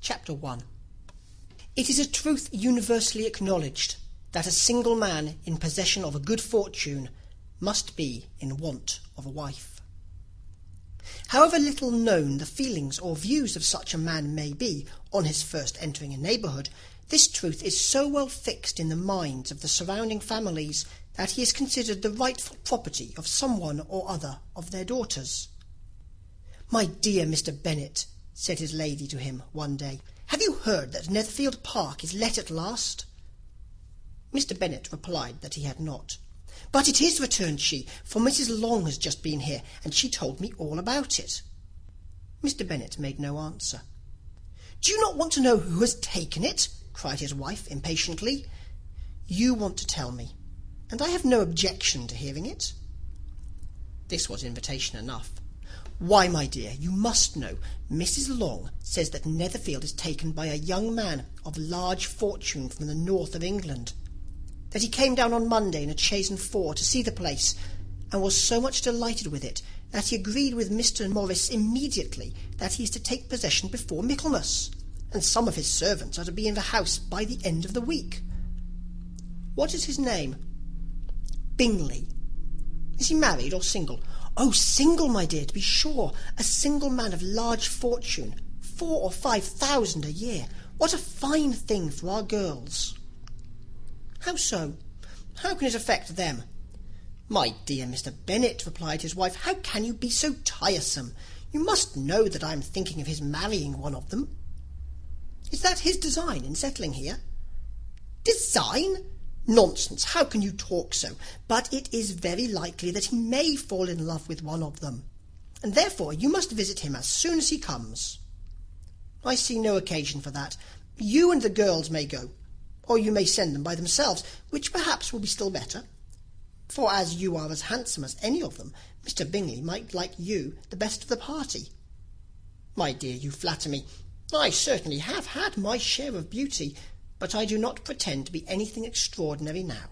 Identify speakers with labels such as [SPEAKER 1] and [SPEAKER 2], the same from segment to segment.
[SPEAKER 1] Chapter 1. It is a truth universally acknowledged that a single man in possession of a good fortune must be in want of a wife. However little known the feelings or views of such a man may be on his first entering a neighbourhood, this truth is so well fixed in the minds of the surrounding families that he is considered the rightful property of some one or other of their daughters. "My dear Mr. Bennet," said his lady to him one day, "have you heard that Netherfield Park is let at last?" Mr. Bennet replied that he had not. "But it is," returned she, "for Mrs. Long has just been here, and she told me all about it." Mr. Bennet made no answer. "Do you not want to know who has taken it?" cried his wife impatiently. "You want to tell me, and I have no objection to hearing it." This was invitation enough. "Why, my dear, you must know. Mrs. Long says that Netherfield is taken by a young man of large fortune from the north of England. That he came down on Monday in a chaise and four to see the place, and was so much delighted with it that he agreed with Mr. Morris immediately that he is to take possession before Michaelmas, and some of his servants are to be in the house by the end of the week." "What is his name?" "Bingley." "Is he married or single?" "Oh, single, my dear, to be sure. A single man of large fortune, 4,000 or 5,000 a year. What a fine thing for our girls!" "How so? How can it affect them?" "My dear Mr. Bennet," replied his wife, "how can you be so tiresome? You must know that I am thinking of his marrying one of them." "Is that his design in settling here?" "Design? Nonsense! How can you talk so? But it is very likely that he may fall in love with one of them, and therefore you must visit him as soon as he comes." "I see no occasion for that. You and the girls may go, or you may send them by themselves, which perhaps will be still better; for as you are as handsome as any of them, Mr. Bingley might like you the best of the party." "My dear, you flatter me. I certainly have had my share of beauty, but I do not pretend to be anything extraordinary now.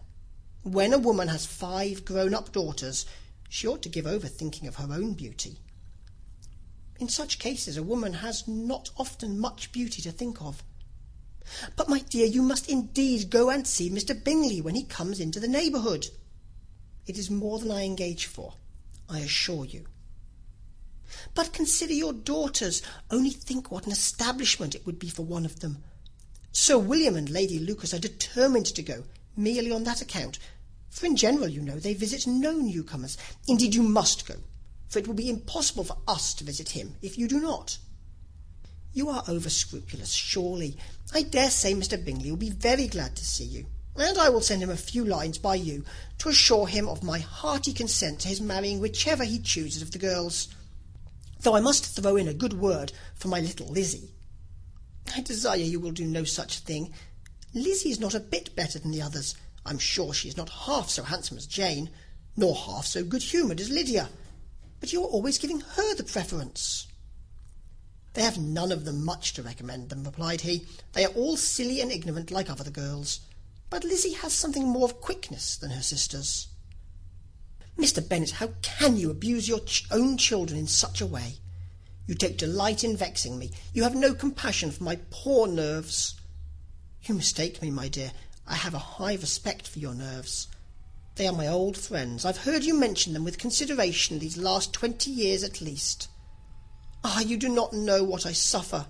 [SPEAKER 1] When a woman has 5 grown-up daughters, she ought to give over thinking of her own beauty." "In such cases a woman has not often much beauty to think of." "But, my dear, you must indeed go and see Mr. Bingley when he comes into the neighbourhood." "It is more than I engage for, I assure you." "But consider your daughters. Only think what an establishment it would be for one of them. Sir William and Lady Lucas are determined to go, merely on that account, for in general, you know, they visit no newcomers. Indeed, you must go, for it will be impossible for us to visit him if you do not." "You are over-scrupulous, surely. I dare say Mr. Bingley will be very glad to see you, and I will send him a few lines by you to assure him of my hearty consent to his marrying whichever he chooses of the girls, though I must throw in a good word for my little Lizzie." "I desire you will do no such thing. Lizzie is not a bit better than the others. I'm sure she is not half so handsome as Jane, nor half so good-humoured as Lydia, but you are always giving her the preference." "They have none of them much to recommend them," replied he. "They are all silly and ignorant like other girls, but Lizzie has something more of quickness than her sisters." "Mr. Bennet, how can you abuse your own children in such a way? You take delight in vexing me. You have no compassion for my poor nerves." "You mistake me, my dear. I have a high respect for your nerves. They are my old friends. I've heard you mention them with consideration these last 20 years at least. Ah, you do not know what I suffer.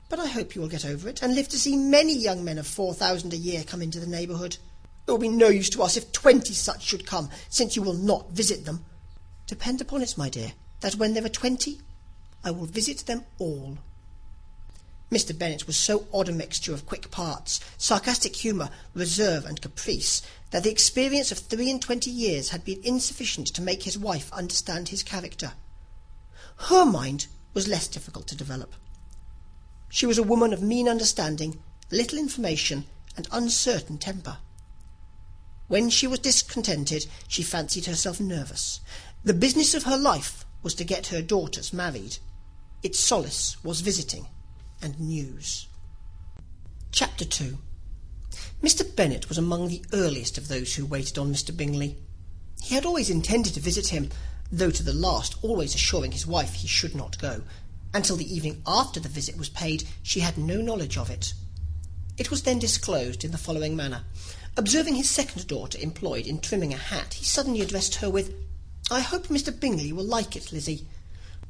[SPEAKER 1] But I hope you will get over it, and live to see many young men of 4,000 a year come into the neighbourhood. It will be no use to us if 20 such should come, since you will not visit them. Depend upon it, my dear, that when there are 20, I will visit them all." Mr. Bennet was so odd a mixture of quick parts, sarcastic humour, reserve, and caprice, that the experience of 23 years had been insufficient to make his wife understand his character. Her mind was less difficult to develop. She was a woman of mean understanding, little information, and uncertain temper. When she was discontented, she fancied herself nervous. The business of her life was to get her daughters married. Its solace was visiting and news. Chapter 2. Mr. Bennet was among the earliest of those who waited on Mr. Bingley. He had always intended to visit him, though to the last always assuring his wife he should not go, Until the evening after the visit was paid, she had no knowledge of it. It was then disclosed in the following manner. Observing his second daughter employed in trimming a hat, he suddenly addressed her with, "I hope Mr. Bingley will like it, Lizzie."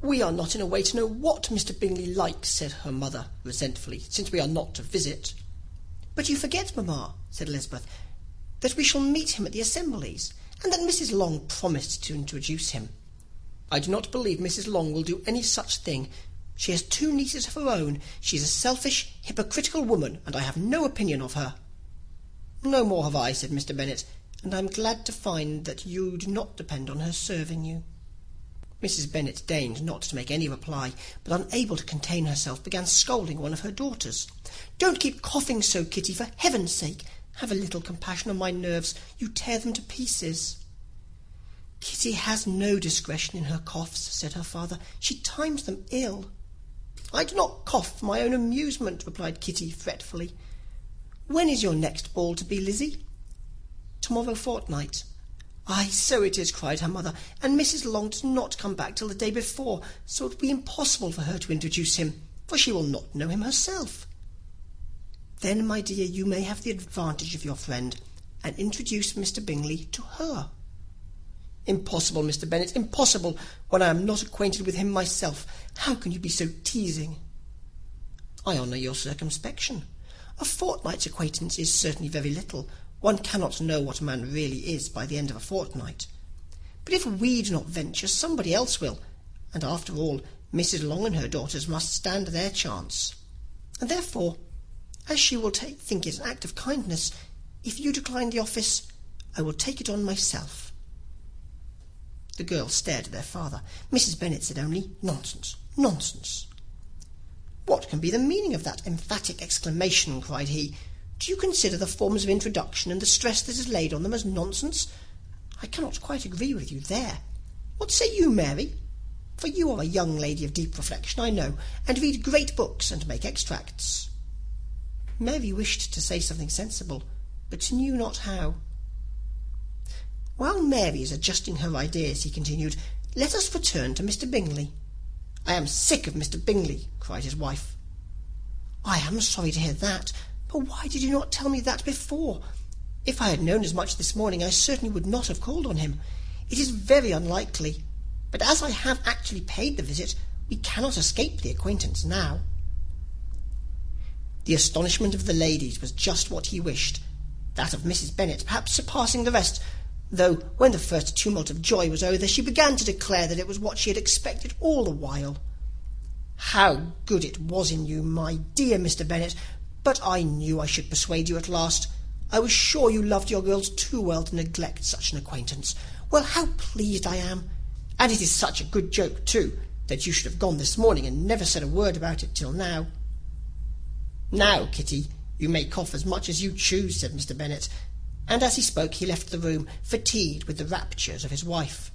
[SPEAKER 1] "We are not in a way to know what Mr. Bingley likes," said her mother resentfully, "since we are not to visit." "But you forget, mamma," said Elizabeth, "that we shall meet him at the assemblies, and that Mrs. Long promised to introduce him." "I do not believe Mrs. Long will do any such thing. She has 2 nieces of her own. She is a selfish, hypocritical woman, and I have no opinion of her." "No more have I," said Mr. Bennet, "and I am glad to find that you do not depend on her serving you." Mrs. Bennet deigned not to make any reply, but unable to contain herself, began scolding one of her daughters. "Don't keep coughing so, Kitty, for heaven's sake. Have a little compassion on my nerves. You tear them to pieces." "Kitty has no discretion in her coughs," said her father. "She times them ill." "I do not cough for my own amusement," replied Kitty fretfully. "When is your next ball to be, Lizzie?" "Tomorrow fortnight." "Ay, so it is," cried her mother, "and Mrs. Long does not come back till the day before, so it will be impossible for her to introduce him, for she will not know him herself." "Then, my dear, you may have the advantage of your friend, and introduce Mr. Bingley to her." "Impossible, Mr. Bennet, impossible, when I am not acquainted with him myself. How can you be so teasing?" "I honour your circumspection. A fortnight's acquaintance is certainly very little. One cannot know what a man really is by the end of a fortnight. But if we do not venture, somebody else will, and after all, Mrs. Long and her daughters must stand their chance. And therefore, as she will think it an act of kindness, if you decline the office, I will take it on myself." The girls stared at their father. Mrs. Bennet said only, "Nonsense, nonsense." "What can be the meaning of that emphatic exclamation?" cried he. "Do you consider the forms of introduction and the stress that is laid on them as nonsense? I cannot quite agree with you there. What say you, Mary? For you are a young lady of deep reflection, I know, and read great books and make extracts." Mary wished to say something sensible, but knew not how. "While Mary is adjusting her ideas," he continued, "let us return to Mr. Bingley." "I am sick of Mr. Bingley," cried his wife. "I am sorry to hear that, but why did you not tell me that before? If I had known as much this morning, I certainly would not have called on him. It is very unlikely, but as I have actually paid the visit, we cannot escape the acquaintance now." The astonishment of the ladies was just what he wished, that of Mrs. Bennet perhaps surpassing the rest, though when the first tumult of joy was over, she began to declare that it was what she had expected all the while. "How good it was in you, my dear Mr. Bennet! But I knew I should persuade you at last. I was sure you loved your girls too well to neglect such an acquaintance. Well, how pleased I am! And it is such a good joke, too, that you should have gone this morning and never said a word about it till now." "Now, Kitty, you may cough as much as you choose," said Mr. Bennet, and as he spoke he left the room, fatigued with the raptures of his wife.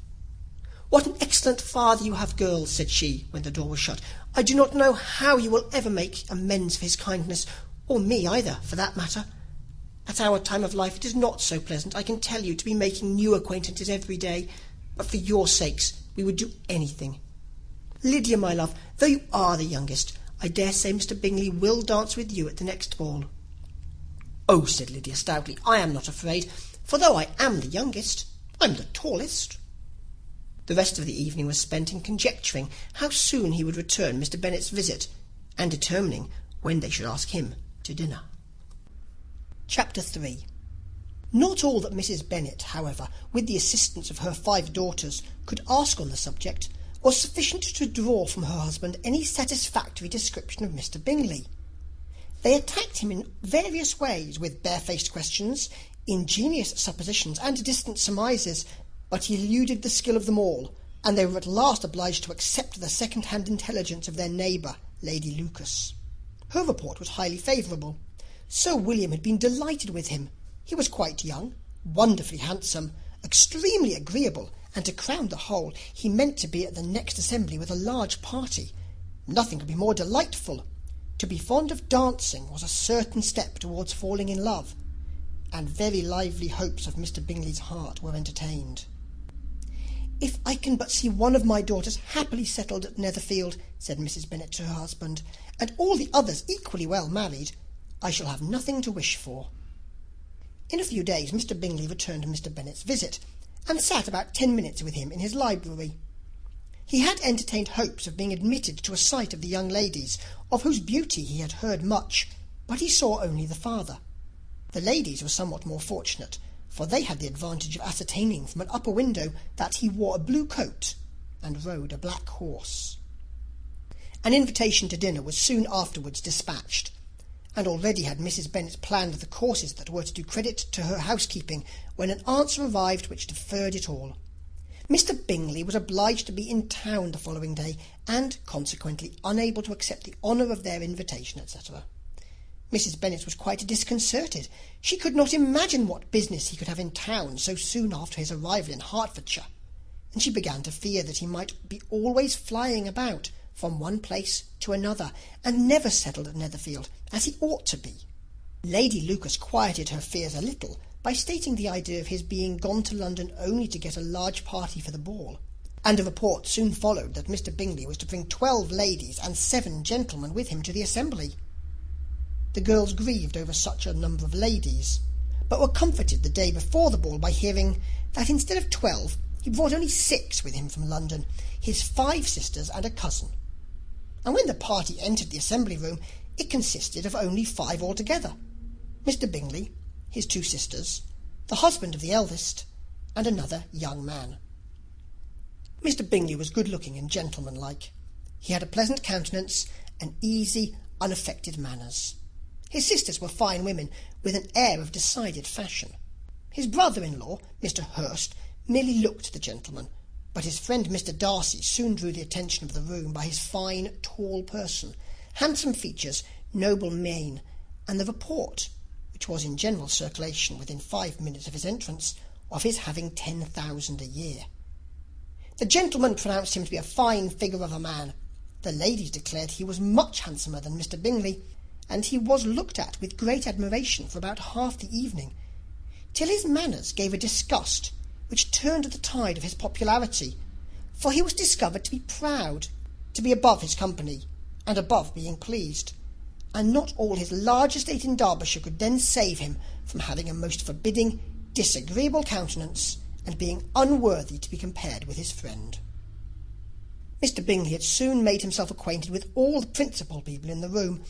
[SPEAKER 1] "What an excellent father you have, girls," said she, when the door was shut. "I do not know how you will ever make amends for his kindness, or me either, for that matter. At our time of life it is not so pleasant, I can tell you, to be making new acquaintances every day, but for your sakes we would do anything. Lydia, my love, though you are the youngest, I dare say Mr. Bingley will dance with you at the next ball." "Oh," said Lydia stoutly, "I am not afraid, for though I am the youngest, I'm the tallest." The rest of the evening was spent in conjecturing how soon he would return Mr. Bennet's visit, and determining when they should ask him to dinner. Chapter 3. Not all that Mrs. Bennet, however, with the assistance of her 5 daughters, could ask on the subject, was sufficient to draw from her husband any satisfactory description of Mr. Bingley. They attacked him in various ways, with barefaced questions, ingenious suppositions, and distant surmises, but he eluded the skill of them all, and they were at last obliged to accept the second-hand intelligence of their neighbour, Lady Lucas. Her report was highly favourable. Sir William had been delighted with him. He was quite young, wonderfully handsome, extremely agreeable, and to crown the whole, he meant to be at the next assembly with a large party. Nothing could be more delightful. To be fond of dancing was a certain step towards falling in love, and very lively hopes of Mr. Bingley's heart were entertained. "If I can but see one of my daughters happily settled at Netherfield," said Mrs. Bennet to her husband, "and all the others equally well married, I shall have nothing to wish for." In a few days Mr. Bingley returned Mr. Bennet's visit, and sat about 10 minutes with him in his library. He had entertained hopes of being admitted to a sight of the young ladies, of whose beauty he had heard much, but he saw only the father. The ladies were somewhat more fortunate, for they had the advantage of ascertaining from an upper window that he wore a blue coat and rode a black horse. An invitation to dinner was soon afterwards dispatched, and already had Mrs. Bennet planned the courses that were to do credit to her housekeeping, when an answer arrived which deferred it all. Mr. Bingley was obliged to be in town the following day, and consequently unable to accept the honour of their invitation, etc. Mrs. Bennet was quite disconcerted. She could not imagine what business he could have in town so soon after his arrival in Hertfordshire, and she began to fear that he might be always flying about from one place to another, and never settled at Netherfield, as he ought to be. Lady Lucas quieted her fears a little by stating the idea of his being gone to London only to get a large party for the ball, and a report soon followed that Mr. Bingley was to bring 12 ladies and 7 gentlemen with him to the assembly. The girls grieved over such a number of ladies, but were comforted the day before the ball by hearing that instead of 12 he brought only 6 with him from London, his 5 sisters and a cousin. And when the party entered the assembly room, it consisted of only 5 altogether: Mr. Bingley, his 2 sisters, the husband of the eldest, and another young man. Mr. Bingley was good-looking and gentlemanlike. He had a pleasant countenance and easy, unaffected manners. His sisters were fine women, with an air of decided fashion. His brother-in-law, Mr. Hurst, merely looked the gentleman, but his friend Mr. Darcy soon drew the attention of the room by his fine, tall person, handsome features, noble mien, and the report, which was in general circulation within 5 minutes of his entrance, of his having 10,000 a year. The gentleman pronounced him to be a fine figure of a man. The ladies declared he was much handsomer than Mr. Bingley, and he was looked at with great admiration for about half the evening, till his manners gave a disgust which turned the tide of his popularity, for he was discovered to be proud, to be above his company, and above being pleased, and not all his large estate in Derbyshire could then save him from having a most forbidding, disagreeable countenance, and being unworthy to be compared with his friend. Mr. Bingley had soon made himself acquainted with all the principal people in the room.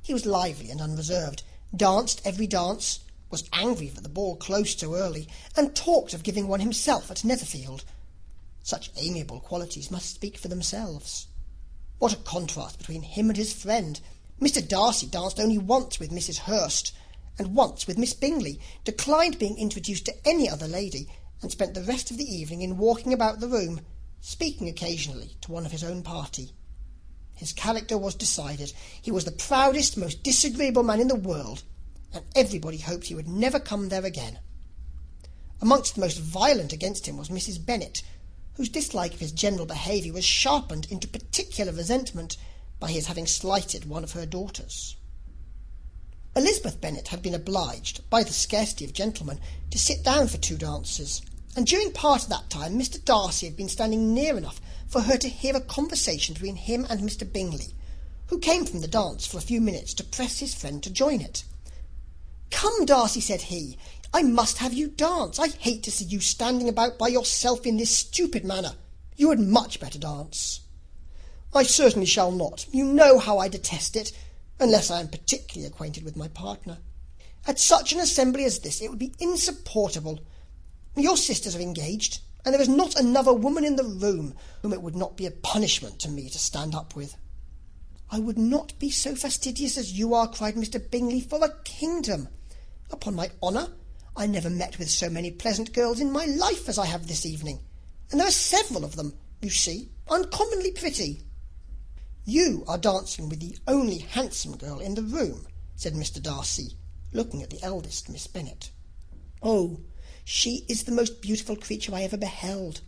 [SPEAKER 1] He was lively and unreserved, danced every dance, was angry for the ball closed so early, and talked of giving one himself at Netherfield. Such amiable qualities must speak for themselves. What a contrast between him and his friend! Mr. Darcy danced only once with Mrs. Hurst, and once with Miss Bingley, declined being introduced to any other lady, and spent the rest of the evening in walking about the room, speaking occasionally to one of his own party. His character was decided. He was the proudest, most disagreeable man in the world, and everybody hoped he would never come there again. Amongst the most violent against him was Mrs. Bennet, whose dislike of his general behaviour was sharpened into particular resentment by his having slighted one of her daughters. Elizabeth Bennet had been obliged, by the scarcity of gentlemen, to sit down for 2 dances, and during part of that time Mr. Darcy had been standing near enough for her to hear a conversation between him and Mr. Bingley, who came from the dance for a few minutes to press his friend to join it. "Come, Darcy," said he, "I must have you dance. I hate to see you standing about by yourself in this stupid manner. You had much better dance." "I certainly shall not. You know how I detest it, unless I am particularly acquainted with my partner. At such an assembly as this it would be insupportable. Your sisters are engaged, and there is not another woman in the room whom it would not be a punishment to me to stand up with." "I would not be so fastidious as you are," cried Mr. Bingley, "for a kingdom. Upon my honour, I never met with so many pleasant girls in my life as I have this evening, and there are several of them, you see, uncommonly pretty." "You are dancing with the only handsome girl in the room," said Mr. Darcy, looking at the eldest Miss Bennet. "Oh, she is the most beautiful creature I ever beheld.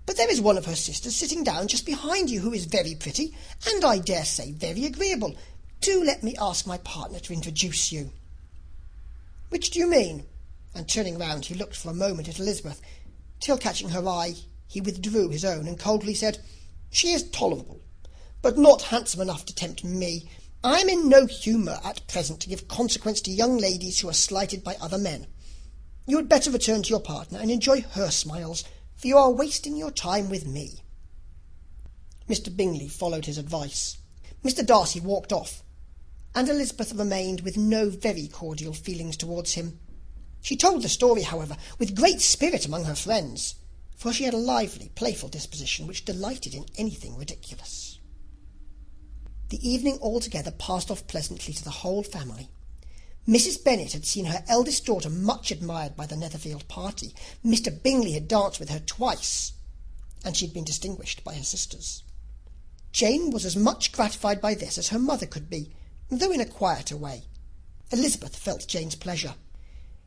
[SPEAKER 1] But there is one of her sisters sitting down just behind you who is very pretty, and I dare say very agreeable. Do let me ask my partner to introduce you." "Which do you mean?" And turning round, he looked for a moment at Elizabeth, till catching her eye, he withdrew his own and coldly said, "She is tolerable, but not handsome enough to tempt me. I am in no humour at present to give consequence to young ladies who are slighted by other men. You had better return to your partner and enjoy her smiles, for you are wasting your time with me." Mr. Bingley followed his advice. Mr. Darcy walked off, and Elizabeth remained with no very cordial feelings towards him. She told the story, however, with great spirit among her friends, for she had a lively, playful disposition which delighted in anything ridiculous. The evening altogether passed off pleasantly to the whole family. Mrs. Bennet had seen her eldest daughter much admired by the Netherfield party. Mr. Bingley had danced with her twice, and she had been distinguished by her sisters. Jane was as much gratified by this as her mother could be, though in a quieter way. Elizabeth felt Jane's pleasure.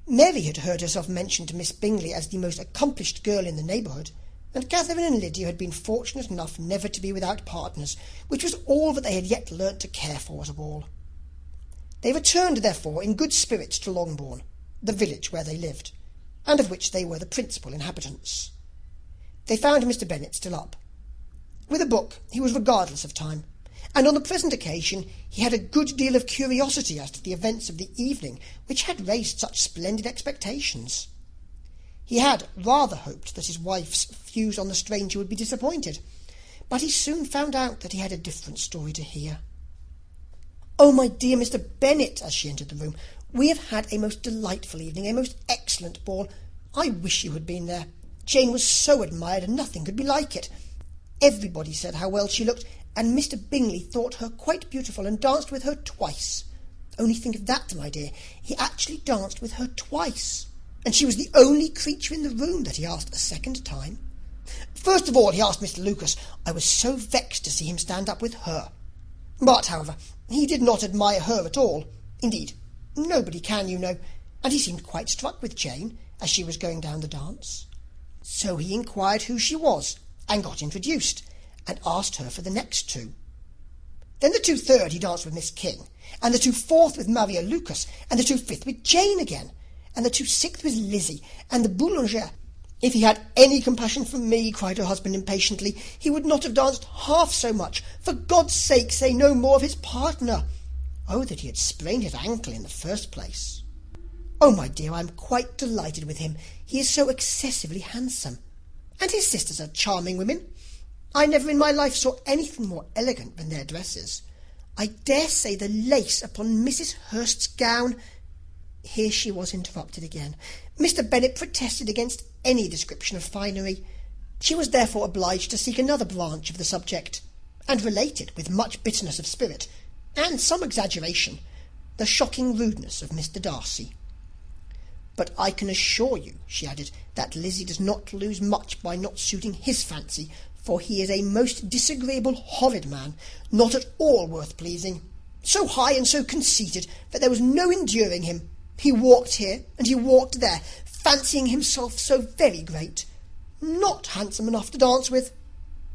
[SPEAKER 1] Mary had heard herself mentioned to Miss Bingley as the most accomplished girl in the neighbourhood, and Catherine and Lydia had been fortunate enough never to be without partners, which was all that they had yet learnt to care for at a ball. They returned, therefore, in good spirits to Longbourn, the village where they lived, and of which they were the principal inhabitants. They found Mr. Bennet still up. With a book he was regardless of time, and on the present occasion he had a good deal of curiosity as to the events of the evening, which had raised such splendid expectations. He had rather hoped that his wife's views on the stranger would be disappointed, but he soon found out that he had a different story to hear. "Oh, my dear Mr. Bennet," as she entered the room, "we have had a most delightful evening, a most excellent ball. I wish you had been there. Jane was so admired, and nothing could be like it. Everybody said how well she looked, and Mr. Bingley thought her quite beautiful, and danced with her twice. Only think of that, my dear. He actually danced with her twice, and she was the only creature in the room that he asked a second time. First of all, he asked Mr. Lucas. I was so vexed to see him stand up with her. But, however, he did not admire her at all. Indeed, nobody can, you know, and he seemed quite struck with Jane as she was going down the dance. So he inquired who she was, and got introduced, and asked her for the next two. Then the 2/3 he danced with Miss King, and the 2/4 with Maria Lucas, and the 2/5 with Jane again, and the 2/6 with Lizzie, and the Boulanger. If he had any compassion for me, cried her husband impatiently, he would not have danced half so much. For God's sake, say no more of his partner. Oh, that he had sprained his ankle in the first place. Oh, my dear, I am quite delighted with him. He is so excessively handsome. And his sisters are charming women. I never in my life saw anything more elegant than their dresses. I dare say the lace upon Mrs. Hurst's gown—" Here she was interrupted again. Mr. Bennet protested against any description of finery. She was therefore obliged to seek another branch of the subject, and related, with much bitterness of spirit, and some exaggeration, the shocking rudeness of Mr. Darcy. "But I can assure you," she added, "that Lizzie does not lose much by not suiting his fancy, for he is a most disagreeable, horrid man, not at all worth pleasing. So high and so conceited that there was no enduring him. He walked here and he walked there, fancying himself so very great. Not handsome enough to dance with.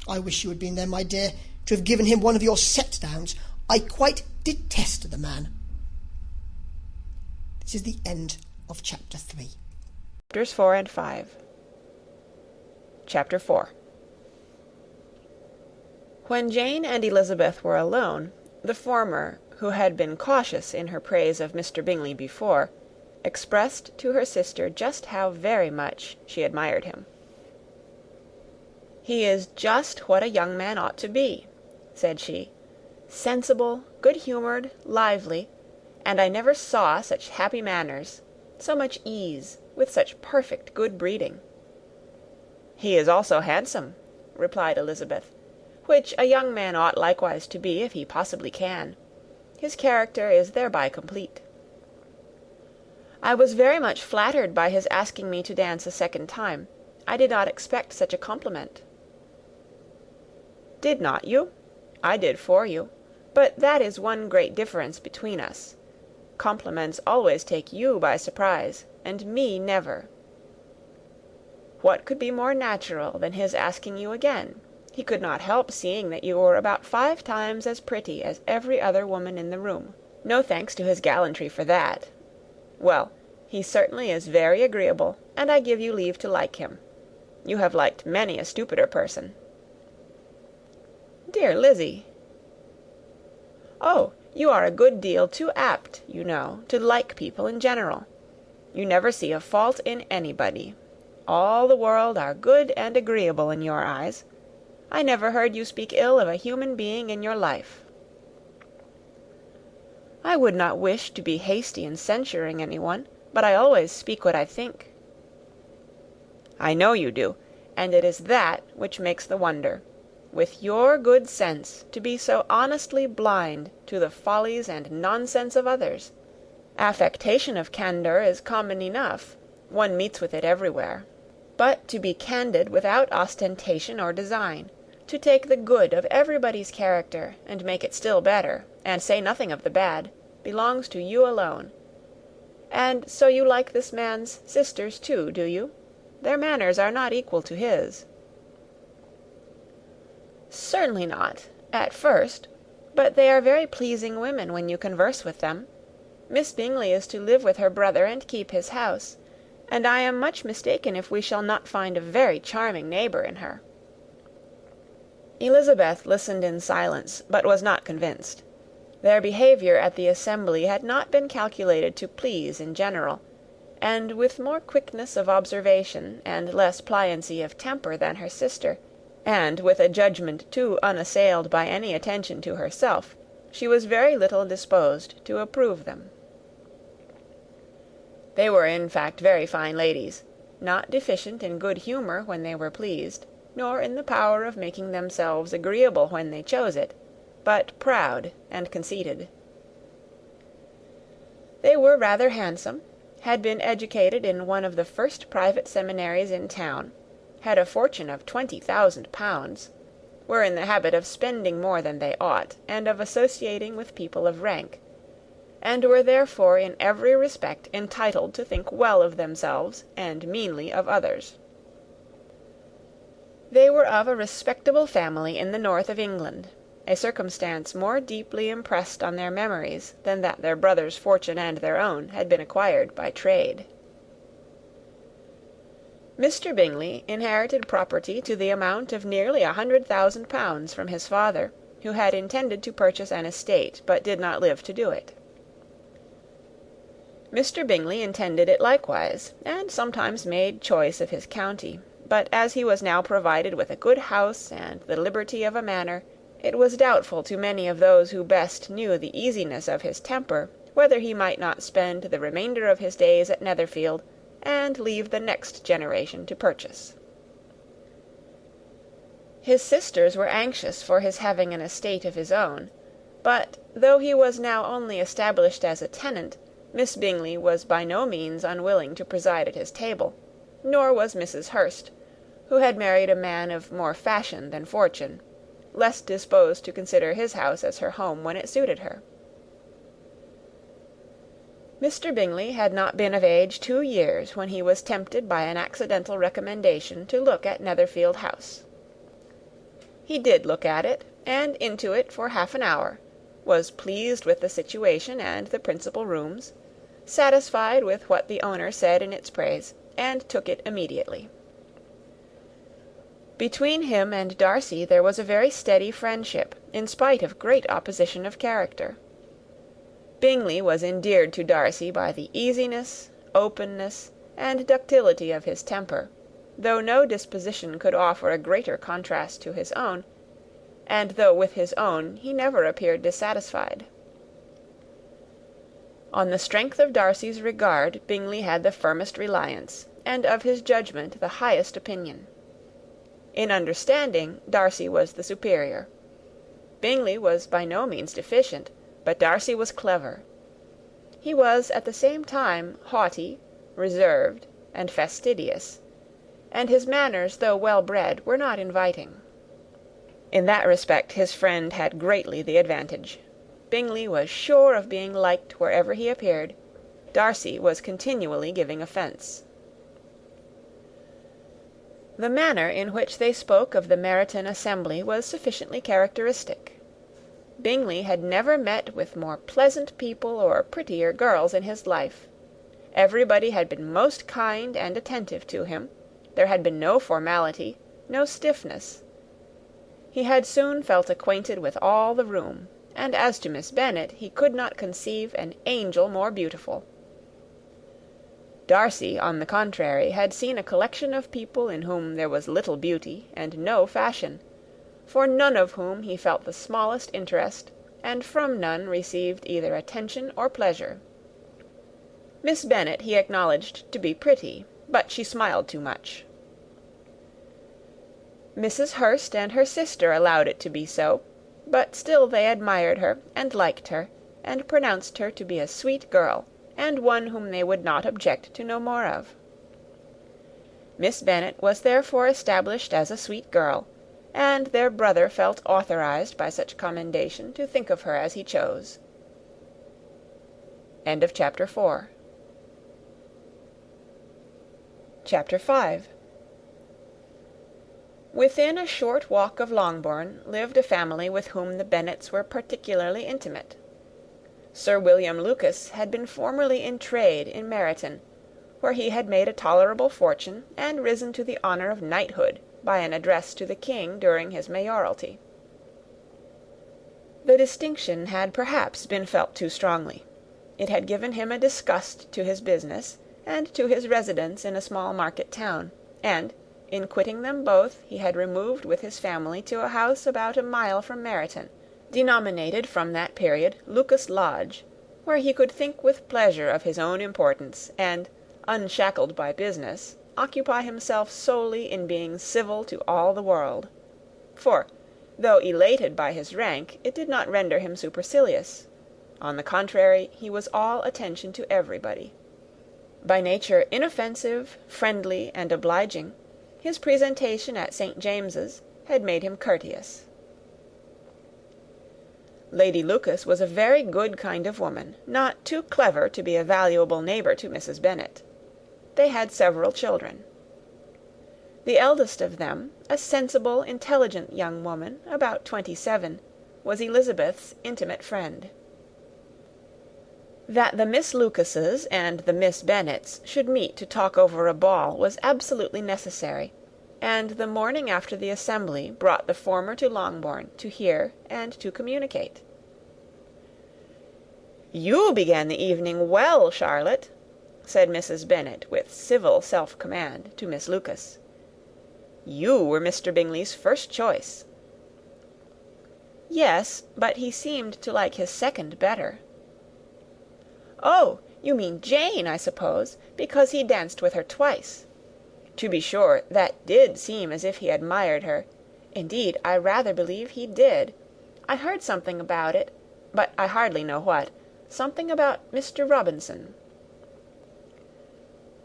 [SPEAKER 1] I wish you had been there, my dear, to have given him one of your set-downs. I quite detest the man." This is the end of chapter 3.
[SPEAKER 2] Chapters 4 and 5. Chapter 4. When Jane and Elizabeth were alone, the former, who had been cautious in her praise of Mr. Bingley before, expressed to her sister just how very much she admired him. "He is just what a young man ought to be," said she, "sensible, good-humoured, lively, and I never saw such happy manners, so much ease, with such perfect good breeding." "He is also handsome," replied Elizabeth, "which a young man ought likewise to be if he possibly can. His character is thereby complete." "I was very much flattered by his asking me to dance a second time. I did not expect such a compliment." "Did not you? I did for you. But that is one great difference between us. Compliments always take you by surprise, and me never. What could be more natural than his asking you again? He could not help seeing that you were about 5 times as pretty as every other woman in the room. No thanks to his gallantry for that. Well, he certainly is very agreeable, and I give you leave to like him. You have liked many a stupider person." "Dear Lizzy!" "Oh, you are a good deal too apt, you know, to like people in general. You never see a fault in anybody. All the world are good and agreeable in your eyes. I never heard you speak ill of a human being in your life." "I would not wish to be hasty in censuring anyone, but I always speak what I think." "I know you do, and it is that which makes the wonder. With your good sense, to be so honestly blind to the follies and nonsense of others. Affectation of candour is common enough, one meets with it everywhere. But to be candid without ostentation or design, to take the good of everybody's character and make it still better, and say nothing of the bad, belongs to you alone. And so you like this man's sisters too, do you? Their manners are not equal to his." "Certainly not, at first, but they are very pleasing women when you converse with them. Miss Bingley is to live with her brother and keep his house, and I am much mistaken if we shall not find a very charming neighbour in her." Elizabeth listened in silence, but was not convinced. Their behaviour at the assembly had not been calculated to please in general, and with more quickness of observation and less pliancy of temper than her sister, and with a judgment too unassailed by any attention to herself, she was very little disposed to approve them. They were in fact very fine ladies, not deficient in good humour when they were pleased, nor in the power of making themselves agreeable when they chose it, but proud and conceited. They were rather handsome, had been educated in one of the first private seminaries in town, had a fortune of 20,000 pounds, were in the habit of spending more than they ought, and of associating with people of rank, and were therefore in every respect entitled to think well of themselves and meanly of others. They were of a respectable family in the north of England, a circumstance more deeply impressed on their memories than that their brother's fortune and their own had been acquired by trade. Mr. Bingley inherited property to the amount of nearly 100,000 pounds from his father, who had intended to purchase an estate, but did not live to do it. Mr. Bingley intended it likewise, and sometimes made choice of his county, but as he was now provided with a good house and the liberty of a manor, it was doubtful to many of those who best knew the easiness of his temper, whether he might not spend the remainder of his days at Netherfield, and leave the next generation to purchase. His sisters were anxious for his having an estate of his own, but though he was now only established as a tenant, Miss Bingley was by no means unwilling to preside at his table, nor was Mrs. Hurst, who had married a man of more fashion than fortune, less disposed to consider his house as her home when it suited her. Mr. Bingley had not been of age 2 years when he was tempted by an accidental recommendation to look at Netherfield House. He did look at it, and into it for half an hour, was pleased with the situation and the principal rooms, satisfied with what the owner said in its praise, and took it immediately. Between him and Darcy there was a very steady friendship, in spite of great opposition of character. Bingley was endeared to Darcy by the easiness, openness, and ductility of his temper, though no disposition could offer a greater contrast to his own, and though with his own he never appeared dissatisfied. On the strength of Darcy's regard, Bingley had the firmest reliance, and of his judgment the highest opinion. In understanding, Darcy was the superior. Bingley was by no means deficient, but Darcy was clever. He was at the same time haughty, reserved, and fastidious, and his manners, though well bred, were not inviting. In that respect his friend had greatly the advantage. Bingley was sure of being liked wherever he appeared. Darcy was continually giving offence. The manner in which they spoke of the Meryton assembly was sufficiently characteristic. Bingley had never met with more pleasant people or prettier girls in his life. Everybody had been most kind and attentive to him, There had been no formality, no stiffness. He had soon felt acquainted with all the room, and as to Miss Bennet, he could not conceive an angel more beautiful. Darcy, on the contrary, had seen a collection of people in whom there was little beauty and no fashion, for none of whom he felt the smallest interest, and from none received either attention or pleasure. Miss Bennet he acknowledged to be pretty, but she smiled too much. Mrs. Hurst and her sister allowed it to be so, but still they admired her, and liked her, and pronounced her to be a sweet girl, and one whom they would not object to know more of. Miss Bennet was therefore established as a sweet girl, and their brother felt authorized by such commendation to think of her as he chose. End of Chapter 4. Chapter 5. Within a short walk of Longbourn lived a family with whom the Bennets were particularly intimate. Sir William Lucas had been formerly in trade in Meryton, where he had made a tolerable fortune, and risen to the honour of knighthood by an address to the King during his mayoralty. The distinction had perhaps been felt too strongly. It had given him a disgust to his business, and to his residence in a small market town, and, in quitting them both, he had removed with his family to a house about a mile from Meryton, denominated from that period Lucas Lodge, where he could think with pleasure of his own importance, and, unshackled by business, occupy himself solely in being civil to all the world. For, though elated by his rank, it did not render him supercilious. On the contrary, he was all attention to everybody. By nature inoffensive, friendly, and obliging, his presentation at St. James's had made him courteous. Lady Lucas was a very good kind of woman, not too clever to be a valuable neighbour to Mrs. Bennet. They had several children. The eldest of them, a sensible, intelligent young woman, about 27, was Elizabeth's intimate friend. That the Miss Lucases and the Miss Bennets should meet to talk over a ball was absolutely necessary, and the morning after the assembly brought the former to Longbourn to hear and to communicate. "You began the evening well, Charlotte," said Mrs. Bennet, with civil self-command, to Miss Lucas. "You were Mr. Bingley's first choice." "Yes, but he seemed to like his second better." "Oh, you mean Jane, I suppose, because he danced with her twice. To be sure, that did seem as if he admired her. Indeed, I rather believe he did. I heard something about it, but I hardly know what. Something about Mr. Robinson."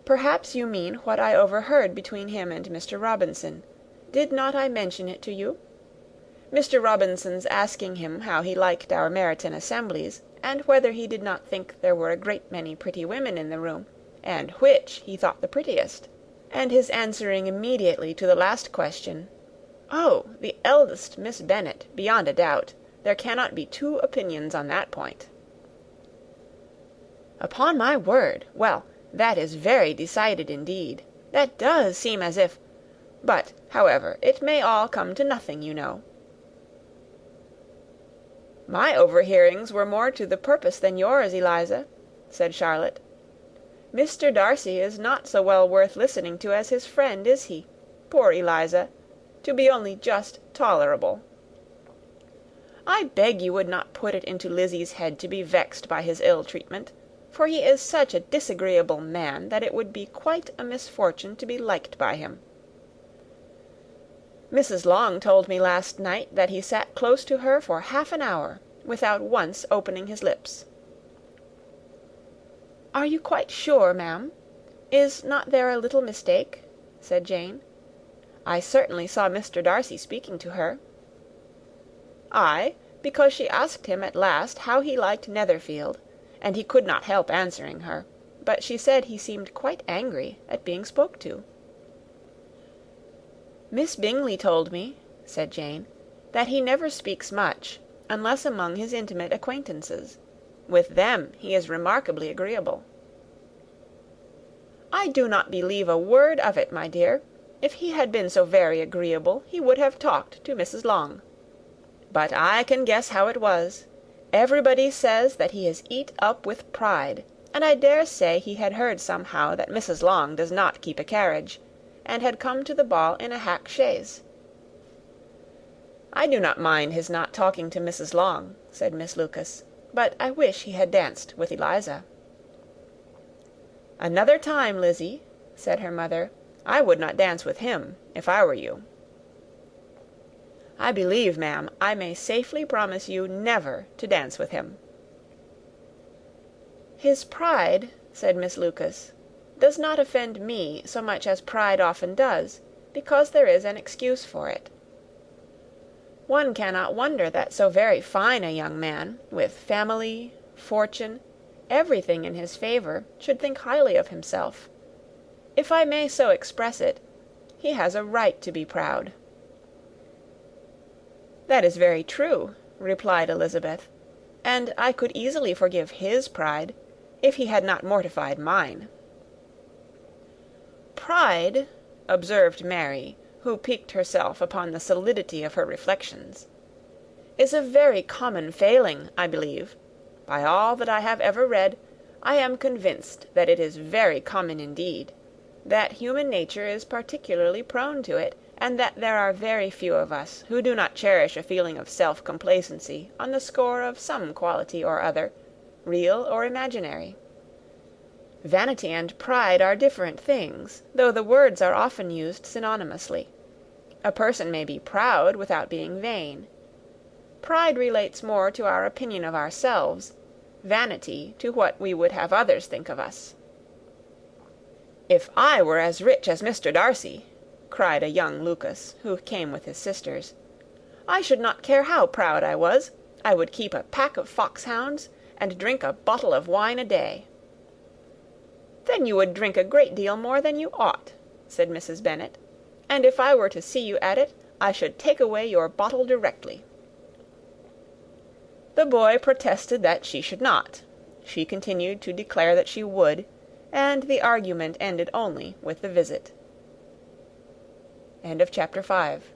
[SPEAKER 2] "Perhaps you mean what I overheard between him and Mr. Robinson. Did not I mention it to you? Mr. Robinson's asking him how he liked our Meryton assemblies, and whether he did not think there were a great many pretty women in the room, and which he thought the prettiest, and his answering immediately to the last question, 'Oh, the eldest Miss Bennet, beyond a doubt. There cannot be two opinions on that point.'" "Upon my word! Well, that is very decided indeed. That does seem as if... But, however, it may all come to nothing, you know." "My overhearings were more to the purpose than yours, Eliza," said Charlotte. "Mr. Darcy is not so well worth listening to as his friend, is he? Poor Eliza! To be only just tolerable. I beg you would not put it into Lizzie's head to be vexed by his ill treatment, for he is such a disagreeable man that it would be quite a misfortune to be liked by him. Mrs. Long told me last night that he sat close to her for half an hour, without once opening his lips." "Are you quite sure, ma'am? Is not there a little mistake?" said Jane. "I certainly saw Mr. Darcy speaking to her." "Aye, because she asked him at last how he liked Netherfield, and he could not help answering her, but she said he seemed quite angry at being spoke to." "Miss Bingley told me," said Jane, "that he never speaks much, unless among his intimate acquaintances. With them he is remarkably agreeable." "I do not believe a word of it, my dear. If he had been so very agreeable, he would have talked to Mrs. Long. But I can guess how it was. Everybody says that he is eat up with pride, and I dare say he had heard somehow that Mrs. Long does not keep a carriage, and had come to the ball in a hack chaise. I do not mind his not talking to Mrs. Long, said Miss Lucas, but I wish he had danced with Eliza. Another time, Lizzy, said her mother, I would not dance with him, if I were you. I believe, ma'am, I may safely promise you never to dance with him. His pride, said Miss Lucas, does not offend me so much as pride often does, because there is an excuse for it. One cannot wonder that so very fine a young man, with family, fortune, everything in his favour, should think highly of himself. If I may so express it, he has a right to be proud. That is very true, replied Elizabeth, and I could easily forgive his pride, if he had not mortified mine. Pride, observed Mary, who piqued herself upon the solidity of her reflections, is a very common failing, I believe. By all that I have ever read, I am convinced that it is very common indeed, that human nature is particularly prone to it, and that there are very few of us who do not cherish a feeling of self-complacency on the score of some quality or other, real or imaginary. Vanity and pride are different things, though the words are often used synonymously. A person may be proud without being vain. Pride relates more to our opinion of ourselves, vanity to what we would have others think of us. If I were as rich as Mr. Darcy, cried a young Lucas, who came with his sisters, I should not care how proud I was. I would keep a pack of foxhounds, and drink a bottle of wine a day. Then you would drink a great deal more than you ought, said Mrs. Bennet, and if I were to see you at it, I should take away your bottle directly. The boy protested that she should not. She continued to declare that she would, and the argument ended only with the visit. End of chapter 5.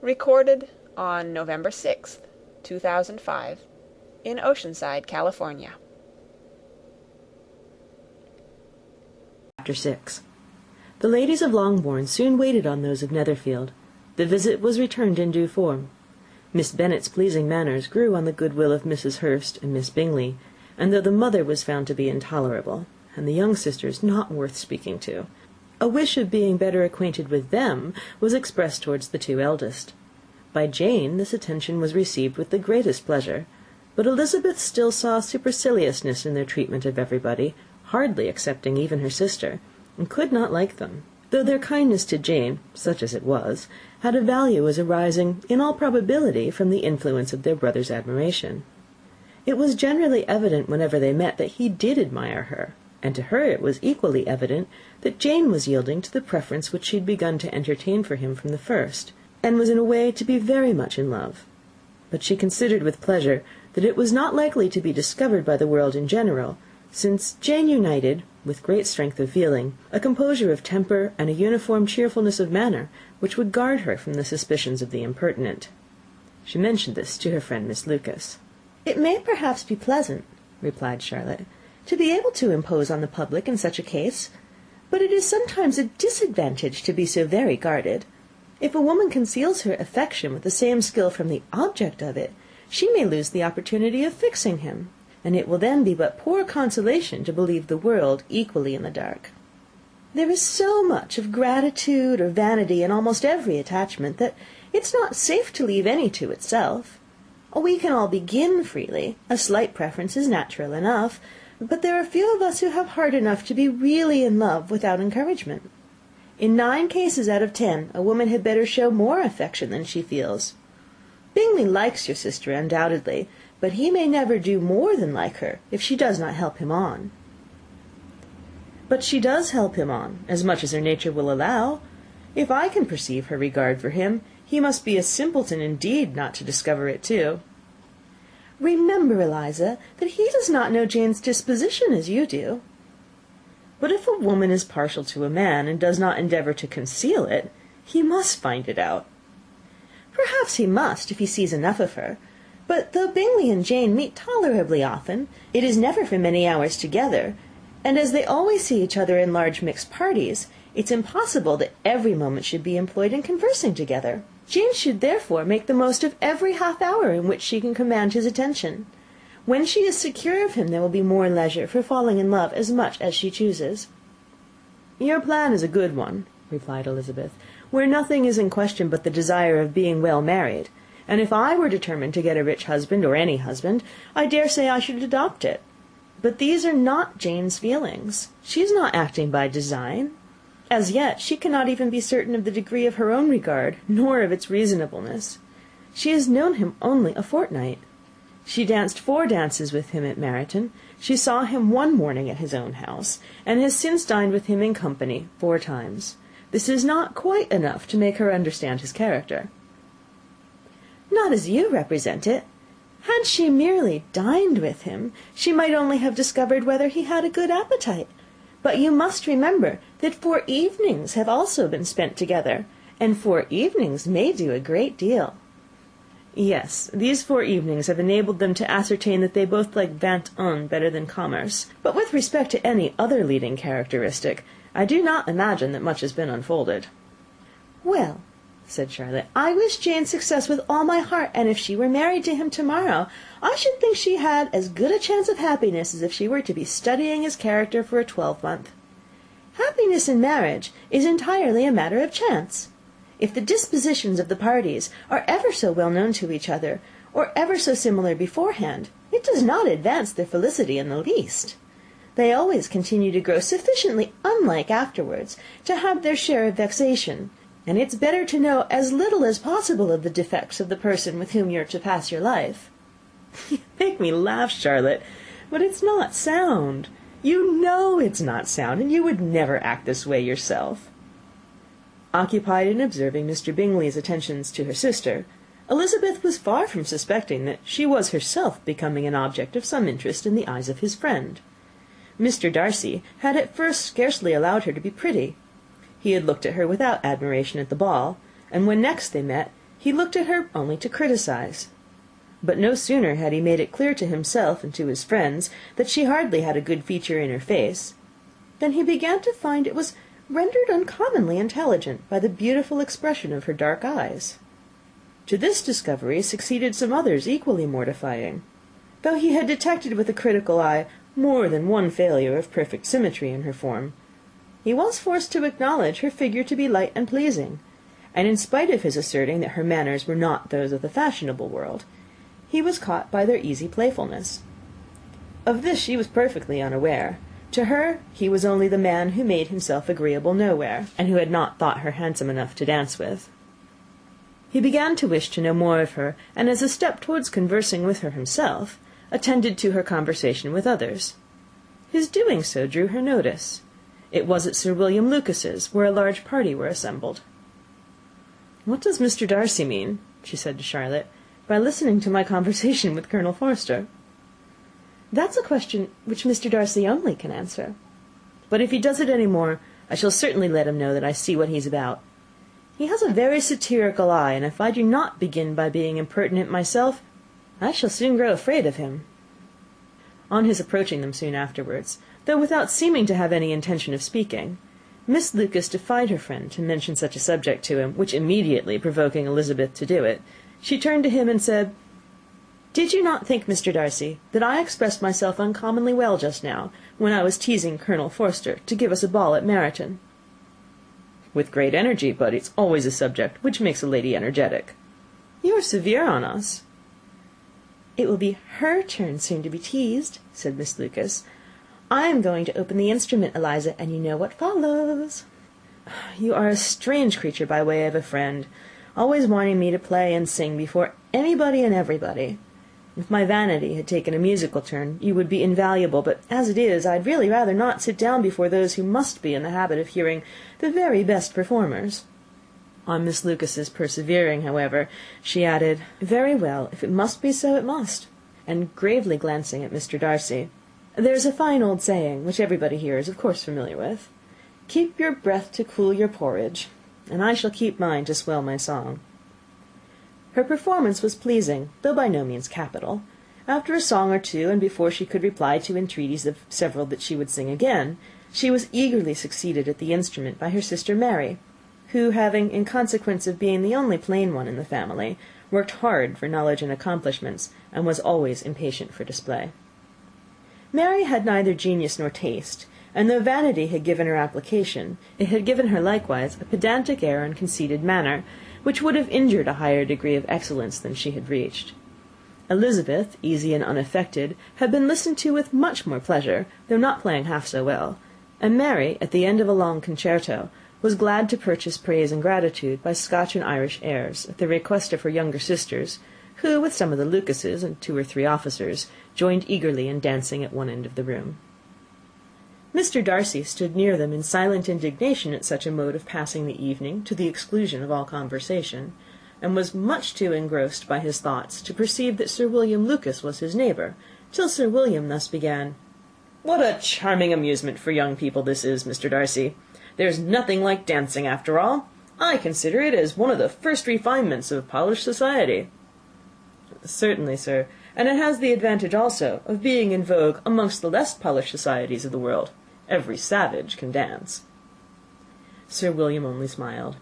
[SPEAKER 2] Recorded on November 6th, 2005, in Oceanside, California.
[SPEAKER 3] Chapter 6. The ladies of Longbourn soon waited on those of Netherfield. The visit was returned in due form. Miss Bennet's pleasing manners grew on the goodwill of Mrs. Hurst and Miss Bingley, and though the mother was found to be intolerable, and the young sisters not worth speaking to, a wish of being better acquainted with them was expressed towards the two eldest. By Jane this attention was received with the greatest pleasure, but Elizabeth still saw superciliousness in their treatment of everybody, hardly excepting even her sister, and could not like them, though their kindness to Jane, such as it was, had a value as arising, in all probability, from the influence of their brother's admiration. It was generally evident whenever they met that he did admire her, and to her it was equally evident that Jane was yielding to the preference which she had begun to entertain for him from the first, and was in a way to be very much in love. But she considered with pleasure that it was not likely to be discovered by the world in general, since Jane united, with great strength of feeling, a composure of temper and a uniform cheerfulness of manner which would guard her from the suspicions of the impertinent. She mentioned this to her friend Miss Lucas. "It may perhaps be pleasant," replied Charlotte, "to be able to impose on the public in such a case, but it is sometimes a disadvantage to be so very guarded. If a woman conceals her affection with the same skill from the object of it, she may lose the opportunity of fixing him, and it will then be but poor consolation to believe the world equally in the dark. There is so much of gratitude or vanity in almost every attachment that it's not safe to leave any to itself. We can all begin freely. A slight preference is natural enough, but there are few of us who have heart enough to be really in love without encouragement. In 9 cases out of 10, a woman had better show more affection than she feels. Bingley likes your sister undoubtedly, but he may never do more than like her if she does not help him on." "But she does help him on, as much as her nature will allow. If I can perceive her regard for him, he must be a simpleton indeed not to discover it too." "Remember, Eliza, that he does not know Jane's disposition as you do." But if a woman is partial to a man, and does not endeavour to conceal it, he must find it out. Perhaps he must, if he sees enough of her. But though Bingley and Jane meet tolerably often, it is never for many hours together, and as they always see each other in large mixed parties, it's impossible that every moment should be employed in conversing together. Jane should therefore make the most of every half hour in which she can command his attention. When she is secure of him, there will be more leisure for falling in love as much as she chooses. "Your plan is a good one," replied Elizabeth, "where nothing is in question but the desire of being well married, and if I were determined to get a rich husband, or any husband, I dare say I should adopt it. But these are not Jane's feelings. She is not acting by design. As yet she cannot even be certain of the degree of her own regard, nor of its reasonableness. She has known him only a fortnight. She danced 4 dances with him at Meryton. She saw him one morning at his own house, and has since dined with him in company 4 times. This is not quite enough to make her understand his character." "Not as you represent it. Had she merely dined with him, she might only have discovered whether he had a good appetite. But you must remember that 4 evenings have also been spent together, and 4 evenings may do a great deal." "Yes, these 4 evenings have enabled them to ascertain that they both like vingt-un better than commerce. But with respect to any other leading characteristic, I do not imagine that much has been unfolded." "Well," said Charlotte, "I wish Jane success with all my heart, and if she were married to him to-morrow, I should think she had as good a chance of happiness as if she were to be studying his character for a 12-month. Happiness in marriage is entirely a matter of chance. If the dispositions of the parties are ever so well known to each other, or ever so similar beforehand, it does not advance their felicity in the least. They always continue to grow sufficiently unlike afterwards to have their share of vexation, and it's better to know as little as possible of the defects of the person with whom you're to pass your life." "You make me laugh, Charlotte, but it's not sound. You know it's not sound, and you would never act this way yourself." Occupied in observing Mr. Bingley's attentions to her sister, Elizabeth was far from suspecting that she was herself becoming an object of some interest in the eyes of his friend. Mr. Darcy had at first scarcely allowed her to be pretty. He had looked at her without admiration at the ball, and when next they met, he looked at her only to criticise. But no sooner had he made it clear to himself and to his friends that she hardly had a good feature in her face, than he began to find it was rendered uncommonly intelligent by the beautiful expression of her dark eyes. To this discovery succeeded some others equally mortifying. Though he had detected with a critical eye more than one failure of perfect symmetry in her form, he was forced to acknowledge her figure to be light and pleasing, and in spite of his asserting that her manners were not those of the fashionable world, he was caught by their easy playfulness. Of this she was perfectly unaware. To her he was only the man who made himself agreeable nowhere, and who had not thought her handsome enough to dance with. He began to wish to know more of her, and as a step towards conversing with her himself, attended to her conversation with others. His doing so drew her notice. It was at Sir William Lucas's, where a large party were assembled. "What does Mr. Darcy mean," she said to Charlotte, "by listening to my conversation with Colonel Forster?" "That's a question which Mr. Darcy only can answer. But if he does it any more, I shall certainly let him know that I see what he's about. He has a very satirical eye, and if I do not begin by being impertinent myself, I shall soon grow afraid of him." On his approaching them soon afterwards, though without seeming to have any intention of speaking, Miss Lucas defied her friend to mention such a subject to him, which immediately provoking Elizabeth to do it, she turned to him and said, "Did you not think, Mr. Darcy, that I expressed myself uncommonly well just now, when I was teasing Colonel Forster to give us a ball at Meryton?" "With great energy, but it's always a subject which makes a lady energetic." "You are severe on us." "It will be her turn soon to be teased," said Miss Lucas. "I am going to open the instrument, Eliza, and you know what follows." "You are a strange creature by way of a friend, always wanting me to play and sing before anybody and everybody. If my vanity had taken a musical turn, you would be invaluable, but as it is, I'd really rather not sit down before those who must be in the habit of hearing the very best performers." On Miss Lucas's persevering, however, she added, "Very well, if it must be so, it must," and gravely glancing at Mr. Darcy, There's a fine old saying, which everybody here is of course familiar with, "Keep your breath to cool your porridge," and I shall keep mine to swell my song. Her performance was pleasing, though by no means capital. After a song or two, and before she could reply to entreaties of several that she would sing again, she was eagerly succeeded at the instrument by her sister Mary, who, having, in consequence of being the only plain one in the family, worked hard for knowledge and accomplishments, and was always impatient for display. Mary had neither genius nor taste, and though vanity had given her application, it had given her likewise a pedantic air and conceited manner, which would have injured a higher degree of excellence than she had reached. Elizabeth, easy and unaffected, had been listened to with much more pleasure, though not playing half so well, and Mary, at the end of a long concerto, was glad to purchase praise and gratitude by Scotch and Irish airs, at the request of her younger sisters, who, with some of the Lucases and 2 or 3 officers, joined eagerly in dancing at one end of the room. Mr. Darcy stood near them in silent indignation at such a mode of passing the evening, to the exclusion of all conversation, and was much too engrossed by his thoughts to perceive that Sir William Lucas was his neighbour, till Sir William thus began: "What a charming amusement for young people this is, Mr. Darcy! There's nothing like dancing, after all. I consider it as one of the first refinements of polished society." "Certainly, sir, and it has the advantage also of being in vogue amongst the less polished societies of the world. Every savage can dance." Sir William only smiled.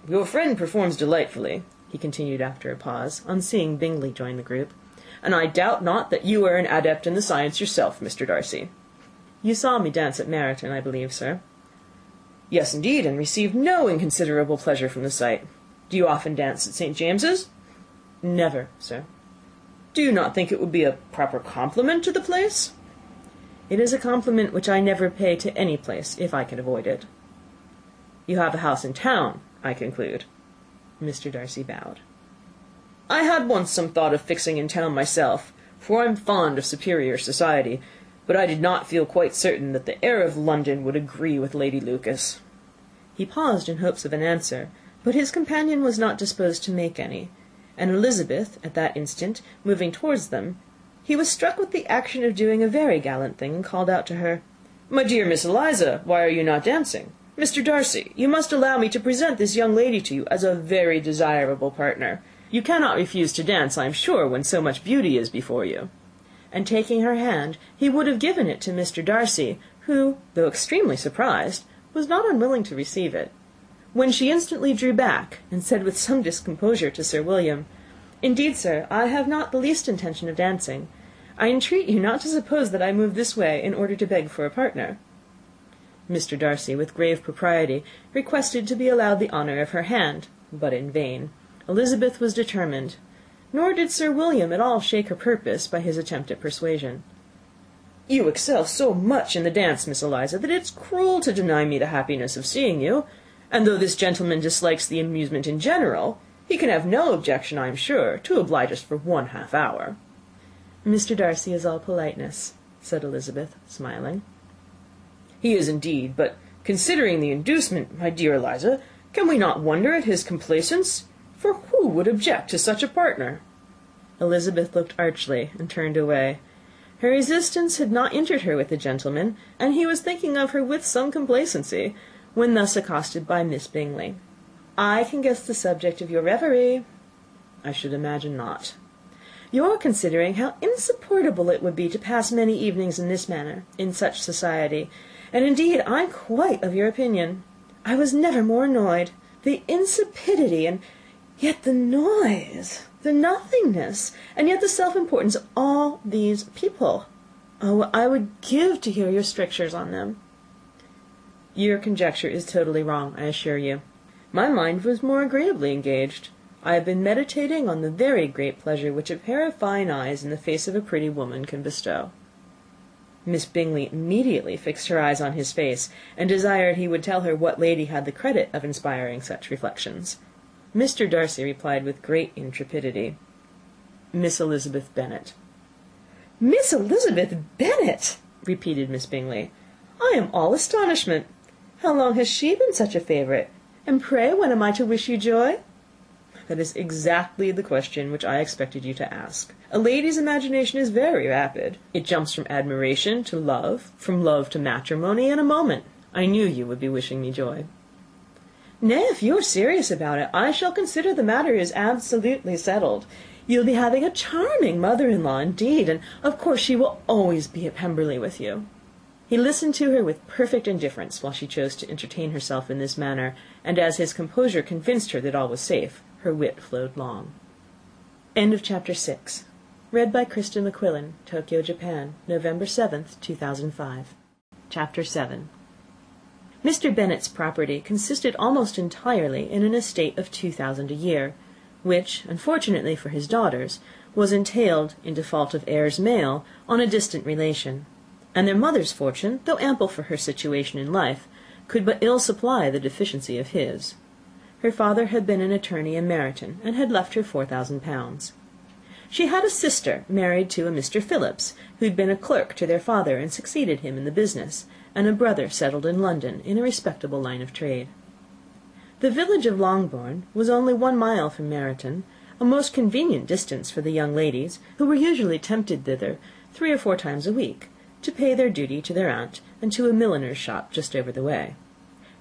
[SPEAKER 3] "Your friend performs delightfully," he continued after a pause, on seeing Bingley join the group, "and I doubt not that you are an adept in the science yourself, Mr. Darcy." "You saw me dance at Meryton, I believe, sir?" "Yes, indeed, and received no inconsiderable pleasure from the sight. Do you often dance at St. James's?" "Never, sir." "Do you not think it would be a proper compliment to the place?" "It is a compliment which I never pay to any place, if I can avoid it." "You have a house in town, I conclude." Mr. Darcy bowed. "I had once some thought of fixing in town myself, for I am fond of superior society, but I did not feel quite certain that the air of London would agree with Lady Lucas." He paused in hopes of an answer, but his companion was not disposed to make any, and Elizabeth, at that instant, moving towards them, he was struck with the action of doing a very gallant thing, and called out to her, "My dear Miss Eliza, why are you not dancing? Mr. Darcy, you must allow me to present this young lady to you as a very desirable partner. You cannot refuse to dance, I am sure, when so much beauty is before you." And taking her hand, he would have given it to Mr. Darcy, who, though extremely surprised, was not unwilling to receive it, when she instantly drew back, and said with some discomposure to Sir William, "Indeed, sir, I have not the least intention of dancing. I entreat you not to suppose that I move this way in order to beg for a partner." Mr. Darcy, with grave propriety, requested to be allowed the honour of her hand, but in vain. Elizabeth was determined, nor did Sir William at all shake her purpose by his attempt at persuasion. "You excel so much in the dance, Miss Eliza, that it's cruel to deny me the happiness of seeing you, and though this gentleman dislikes the amusement in general, he can have no objection, I am sure, to oblige us for 1/2 hour." "Mr. Darcy is all politeness," said Elizabeth, smiling. "He is indeed, but considering the inducement, my dear Eliza, can we not wonder at his complaisance? For who would object to such a partner?" Elizabeth looked archly, and turned away. Her resistance had not injured her with the gentleman, and he was thinking of her with some complacency, when thus accosted by Miss Bingley. "I can guess the subject of your reverie." "I should imagine not." "You're considering how insupportable it would be to pass many evenings in this manner, in such society, and indeed I'm quite of your opinion. I was never more annoyed. The insipidity, and yet the noise, the nothingness, and yet the self-importance of all these people. Oh, I would give to hear your strictures on them." "Your conjecture is totally wrong, I assure you. My mind was more agreeably engaged. I have been meditating on the very great pleasure which a pair of fine eyes in the face of a pretty woman can bestow." Miss Bingley immediately fixed her eyes on his face, and desired he would tell her what lady had the credit of inspiring such reflections. Mr. Darcy replied with great intrepidity, "Miss Elizabeth Bennet." "Miss Elizabeth Bennet!" repeated Miss Bingley. "I am all astonishment. How long has she been such a favourite? And pray, when am I to wish you joy?" That is exactly the question which I expected you to ask. A lady's imagination is very rapid. It jumps from admiration to love, from love to matrimony, in a moment. I knew you would be wishing me joy." "Nay, if you are serious about it, I shall consider the matter is absolutely settled. You'll be having a charming mother-in-law indeed, and of course she will always be at Pemberley with you." He listened to her with perfect indifference while she chose to entertain herself in this manner, and as his composure convinced her that all was safe, her wit flowed long. Chapter 6. Read by Krista McQuillan, Tokyo, Japan, November 7th, 2005. Chapter 7. Mr. Bennet's property consisted almost entirely in an estate of £2,000 a year, which, unfortunately for his daughters, was entailed, in default of heirs male, on a distant relation, and their mother's fortune, though ample for her situation in life, could but ill supply the deficiency of his. Her father had been an attorney in Meryton, and had left her £4,000. She had a sister married to a Mr. Phillips, who had been a clerk to their father and succeeded him in the business, and a brother settled in London in a respectable line of trade. The village of Longbourn was only 1 mile from Meryton, a most convenient distance for the young ladies, who were usually tempted thither 3 or 4 times a week, to pay their duty to their aunt and to a milliner's shop just over the way.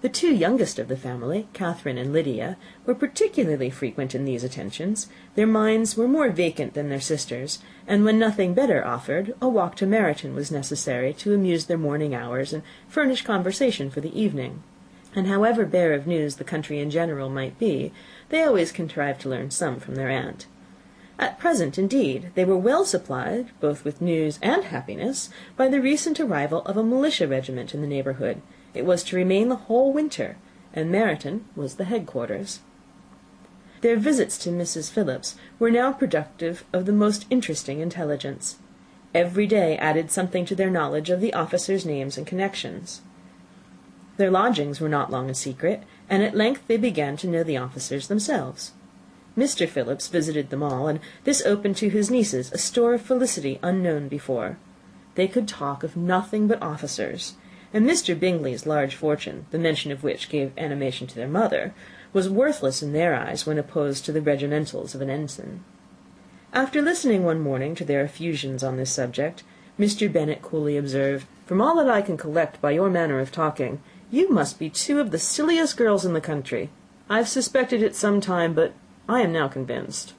[SPEAKER 3] The 2 youngest of the family, Catherine and Lydia, were particularly frequent in these attentions. Their minds were more vacant than their sisters', and when nothing better offered, a walk to Meryton was necessary to amuse their morning hours and furnish conversation for the evening. And however bare of news the country in general might be, they always contrived to learn some from their aunt. At present, indeed, they were well supplied, both with news and happiness, by the recent arrival of a militia regiment in the neighbourhood. It was to remain the whole winter, and Meryton was the headquarters. Their visits to Mrs. Phillips were now productive of the most interesting intelligence. Every day added something to their knowledge of the officers' names and connections. Their lodgings were not long a secret, and at length they began to know the officers themselves. Mr. Phillips visited them all, and this opened to his nieces a store of felicity unknown before. They could talk of nothing but officers, and Mr. Bingley's large fortune, the mention of which gave animation to their mother, was worthless in their eyes when opposed to the regimentals of an ensign. After listening one morning to their effusions on this subject, Mr. Bennet coolly observed, "From all that I can collect by your manner of talking, you must be 2 of the silliest girls in the country. I've suspected it some time, but I am now convinced."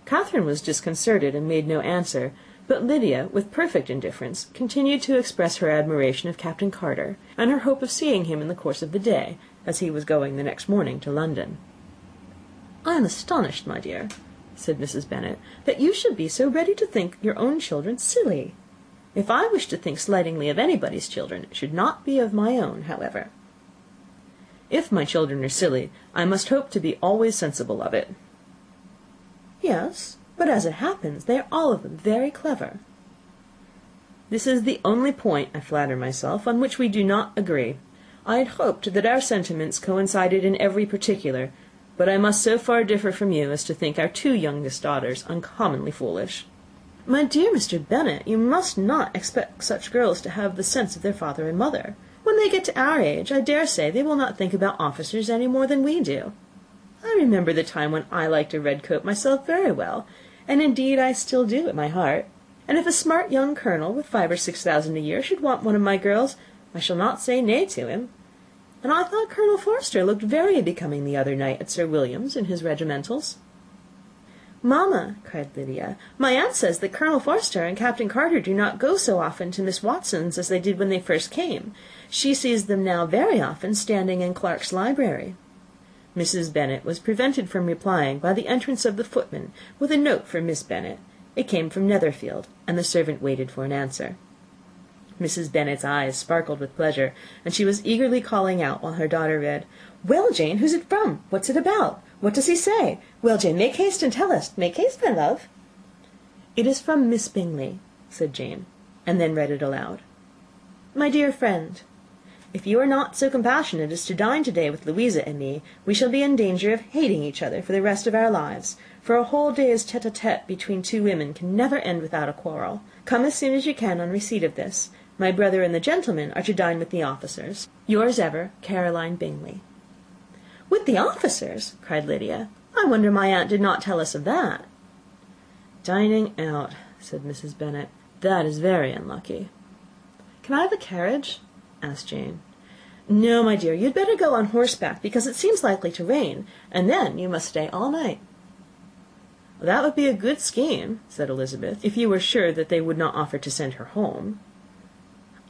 [SPEAKER 3] Catherine was disconcerted and made no answer, but Lydia, with perfect indifference, continued to express her admiration of Captain Carter, and her hope of seeing him in the course of the day, as he was going the next morning to London. "I am astonished, my dear," said Mrs. Bennet, "that you should be so ready to think your own children silly. If I wish to think slightingly of anybody's children, it should not be of my own, however. If my children are silly, I must hope to be always sensible of it." "Yes, but as it happens, they are all of them very clever." "This is the only point, I flatter myself, on which we do not agree. I had hoped that our sentiments coincided in every particular, but I must so far differ from you as to think our 2 youngest daughters uncommonly foolish." "My dear Mr. Bennet, you must not expect such girls to have the sense of their father and mother. When they get to our age, I dare say they will not think about officers any more than we do. I remember the time when I liked a red coat myself very well, and indeed I still do at my heart. And if a smart young colonel with 5,000 or 6,000 a year should want one of my girls, I shall not say nay to him. And I thought Colonel Forster looked very becoming the other night at Sir William's in his regimentals." "Mamma," cried Lydia, "my aunt says that Colonel Forster and Captain Carter do not go so often to Miss Watson's as they did when they first came. She sees them now very often standing in Clark's library." Mrs. Bennet was prevented from replying by the entrance of the footman with a note for Miss Bennet. It came from Netherfield, and the servant waited for an answer. Mrs. Bennet's eyes sparkled with pleasure, and she was eagerly calling out while her daughter read, "Well, Jane, who's it from? What's it about? What does he say? Well, Jane, make haste and tell us. Make haste, my love." "It is from Miss Bingley," said Jane, and then read it aloud. "My dear friend, if you are not so compassionate as to dine to-day with Louisa and me, we shall be in danger of hating each other for the rest of our lives, for a whole day's tete-a-tete between 2 women can never end without a quarrel. Come as soon as you can on receipt of this. My brother and the gentlemen are to dine with the officers. Yours ever, Caroline Bingley." "With the officers!" cried Lydia. I wonder my aunt did not tell us of that." "Dining out," said Mrs. Bennet. "That is very unlucky." "Can I have a carriage?" asked Jane. "No, my dear, you'd better go on horseback, because it seems likely to rain, and then you must stay all night." "That would be a good scheme," said Elizabeth, "if you were sure that they would not offer to send her home."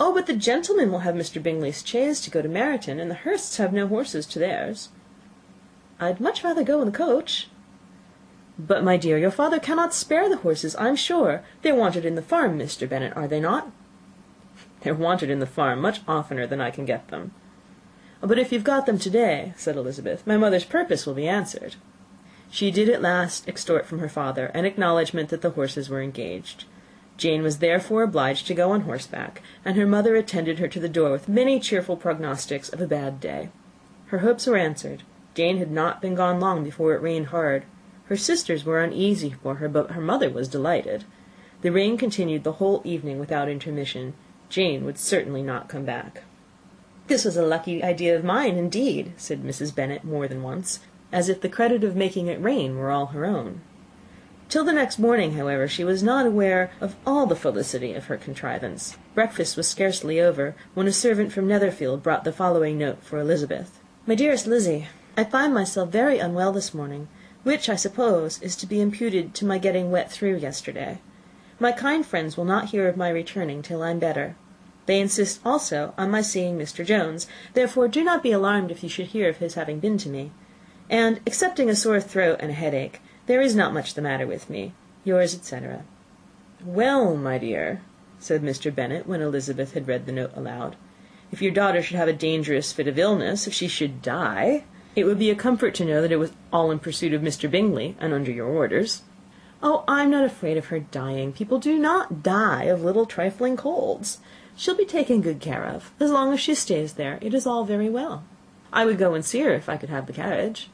[SPEAKER 3] "Oh, but the gentlemen will have Mr. Bingley's chaise to go to Meryton, and the Hursts have no horses to theirs." "I'd much rather go in the coach." "But, my dear, your father cannot spare the horses, I'm sure. They're wanted in the farm, Mr. Bennet, are they not?" "They're wanted in the farm much oftener than I can get them." "But if you've got them to-day," said Elizabeth, "my mother's purpose will be answered." She did at last extort from her father an acknowledgment that the horses were engaged. Jane was therefore obliged to go on horseback, and her mother attended her to the door with many cheerful prognostics of a bad day. Her hopes were answered. Jane had not been gone long before it rained hard. Her sisters were uneasy for her, but her mother was delighted. The rain continued the whole evening without intermission. Jane would certainly not come back. "This was a lucky idea of mine, indeed," said Mrs. Bennet more than once, as if the credit of making it rain were all her own. Till the next morning, however, she was not aware of all the felicity of her contrivance. Breakfast was scarcely over, when a servant from Netherfield brought the following note for Elizabeth. "My dearest Lizzie, I find myself very unwell this morning, which, I suppose, is to be imputed to my getting wet through yesterday. My kind friends will not hear of my returning till I'm better. They insist also on my seeing Mr. Jones, therefore do not be alarmed if you should hear of his having been to me. And, excepting a sore throat and a headache, there is not much the matter with me. Yours, etc." "Well, my dear," said Mr. Bennet, when Elizabeth had read the note aloud, "if your daughter should have a dangerous fit of illness, if she should die, it would be a comfort to know that it was all in pursuit of Mr. Bingley, and under your orders." "Oh, I'm not afraid of her dying. People do not die of little trifling colds. She'll be taken good care of. As long as she stays there, it is all very well. I would go and see her if I could have the carriage."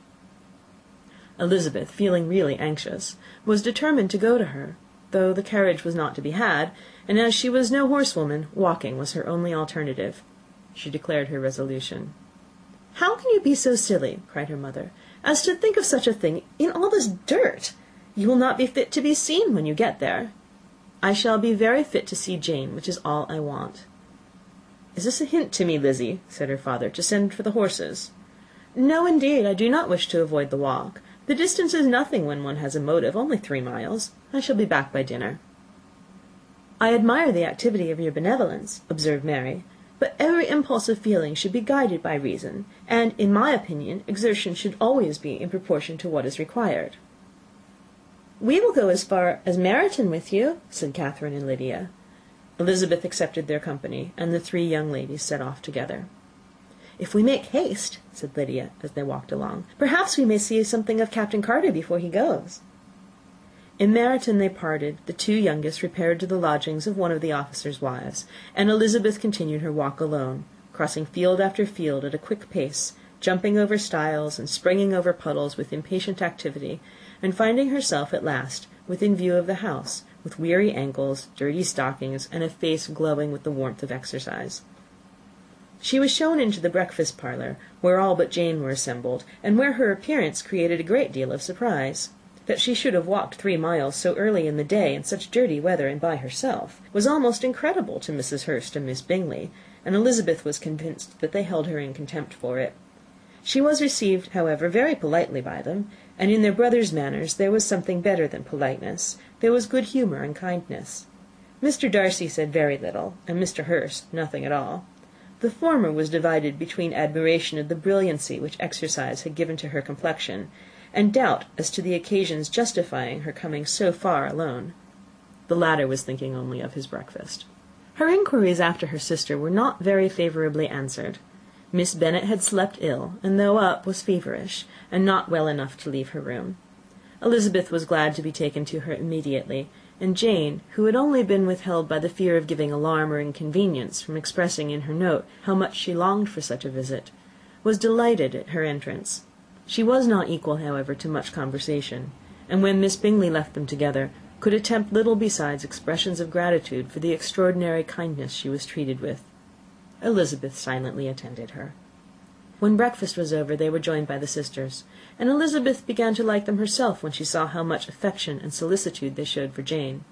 [SPEAKER 3] Elizabeth, feeling really anxious, was determined to go to her, though the carriage was not to be had, and as she was no horsewoman, walking was her only alternative. She declared her resolution. "How can you be so silly," cried her mother, "as to think of such a thing in all this dirt? You will not be fit to be seen when you get there." "I shall be very fit to see Jane, which is all I want." "Is this a hint to me, Lizzie," said her father, "to send for the horses?" "No, indeed, I do not wish to avoid the walk. The distance is nothing when one has a motive, only 3 miles. I shall be back by dinner." "I admire the activity of your benevolence," observed Mary, "but every impulse of feeling should be guided by reason, and, in my opinion, exertion should always be in proportion to what is required." "We will go as far as Meryton with you," said Catherine and Lydia. Elizabeth accepted their company, and the 3 young ladies set off together. "If we make haste," said Lydia, as they walked along, "perhaps we may see something of Captain Carter before he goes." In Meryton they parted. The 2 youngest repaired to the lodgings of one of the officers' wives, and Elizabeth continued her walk alone, crossing field after field at a quick pace, jumping over stiles and springing over puddles with impatient activity, and finding herself at last within view of the house, with weary ankles, dirty stockings, and a face glowing with the warmth of exercise. She was shown into the breakfast parlour, where all but Jane were assembled, and where her appearance created a great deal of surprise. That she should have walked 3 miles so early in the day, in such dirty weather, and by herself, was almost incredible to Mrs. Hurst and Miss Bingley, and Elizabeth was convinced that they held her in contempt for it. She was received, however, very politely by them, and in their brother's manners there was something better than politeness. There was good humour and kindness. Mr. Darcy said very little, and Mr. Hurst nothing at all. The former was divided between admiration of the brilliancy which exercise had given to her complexion, and doubt as to the occasions justifying her coming so far alone. The latter was thinking only of his breakfast. Her inquiries after her sister were not very favourably answered. Miss Bennet had slept ill, and though up, was feverish, and not well enough to leave her room. Elizabeth was glad to be taken to her immediately, and Jane, who had only been withheld by the fear of giving alarm or inconvenience from expressing in her note how much she longed for such a visit, was delighted at her entrance. She was not equal, however, to much conversation, and when Miss Bingley left them together, could attempt little besides expressions of gratitude for the extraordinary kindness she was treated with. Elizabeth silently attended her. When breakfast was over, they were joined by the sisters, and Elizabeth began to like them herself when she saw how much affection and solicitude they showed for Jane.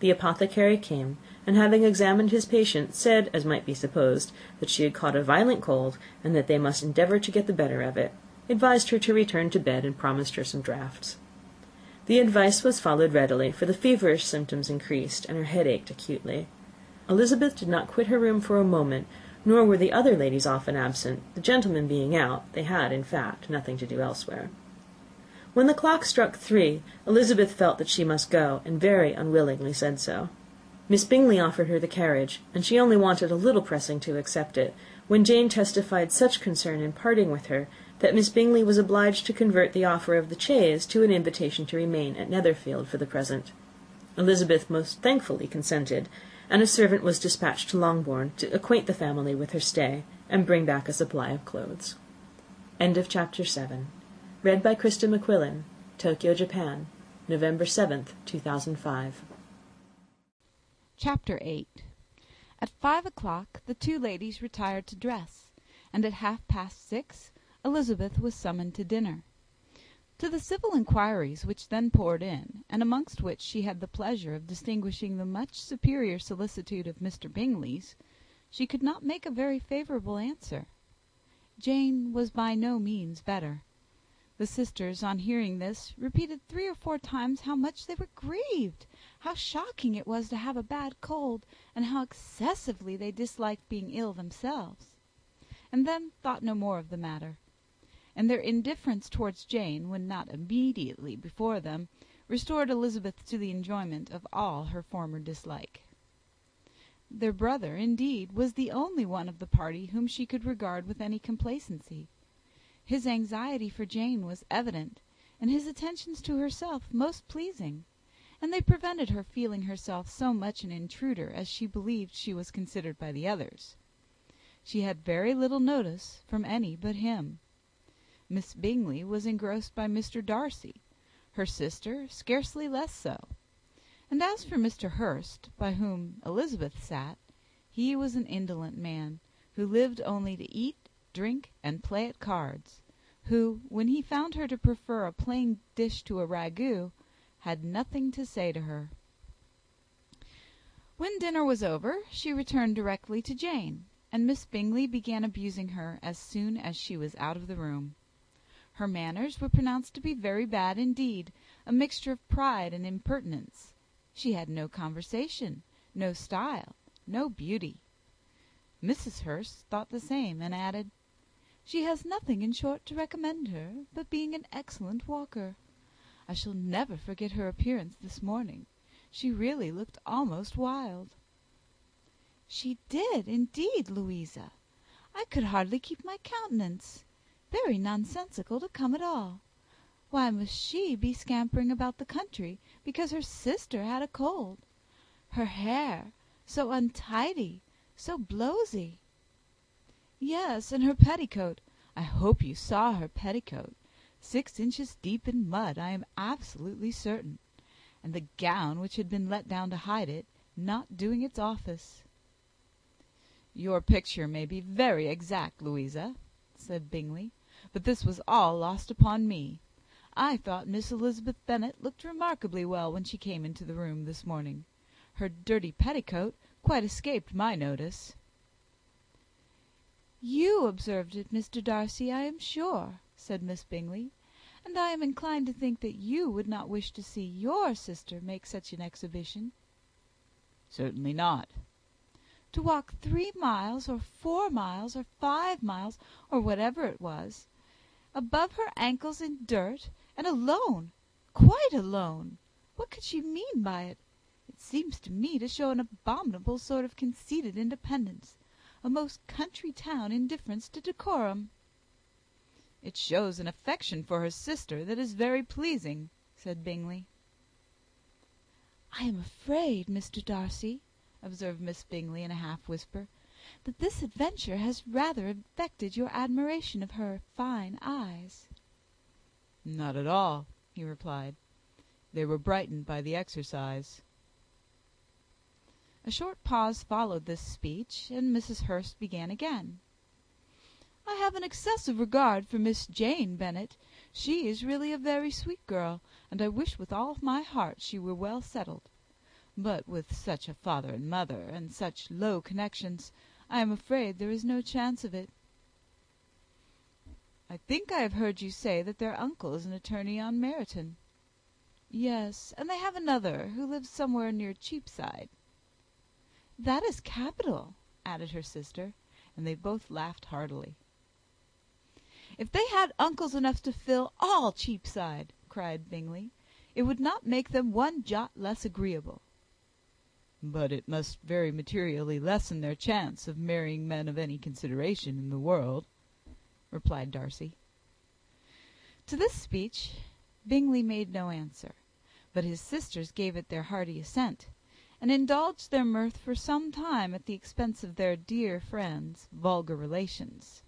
[SPEAKER 3] The apothecary came, and having examined his patient, said, as might be supposed, that she had caught a violent cold, and that they must endeavour to get the better of it, advised her to return to bed, and promised her some draughts. The advice was followed readily, for the feverish symptoms increased, and her head ached acutely. Elizabeth did not quit her room for a moment, nor were the other ladies often absent. The gentlemen being out, they had, in fact, nothing to do elsewhere. When the clock struck 3, Elizabeth felt that she must go, and very unwillingly said so. Miss Bingley offered her the carriage, and she only wanted a little pressing to accept it, when Jane testified such concern in parting with her, that Miss Bingley was obliged to convert the offer of the chaise to an invitation to remain at Netherfield for the present. Elizabeth most thankfully consented, and a servant was dispatched to Longbourn to acquaint the family with her stay, and bring back a supply of clothes. End of Chapter 7. Read by Krista McQuillan, Tokyo, Japan, November 7th, 2005.
[SPEAKER 4] Chapter 8. At 5 o'clock the two ladies retired to dress, and at 6:30 Elizabeth was summoned to dinner. To the civil inquiries which then poured in, and amongst which she had the pleasure of distinguishing the much superior solicitude of Mr. Bingley's, she could not make a very favourable answer. Jane was by no means better. The sisters, on hearing this, repeated 3 or 4 times how much they were grieved, how shocking it was to have a bad cold, and how excessively they disliked being ill themselves, and then thought no more of the matter. And their indifference towards Jane, when not immediately before them, restored Elizabeth to the enjoyment of all her former dislike. Their brother, indeed, was the only one of the party whom she could regard with any complacency. His anxiety for Jane was evident, and his attentions to herself most pleasing, and they prevented her feeling herself so much an intruder as she believed she was considered by the others. She had very little notice from any but him. Miss Bingley was engrossed by Mr. Darcy, her sister scarcely less so; and as for Mr. Hurst, by whom Elizabeth sat, he was an indolent man, who lived only to eat, drink, and play at cards, who, when he found her to prefer a plain dish to a ragout, had nothing to say to her. When dinner was over, she returned directly to Jane, and Miss Bingley began abusing her as soon as she was out of the room. Her manners were pronounced to be very bad indeed, a mixture of pride and impertinence. She had no conversation, no style, no beauty. Mrs. Hurst thought the same, and added, "She has nothing, in short, to recommend her, but being an excellent walker. I shall never forget her appearance this morning. She really looked almost wild." "She did, indeed, Louisa. I could hardly keep my countenance. Very nonsensical to come at all. Why must she be scampering about the country because her sister had a cold? Her hair, so untidy, so blowsy." "Yes, and her petticoat. I hope you saw her petticoat. 6 inches deep in mud, I am absolutely certain. And the gown which had been let down to hide it, not doing its office." "Your picture may be very exact, Louisa," said Bingley, "but this was all lost upon me. I thought Miss Elizabeth Bennet looked remarkably well when she came into the room this morning. Her dirty petticoat quite escaped my notice." "You observed it, Mr. Darcy, I am sure," said Miss Bingley, "and I am inclined to think that you would not wish to see your sister make such an exhibition." "Certainly not." "To walk 3 miles, or 4 miles, or 5 miles, or whatever it was, above her ankles in dirt, and alone, quite alone! What could she mean by it? It seems to me to show an abominable sort of conceited independence, a most country town indifference to decorum." "It shows an affection for her sister that is very pleasing," said Bingley. "I am afraid, Mr. Darcy," observed Miss Bingley in a half-whisper, "that this adventure has rather affected your admiration of her fine eyes." "Not at all," he replied. "They were brightened by the exercise." A short pause followed this speech, and Mrs. Hurst began again. I have an excessive regard for Miss Jane Bennet. She is really a very sweet girl, and I wish with all my heart she were well settled. But with such a father and mother, and such low connections, I am afraid there is no chance of it." "I think I have heard you say that their uncle is an attorney on Meryton." "Yes, and they have another, who lives somewhere near Cheapside." "That is capital," added her sister, and they both laughed heartily. "If they had uncles enough to fill all Cheapside," cried Bingley, "it would not make them one jot less agreeable." "But it must very materially lessen their chance of marrying men of any consideration in the world," replied Darcy. To this speech Bingley made no answer, but his sisters gave it their hearty assent, and indulged their mirth for some time at the expense of their dear friend's vulgar relations.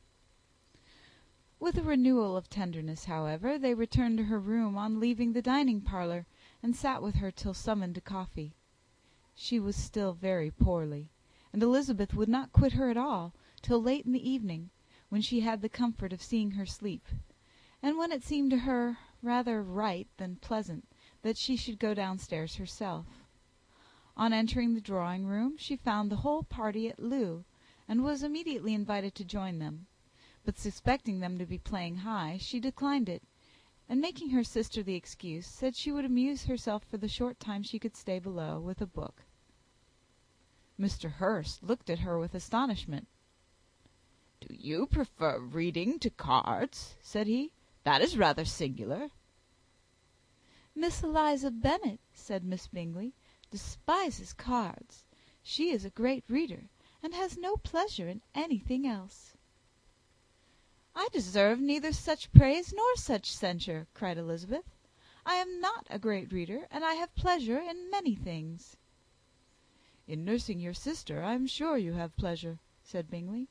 [SPEAKER 4] With a renewal of tenderness, however, they returned to her room on leaving the dining parlour, and sat with her till summoned to coffee. She was still very poorly, and Elizabeth would not quit her at all till late in the evening, when she had the comfort of seeing her sleep, and when it seemed to her rather right than pleasant that she should go downstairs herself. On entering the drawing-room, she found the whole party at loo, and was immediately invited to join them; but suspecting them to be playing high, she declined it, and making her sister the excuse, said she would amuse herself for the short time she could stay below with a book. Mr. Hurst looked at her with astonishment. "Do you prefer reading to cards?" said he. "That is rather singular." "Miss Eliza Bennet," said Miss Bingley, "despises cards. She is a great reader, and has no pleasure in anything else." "I deserve neither such praise nor such censure," cried Elizabeth. "I am not a great reader, and I have pleasure in many things." "In nursing your sister I am sure you have pleasure," said Bingley,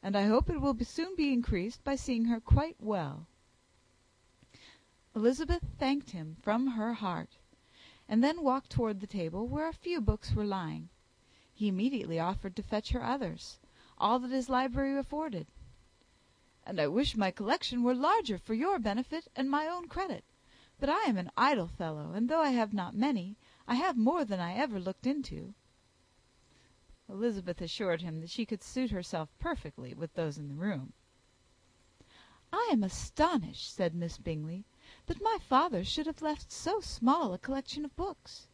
[SPEAKER 4] "and I hope it will soon be increased by seeing her quite well." Elizabeth thanked him from her heart, and then walked toward the table where a few books were lying. He immediately offered to fetch her others, all that his library afforded. "And I wish my collection were larger for your benefit and my own credit; but I am an idle fellow, and though I have not many, I have more than I ever looked into." Elizabeth assured him that she could suit herself perfectly with those in the room. "I am astonished," said Miss Bingley, "that my father should have left so small a collection of books.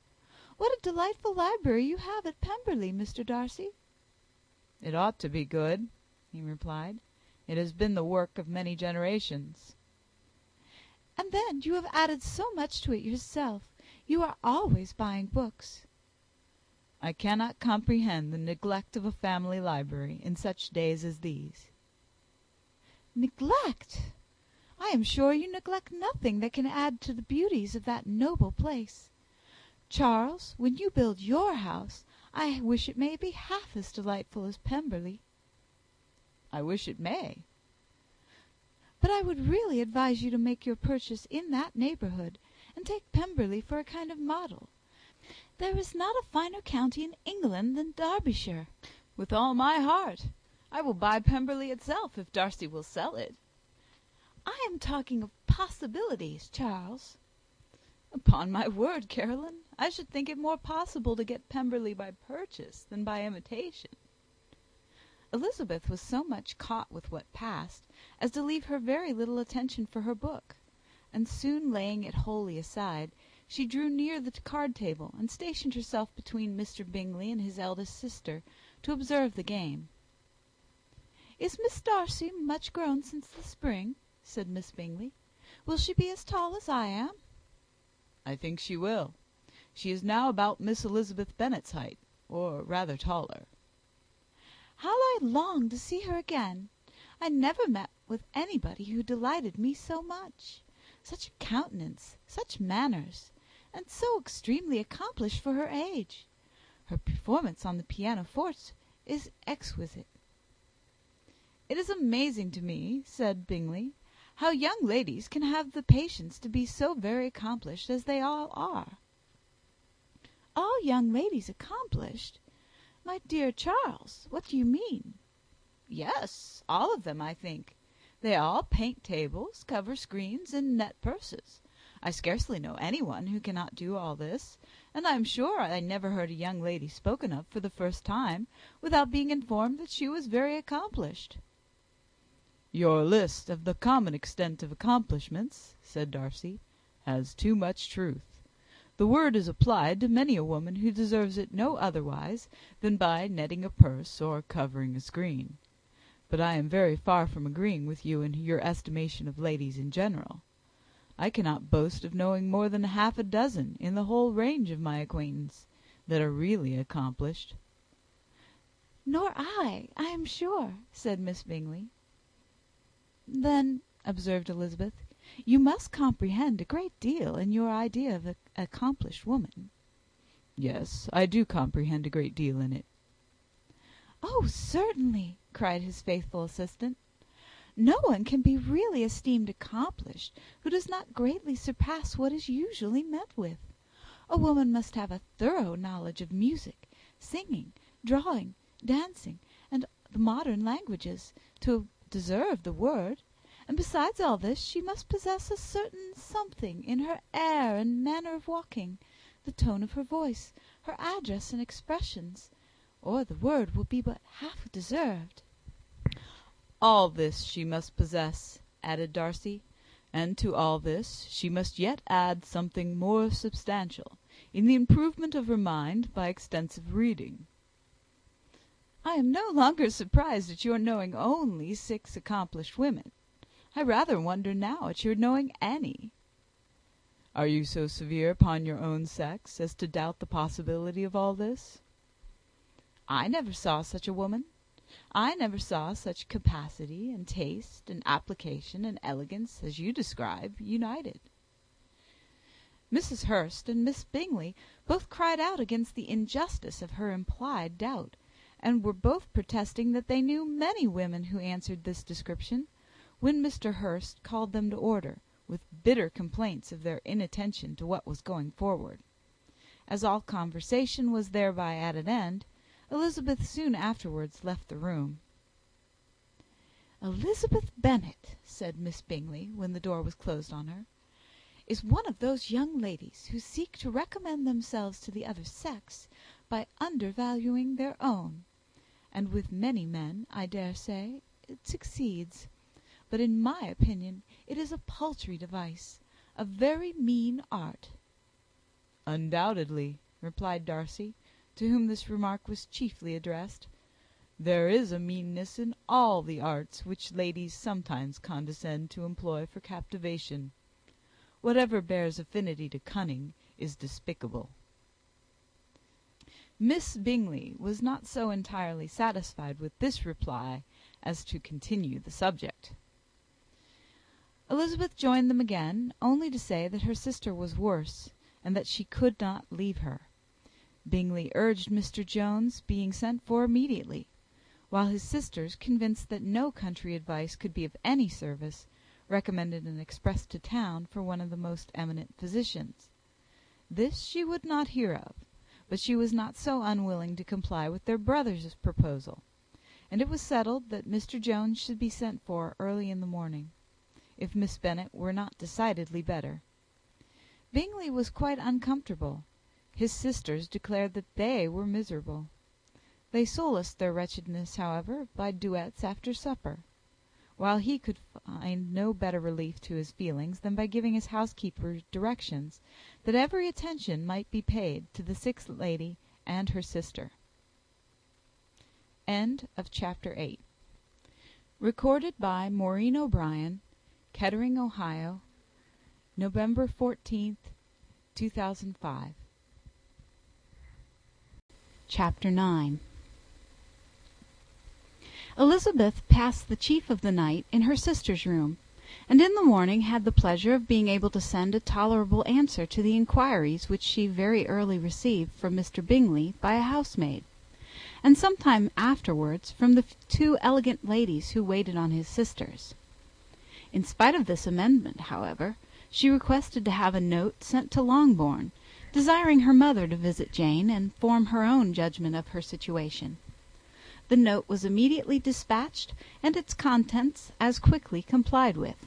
[SPEAKER 4] What a delightful library you have at Pemberley, Mr. Darcy!" "It ought to be good," he replied. "It has been the work of many generations." "And then you have added so much to it yourself. You are always buying books." "I cannot comprehend the neglect of a family library in such days as these." "Neglect! I am sure you neglect nothing that can add to the beauties of that noble place. Charles, when you build your house, I wish it may be half as delightful as Pemberley." "I wish it may." "But I would really advise you to make your purchase in that neighbourhood, and take Pemberley for a kind of model. There is not a finer county in England than Derbyshire." "With all my heart. I will buy Pemberley itself, if Darcy will sell it." "I am talking of possibilities, Charles." "Upon my word, Caroline, I should think it more possible to get Pemberley by purchase than by imitation." Elizabeth was so much caught with what passed as to leave her very little attention for her book, and soon laying it wholly aside, she drew near the card table, and stationed herself between Mr. Bingley and his eldest sister, to observe the game. "Is Miss Darcy much grown since the spring?" said Miss Bingley. "Will she be as tall as I am?" "I think she will. She is now about Miss Elizabeth Bennet's height, or rather taller." "How I long to see her again! I never met with anybody who delighted me so much. Such a countenance, such manners, and so extremely accomplished for her age. Her performance on the pianoforte is exquisite." "It is amazing to me," said Bingley, "how young ladies can have the patience to be so very accomplished as they all are." "All young ladies accomplished! My dear Charles, what do you mean?" Yes, all of them, I think. They all paint tables, cover screens, and net purses. I scarcely know anyone who cannot do all this, and I am sure I never heard a young lady spoken of for the first time without being informed that she was very accomplished." "Your list of the common extent of accomplishments," said Darcy, "has too much truth. The word is applied to many a woman who deserves it no otherwise than by netting a purse or covering a screen. But I am very far from agreeing with you in your estimation of ladies in general. I cannot boast of knowing more than half a dozen in the whole range of my acquaintance that are really accomplished." "Nor I am sure," said Miss Bingley. "Then," observed Elizabeth, "you must comprehend a great deal in your idea of an accomplished woman."
[SPEAKER 5] "Yes, I do comprehend a great deal in it."
[SPEAKER 4] "Oh, certainly," cried his faithful assistant. "No one can be really esteemed accomplished who does not greatly surpass what is usually met with. A woman must have a thorough knowledge of music, singing, drawing, dancing, and the modern languages, to deserve the word; and besides all this, she must possess a certain something in her air and manner of walking, the tone of her voice, her address and expressions, or the word will be but half deserved."
[SPEAKER 5] "All this she must possess," added Darcy, "and to all this she must yet add something more substantial, in the improvement of her mind by extensive reading."
[SPEAKER 4] "I am no longer surprised at your knowing only 6 accomplished women. I rather wonder now at your knowing any."
[SPEAKER 5] "Are you so severe upon your own sex as to doubt the possibility of all this?"
[SPEAKER 4] "I never saw such a woman. I never saw such capacity, and taste, and application, and elegance as you describe, united." Mrs. Hurst and Miss Bingley both cried out against the injustice of her implied doubt, and were both protesting that they knew many women who answered this description, when Mr. Hurst called them to order, with bitter complaints of their inattention to what was going forward. As all conversation was thereby at an end, Elizabeth soon afterwards left the room. "Elizabeth Bennet," said Miss Bingley, when the door was closed on her, "is one of those young ladies who seek to recommend themselves to the other sex by undervaluing their own; and with many men, I dare say, it succeeds. But in my opinion it is a paltry device, a very mean art."
[SPEAKER 5] "Undoubtedly," replied Darcy, to whom this remark was chiefly addressed. "There is a meanness in all the arts which ladies sometimes condescend to employ for captivation. Whatever bears affinity to cunning is despicable."
[SPEAKER 4] Miss Bingley was not so entirely satisfied with this reply as to continue the subject. Elizabeth joined them again, only to say that her sister was worse, and that she could not leave her. Bingley urged Mr. Jones being sent for immediately, while his sisters, convinced that no country advice could be of any service, recommended an express to town for one of the most eminent physicians. This she would not hear of, but she was not so unwilling to comply with their brother's proposal, and it was settled that Mr. Jones should be sent for early in the morning, if Miss Bennet were not decidedly better. Bingley was quite uncomfortable. His sisters declared that they were miserable. They solaced their wretchedness, however, by duets after supper, while he could find no better relief to his feelings than by giving his housekeeper directions that every attention might be paid to the sick lady and her sister. Chapter 8. Recorded by Maureen O'Brien, Kettering, Ohio, November 14th, 2005. Chapter 9. Elizabeth passed the chief of the night in her sister's room, and in the morning had the pleasure of being able to send a tolerable answer to the inquiries which she very early received from Mr. Bingley by a housemaid, and some time afterwards from the 2 elegant ladies who waited on his sisters. In spite of this amendment, however, she requested to have a note sent to Longbourn, desiring her mother to visit Jane and form her own judgment of her situation. The note was immediately dispatched, and its contents as quickly complied with.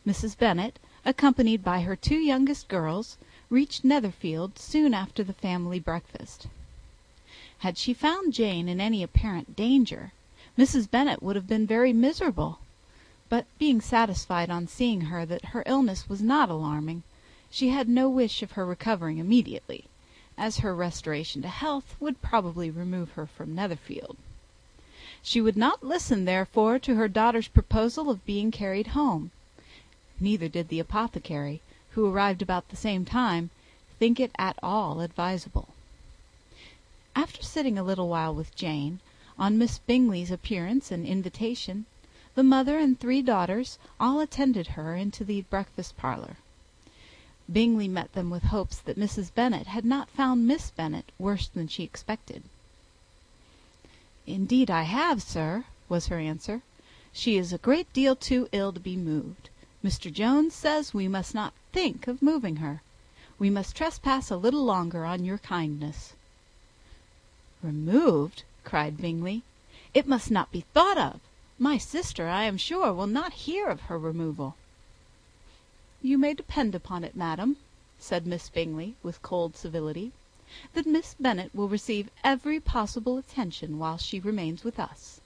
[SPEAKER 4] Mrs. Bennet, accompanied by her 2 youngest girls, reached Netherfield soon after the family breakfast. Had she found Jane in any apparent danger, Mrs. Bennet would have been very miserable; but being satisfied on seeing her that her illness was not alarming, she had no wish of her recovering immediately, as her restoration to health would probably remove her from Netherfield. She would not listen, therefore, to her daughter's proposal of being carried home. Neither did the apothecary, who arrived about the same time, think it at all advisable. After sitting a little while with Jane, on Miss Bingley's appearance and invitation, the mother and 3 daughters all attended her into the breakfast parlour. Bingley met them with hopes that Mrs. Bennet had not found Miss Bennet worse than she expected. "Indeed I have, sir," was her answer. "She is a great deal too ill to be moved. Mr. Jones says we must not think of moving her. We must trespass a little longer on your kindness." "Removed!" cried Bingley. "It must not be thought of. My sister, I am sure, will not hear of her removal." "You may depend upon it, madam," said Miss Bingley, with cold civility, "that Miss Bennet will receive every possible attention while she remains with us."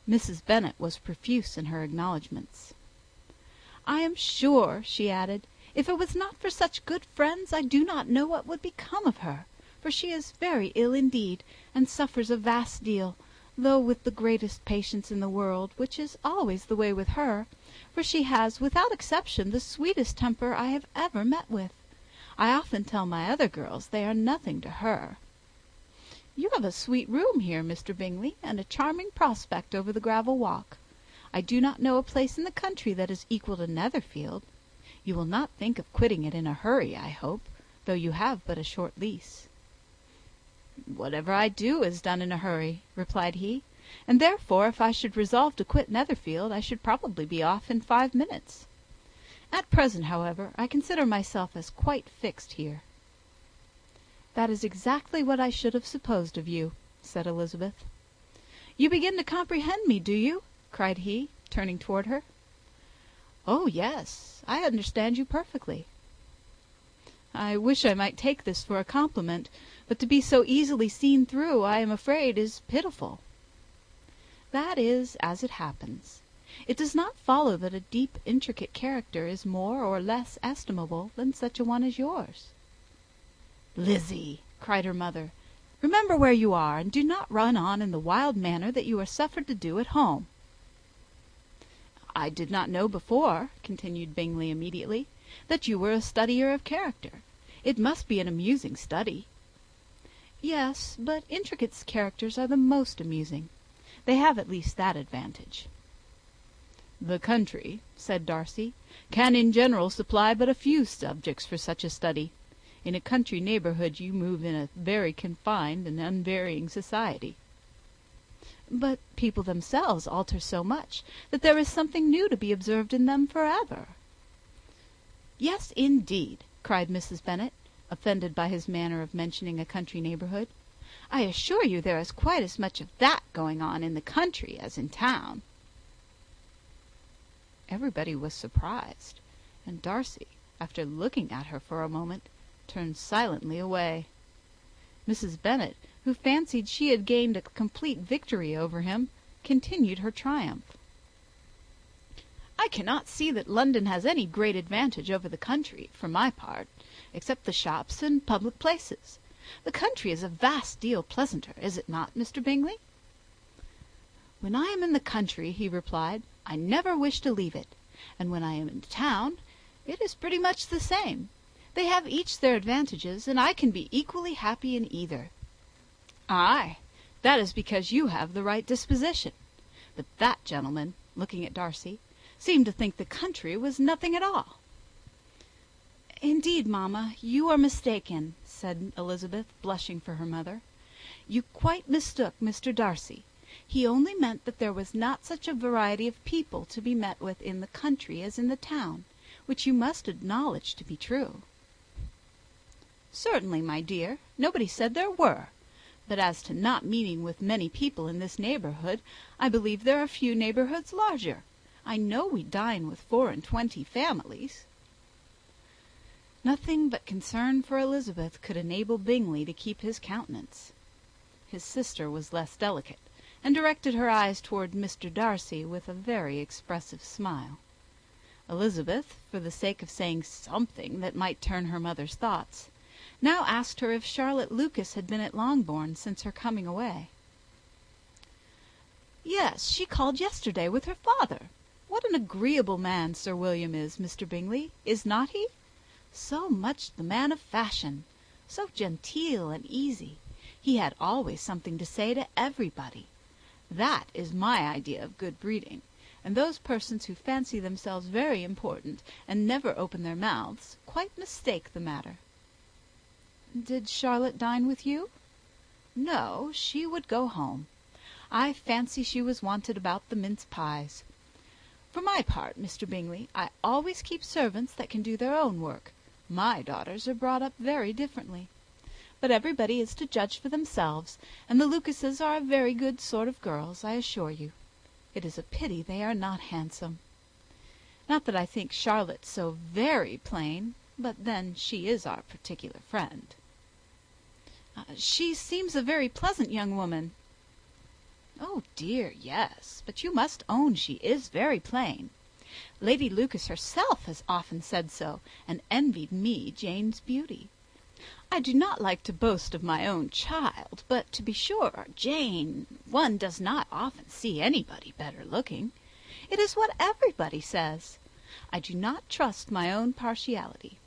[SPEAKER 4] Mrs. Bennet was profuse in her acknowledgments. "I am sure," she added, "if it was not for such good friends, I do not know what would become of her, for she is very ill indeed, and suffers a vast deal, though with the greatest patience in the world, which is always the way with her, for she has, without exception, the sweetest temper I have ever met with. I often tell my other girls they are nothing to her. You have a sweet room here, Mr. Bingley, and a charming prospect over the gravel walk. I do not know a place in the country that is equal to Netherfield. You will not think of quitting it in a hurry, I hope, though you have but a short lease." "Whatever I do is done in a hurry," replied he, "and therefore if I should resolve to quit Netherfield, I should probably be off in 5 minutes. At present, however, I consider myself as quite fixed here." "That is exactly what I should have supposed of you," said Elizabeth. "You begin to comprehend me, do you?" cried he, turning toward her. "Oh, yes, I understand you perfectly." "I wish I might take this for a compliment, but to be so easily seen through, I am afraid, is pitiful." "That is as it happens. It does not follow that a deep, intricate character is more or less estimable than such a one as yours." "Lizzy," cried her mother, "remember where you are, and do not run on in the wild manner that you are suffered to do at home." "I did not know before," continued Bingley immediately, "that you were a studier of character. It must be an amusing study." "Yes, but intricate characters are the most amusing. They have at least that advantage." "The country," said Darcy, "can in general supply but a few subjects for such a study. In a country neighbourhood you move in a very confined and unvarying society." "But people themselves alter so much that there is something new to be observed in them forever." "Yes, indeed," cried Mrs. Bennet, offended by his manner of mentioning a country neighbourhood. "I assure you there is quite as much of that going on in the country as in town." Everybody was surprised, and Darcy, after looking at her for a moment, turned silently away. Mrs. Bennet, who fancied she had gained a complete victory over him, continued her triumph. "I cannot see that London has any great advantage over the country, for my part, except the shops and public places. The country is a vast deal pleasanter, is it not, Mr. Bingley?" "When I am in the country," he replied, "I never wish to leave it, and when I am in town, it is pretty much the same. They have each their advantages, and I can be equally happy in either." "Aye, that is because you have the right disposition. But that gentleman," looking at Darcy, "seemed to think the country was nothing at all." "Indeed, mamma, you are mistaken," said Elizabeth, blushing for her mother. "You quite mistook Mr. Darcy. He only meant that there was not such a variety of people to be met with in the country as in the town, which you must acknowledge to be true." "Certainly, my dear, nobody said there were. But as to not meeting with many people in this neighbourhood, I believe there are few neighbourhoods larger. I know we dine with 24 families." Nothing but concern for Elizabeth could enable Bingley to keep his countenance. His sister was less delicate, and directed her eyes toward Mr. Darcy with a very expressive smile. Elizabeth, for the sake of saying something that might turn her mother's thoughts, now asked her if Charlotte Lucas had been at Longbourn since her coming away. "Yes, she called yesterday with her father. What an agreeable man Sir William is, Mr. Bingley, is not he? So much the man of fashion, so genteel and easy. He had always something to say to everybody. That is my idea of good breeding, and those persons who fancy themselves very important and never open their mouths quite mistake the matter." "Did Charlotte dine with you?" "No, she would go home. I fancy she was wanted about the mince pies. For my part, Mr. Bingley, I always keep servants that can do their own work. My daughters are brought up very differently. But everybody is to judge for themselves, and the Lucases are a very good sort of girls, I assure you. It is a pity they are not handsome. Not that I think Charlotte so very plain, but then she is our particular friend." "She seems a very pleasant young woman." "Oh dear, yes, but you must own she is very plain. Lady Lucas herself has often said so, and envied me Jane's beauty. I do not like to boast of my own child, but to be sure, Jane, one does not often see anybody better looking. It is what everybody says. I do not trust my own partiality.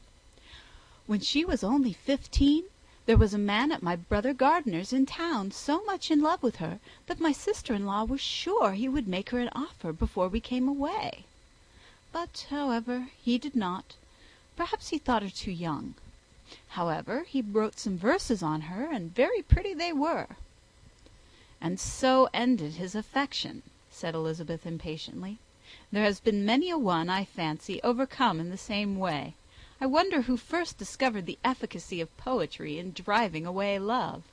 [SPEAKER 4] When she was only 15, there was a man at my brother Gardiner's in town so much in love with her that my sister-in-law was sure he would make her an offer before we came away. But, however, he did not. Perhaps he thought her too young. However, he wrote some verses on her, and very pretty they were." "And so ended his affection," said Elizabeth impatiently. "There has been many a one, I fancy, overcome in the same way. I wonder who first discovered the efficacy of poetry in driving away love."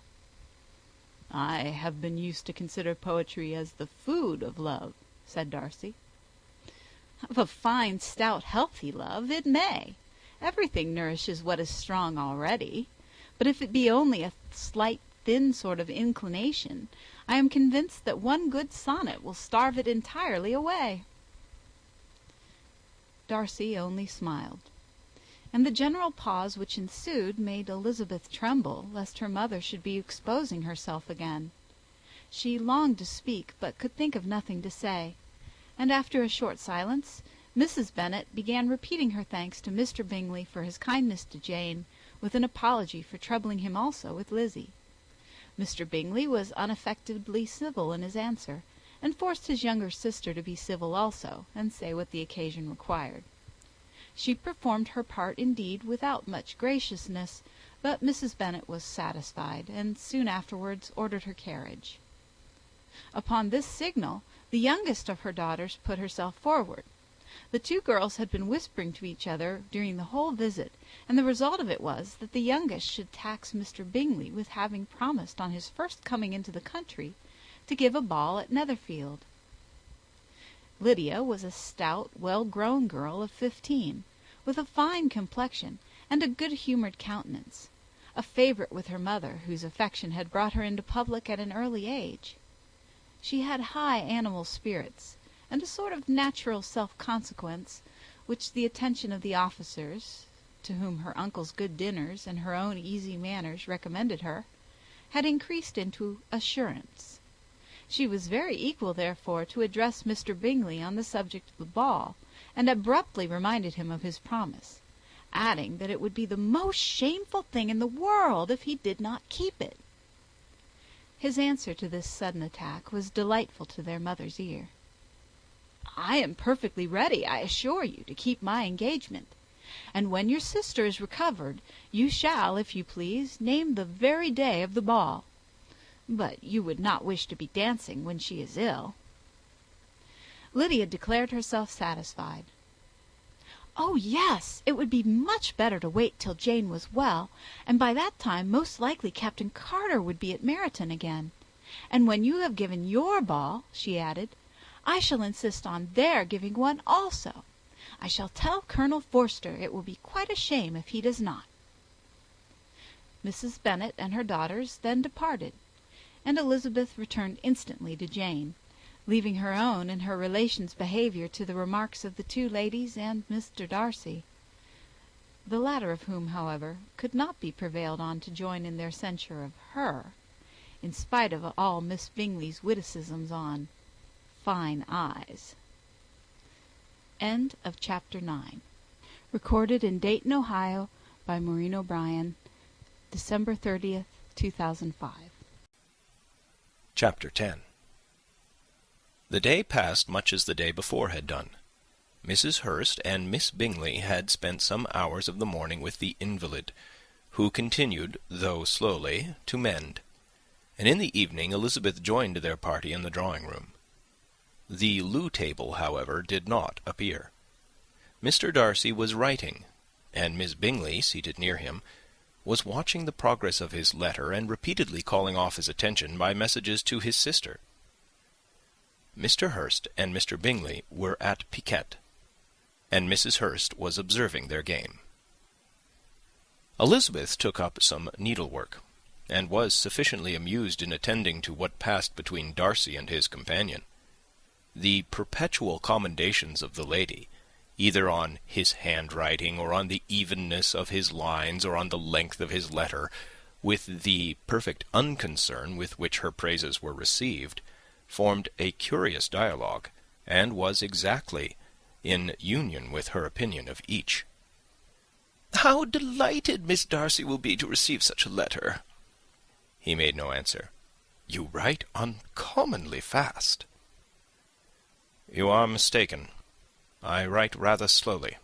[SPEAKER 4] "I have been used to consider poetry as the food of love," said Darcy. "Of a fine, stout, healthy love, it may. Everything nourishes what is strong already. But if it be only a slight, thin sort of inclination, I am convinced that one good sonnet will starve it entirely away." Darcy only smiled, and the general pause which ensued made Elizabeth tremble lest her mother should be exposing herself again. She longed to speak, but could think of nothing to say, and after a short silence Mrs. Bennet began repeating her thanks to Mr. Bingley for his kindness to Jane, with an apology for troubling him also with Lizzie. Mr. Bingley was unaffectedly civil in his answer, and forced his younger sister to be civil also, and say what the occasion required. She performed her part indeed without much graciousness, but Mrs. Bennet was satisfied, and soon afterwards ordered her carriage. Upon this signal, the youngest of her daughters put herself forward. The two girls had been whispering to each other during the whole visit, and the result of it was that the youngest should tax Mr. Bingley with having promised on his first coming into the country to give a ball at Netherfield. Lydia was a stout, well-grown girl of 15, with a fine complexion and a good-humoured countenance, a favourite with her mother, whose affection had brought her into public at an early age. She had high animal spirits, and a sort of natural self-consequence, which the attention of the officers, to whom her uncle's good dinners and her own easy manners recommended her, had increased into assurance. She was very equal, therefore, to address Mr. Bingley on the subject of the ball, and abruptly reminded him of his promise, adding that it would be the most shameful thing in the world if he did not keep it. His answer to this sudden attack was delightful to their mother's ear. "I am perfectly ready, I assure you, to keep my engagement, and when your sister is recovered, you shall, if you please, name the very day of the ball. But you would not wish to be dancing when she is ill." Lydia declared herself satisfied. "Oh, yes, it would be much better to wait till Jane was well, and by that time most likely Captain Carter would be at Meryton again. And when you have given your ball," she added, "I shall insist on their giving one also. I shall tell Colonel Forster it will be quite a shame if he does not." Mrs. Bennet and her daughters then departed, and Elizabeth returned instantly to Jane, leaving her own and her relations' behaviour to the remarks of the two ladies and Mr. Darcy, the latter of whom, however, could not be prevailed on to join in their censure of her, in spite of all Miss Bingley's witticisms on fine eyes. End of Chapter 9. Recorded in Dayton, Ohio, by Maureen O'Brien, December 30th, 2005.
[SPEAKER 6] Chapter 10. The day passed much as the day before had done. Mrs. Hurst and Miss Bingley had spent some hours of the morning with the invalid, who continued, though slowly, to mend, and in the evening Elizabeth joined their party in the drawing-room. The loo table, however, did not appear. Mr. Darcy was writing, and Miss Bingley, seated near him, was watching the progress of his letter and repeatedly calling off his attention by messages to his sister. Mr. Hurst and Mr. Bingley were at piquet, and Mrs. Hurst was observing their game. Elizabeth took up some needlework, and was sufficiently amused in attending to what passed between Darcy and his companion. The perpetual commendations of the lady, either on his handwriting, or on the evenness of his lines, or on the length of his letter, with the perfect unconcern with which her praises were received, formed a curious dialogue, and was exactly in union with her opinion of each. "How delighted Miss Darcy will be to receive such a letter!" He made no answer. "You write uncommonly fast." "You are mistaken. I write rather slowly."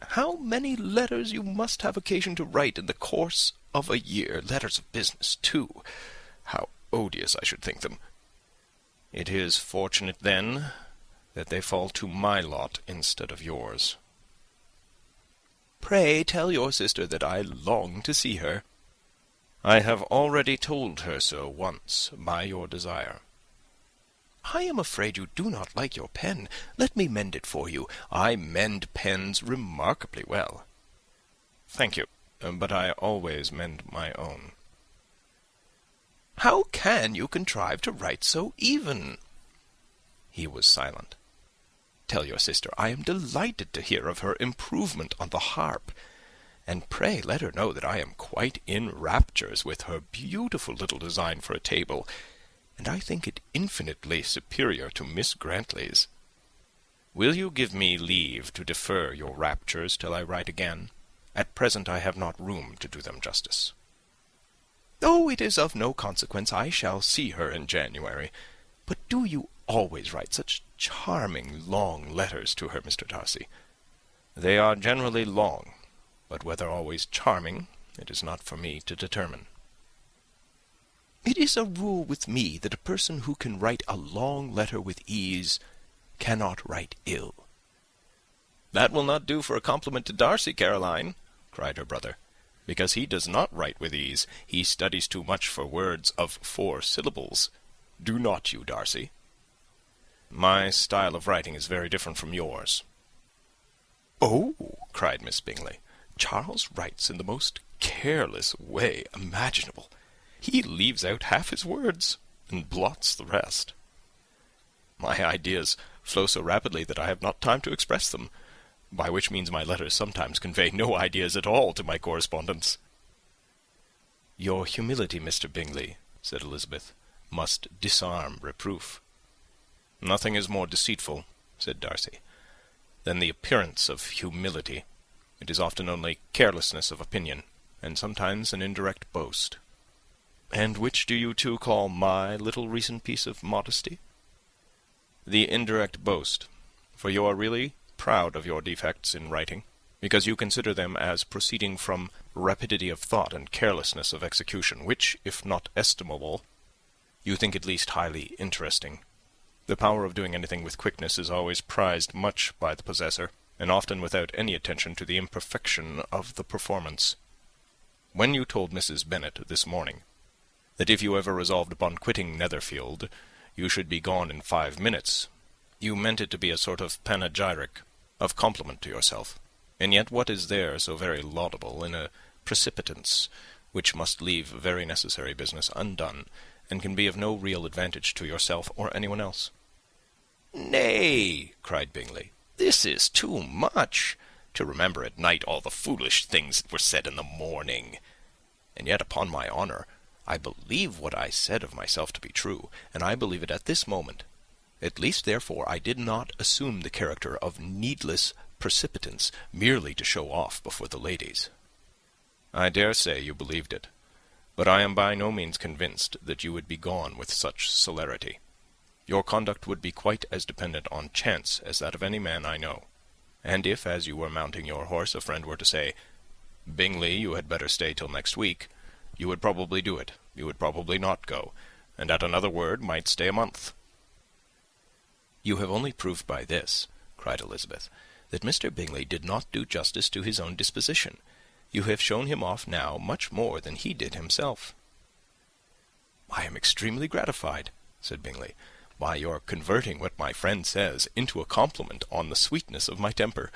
[SPEAKER 6] "How many letters you must have occasion to write in the course of a year! Letters of business, too! How odious I should think them!" "It is fortunate, then, that they fall to my lot instead of yours." "Pray tell your sister that I long to see her." "I have already told her so once, by your desire." "I am afraid you do not like your pen. Let me mend it for you. I mend pens remarkably well." "Thank you, but I always mend my own." "How can you contrive to write so even?" He was silent. "Tell your sister I am delighted to hear of her improvement on the harp, and pray let her know that I am quite in raptures with her beautiful little design for a table, and I think it infinitely superior to Miss Grantley's. Will you give me leave to defer your raptures till I write again? At present I have not room to do them justice." "Oh, it is of no consequence. I shall see her in January. But do you always write such charming long letters to her, Mr. Darcy?" "They are generally long, but whether always charming, it is not for me to determine." "It is a rule with me that a person who can write a long letter with ease cannot write ill." "That will not do for a compliment to Darcy, Caroline," cried her brother, "because he does not write with ease. He studies too much for words of 4 syllables. Do not you, Darcy?" "My style of writing is very different from yours." "Oh," cried Miss Bingley, "Charles writes in the most careless way imaginable. He leaves out half his words, and blots the rest. My ideas flow so rapidly that I have not time to express them, by which means my letters sometimes convey no ideas at all to my correspondents." "Your humility, Mr. Bingley," said Elizabeth, "must disarm reproof." "Nothing is more deceitful," said Darcy, "than the appearance of humility. It is often only carelessness of opinion, and sometimes an indirect boast." "And which do you two call my little recent piece of modesty?" "The indirect boast, for you are really proud of your defects in writing, because you consider them as proceeding from rapidity of thought and carelessness of execution, which, if not estimable, you think at least highly interesting. The power of doing anything with quickness is always prized much by the possessor, and often without any attention to the imperfection of the performance. When you told Mrs. Bennet this morning that if you ever resolved upon quitting Netherfield, you should be gone in 5 minutes, you meant it to be a sort of panegyric, of compliment to yourself. And yet what is there so very laudable in a precipitance which must leave very necessary business undone, and can be of no real advantage to yourself or anyone else?" "Nay," cried Bingley, "this is too much, to remember at night all the foolish things that were said in the morning. And yet, upon my honour, I believe what I said of myself to be true, and I believe it at this moment. At least, therefore, I did not assume the character of needless precipitance merely to show off before the ladies." "I dare say you believed it, but I am by no means convinced that you would be gone with such celerity. Your conduct would be quite as dependent on chance as that of any man I know. And if, as you were mounting your horse, a friend were to say, 'Bingley, you had better stay till next week,' you would probably do it. You would probably not go, and at another word might stay a month." "You have only proved by this," cried Elizabeth, "that Mr. Bingley did not do justice to his own disposition. You have shown him off now much more than he did himself." "I am extremely gratified," said Bingley, "by your converting what my friend says into a compliment on the sweetness of my temper.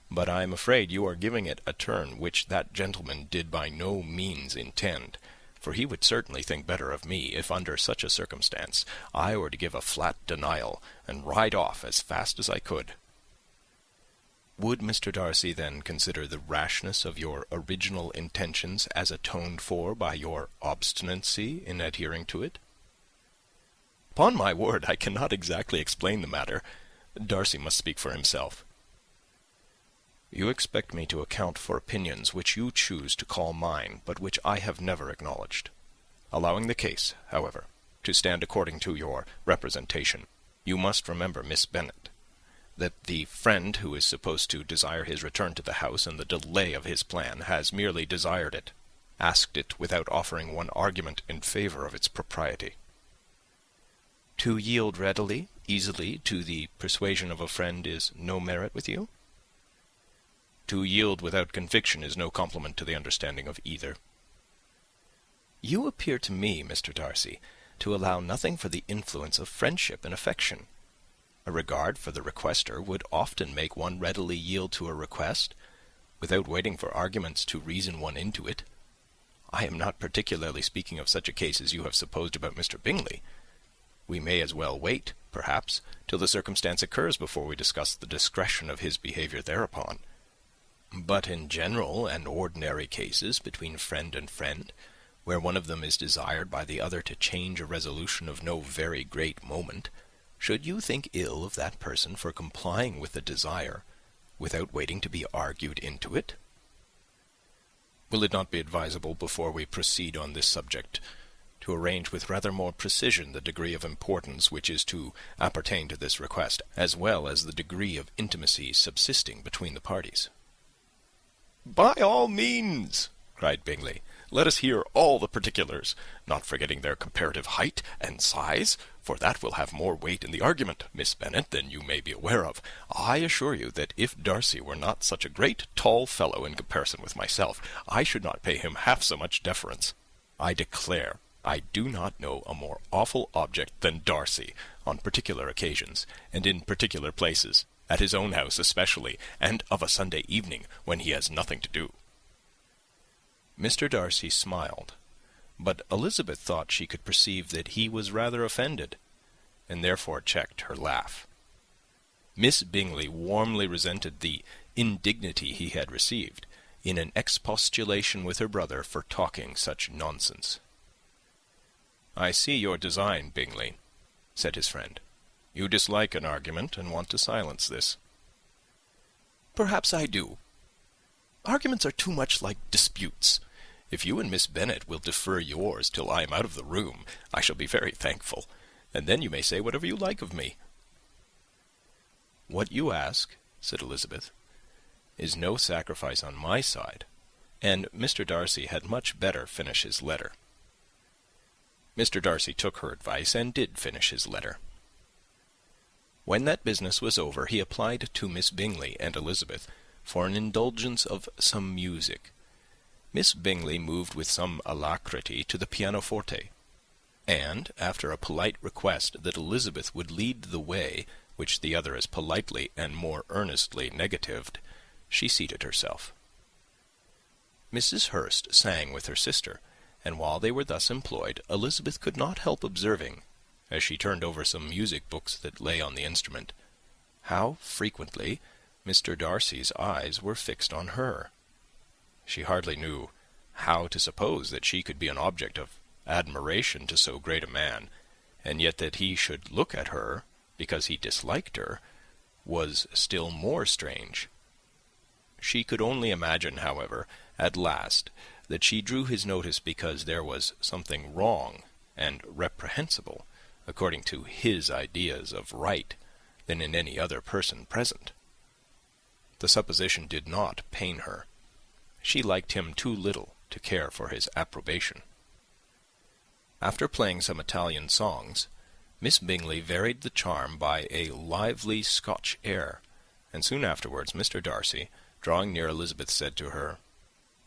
[SPEAKER 6] But I am afraid you are giving it a turn which that gentleman did by no means intend, for he would certainly think better of me if under such a circumstance I were to give a flat denial and ride off as fast as I could." "Would Mr. Darcy then consider the rashness of your original intentions as atoned for by your obstinacy in adhering to it?" "Upon my word, I cannot exactly explain the matter. Darcy must speak for himself." "You expect me to account for opinions which you choose to call mine, but which I have never acknowledged. Allowing the case, however, to stand according to your representation, you must remember, Miss Bennet, that the friend who is supposed to desire his return to the house and the delay of his plan has merely desired it, asked it without offering one argument in favour of its propriety." "To yield readily, easily, to the persuasion of a friend is no merit with you?" "To yield without conviction is no compliment to the understanding of either." "You appear to me, Mr. Darcy, to allow nothing for the influence of friendship and affection. A regard for the requester would often make one readily yield to a request, without waiting for arguments to reason one into it. I am not particularly speaking of such a case as you have supposed about Mr. Bingley. We may as well wait, perhaps, till the circumstance occurs before we discuss the discretion of his behaviour thereupon. But in general and ordinary cases between friend and friend, where one of them is desired by the other to change a resolution of no very great moment, should you think ill of that person for complying with the desire, without waiting to be argued into it?" "Will it not be advisable, before we proceed on this subject, to arrange with rather more precision the degree of importance which is to appertain to this request, as well as the degree of intimacy subsisting between the parties?" "By all means," cried Bingley. "Let us hear all the particulars, not forgetting their comparative height and size, for that will have more weight in the argument, Miss Bennet, than you may be aware of. I assure you that if Darcy were not such a great tall fellow in comparison with myself, I should not pay him half so much deference. I declare I do not know a more awful object than Darcy, on particular occasions, and in particular places, at his own house especially, and of a Sunday evening, when he has nothing to do." Mr. Darcy smiled, but Elizabeth thought she could perceive that he was rather offended, and therefore checked her laugh. Miss Bingley warmly resented the indignity he had received, in an expostulation with her brother for talking such nonsense. "I see your design, Bingley," said his friend. "You dislike an argument, and want to silence this." "Perhaps I do. Arguments are too much like disputes. If you and Miss Bennet will defer yours till I am out of the room, I shall be very thankful, and then you may say whatever you like of me." "What you ask," said Elizabeth, "is no sacrifice on my side, and Mr. Darcy had much better finish his letter." Mr. Darcy took her advice, and did finish his letter. When that business was over, he applied to Miss Bingley and Elizabeth for an indulgence of some music. Miss Bingley moved with some alacrity to the pianoforte, and, after a polite request that Elizabeth would lead the way, which the other as politely and more earnestly negatived, she seated herself. Mrs. Hurst sang with her sister, and while they were thus employed, Elizabeth could not help observing, as she turned over some music books that lay on the instrument, how frequently Mr. Darcy's eyes were fixed on her. She hardly knew how to suppose that she could be an object of admiration to so great a man, and yet that he should look at her because he disliked her was still more strange. She could only imagine, however, at last, that she drew his notice because there was something wrong and reprehensible, according to his ideas of right, than in any other person present. The supposition did not pain her. She liked him too little to care for his approbation. After playing some Italian songs, Miss Bingley varied the charm by a lively Scotch air, and soon afterwards Mr. Darcy, drawing near Elizabeth, said to her,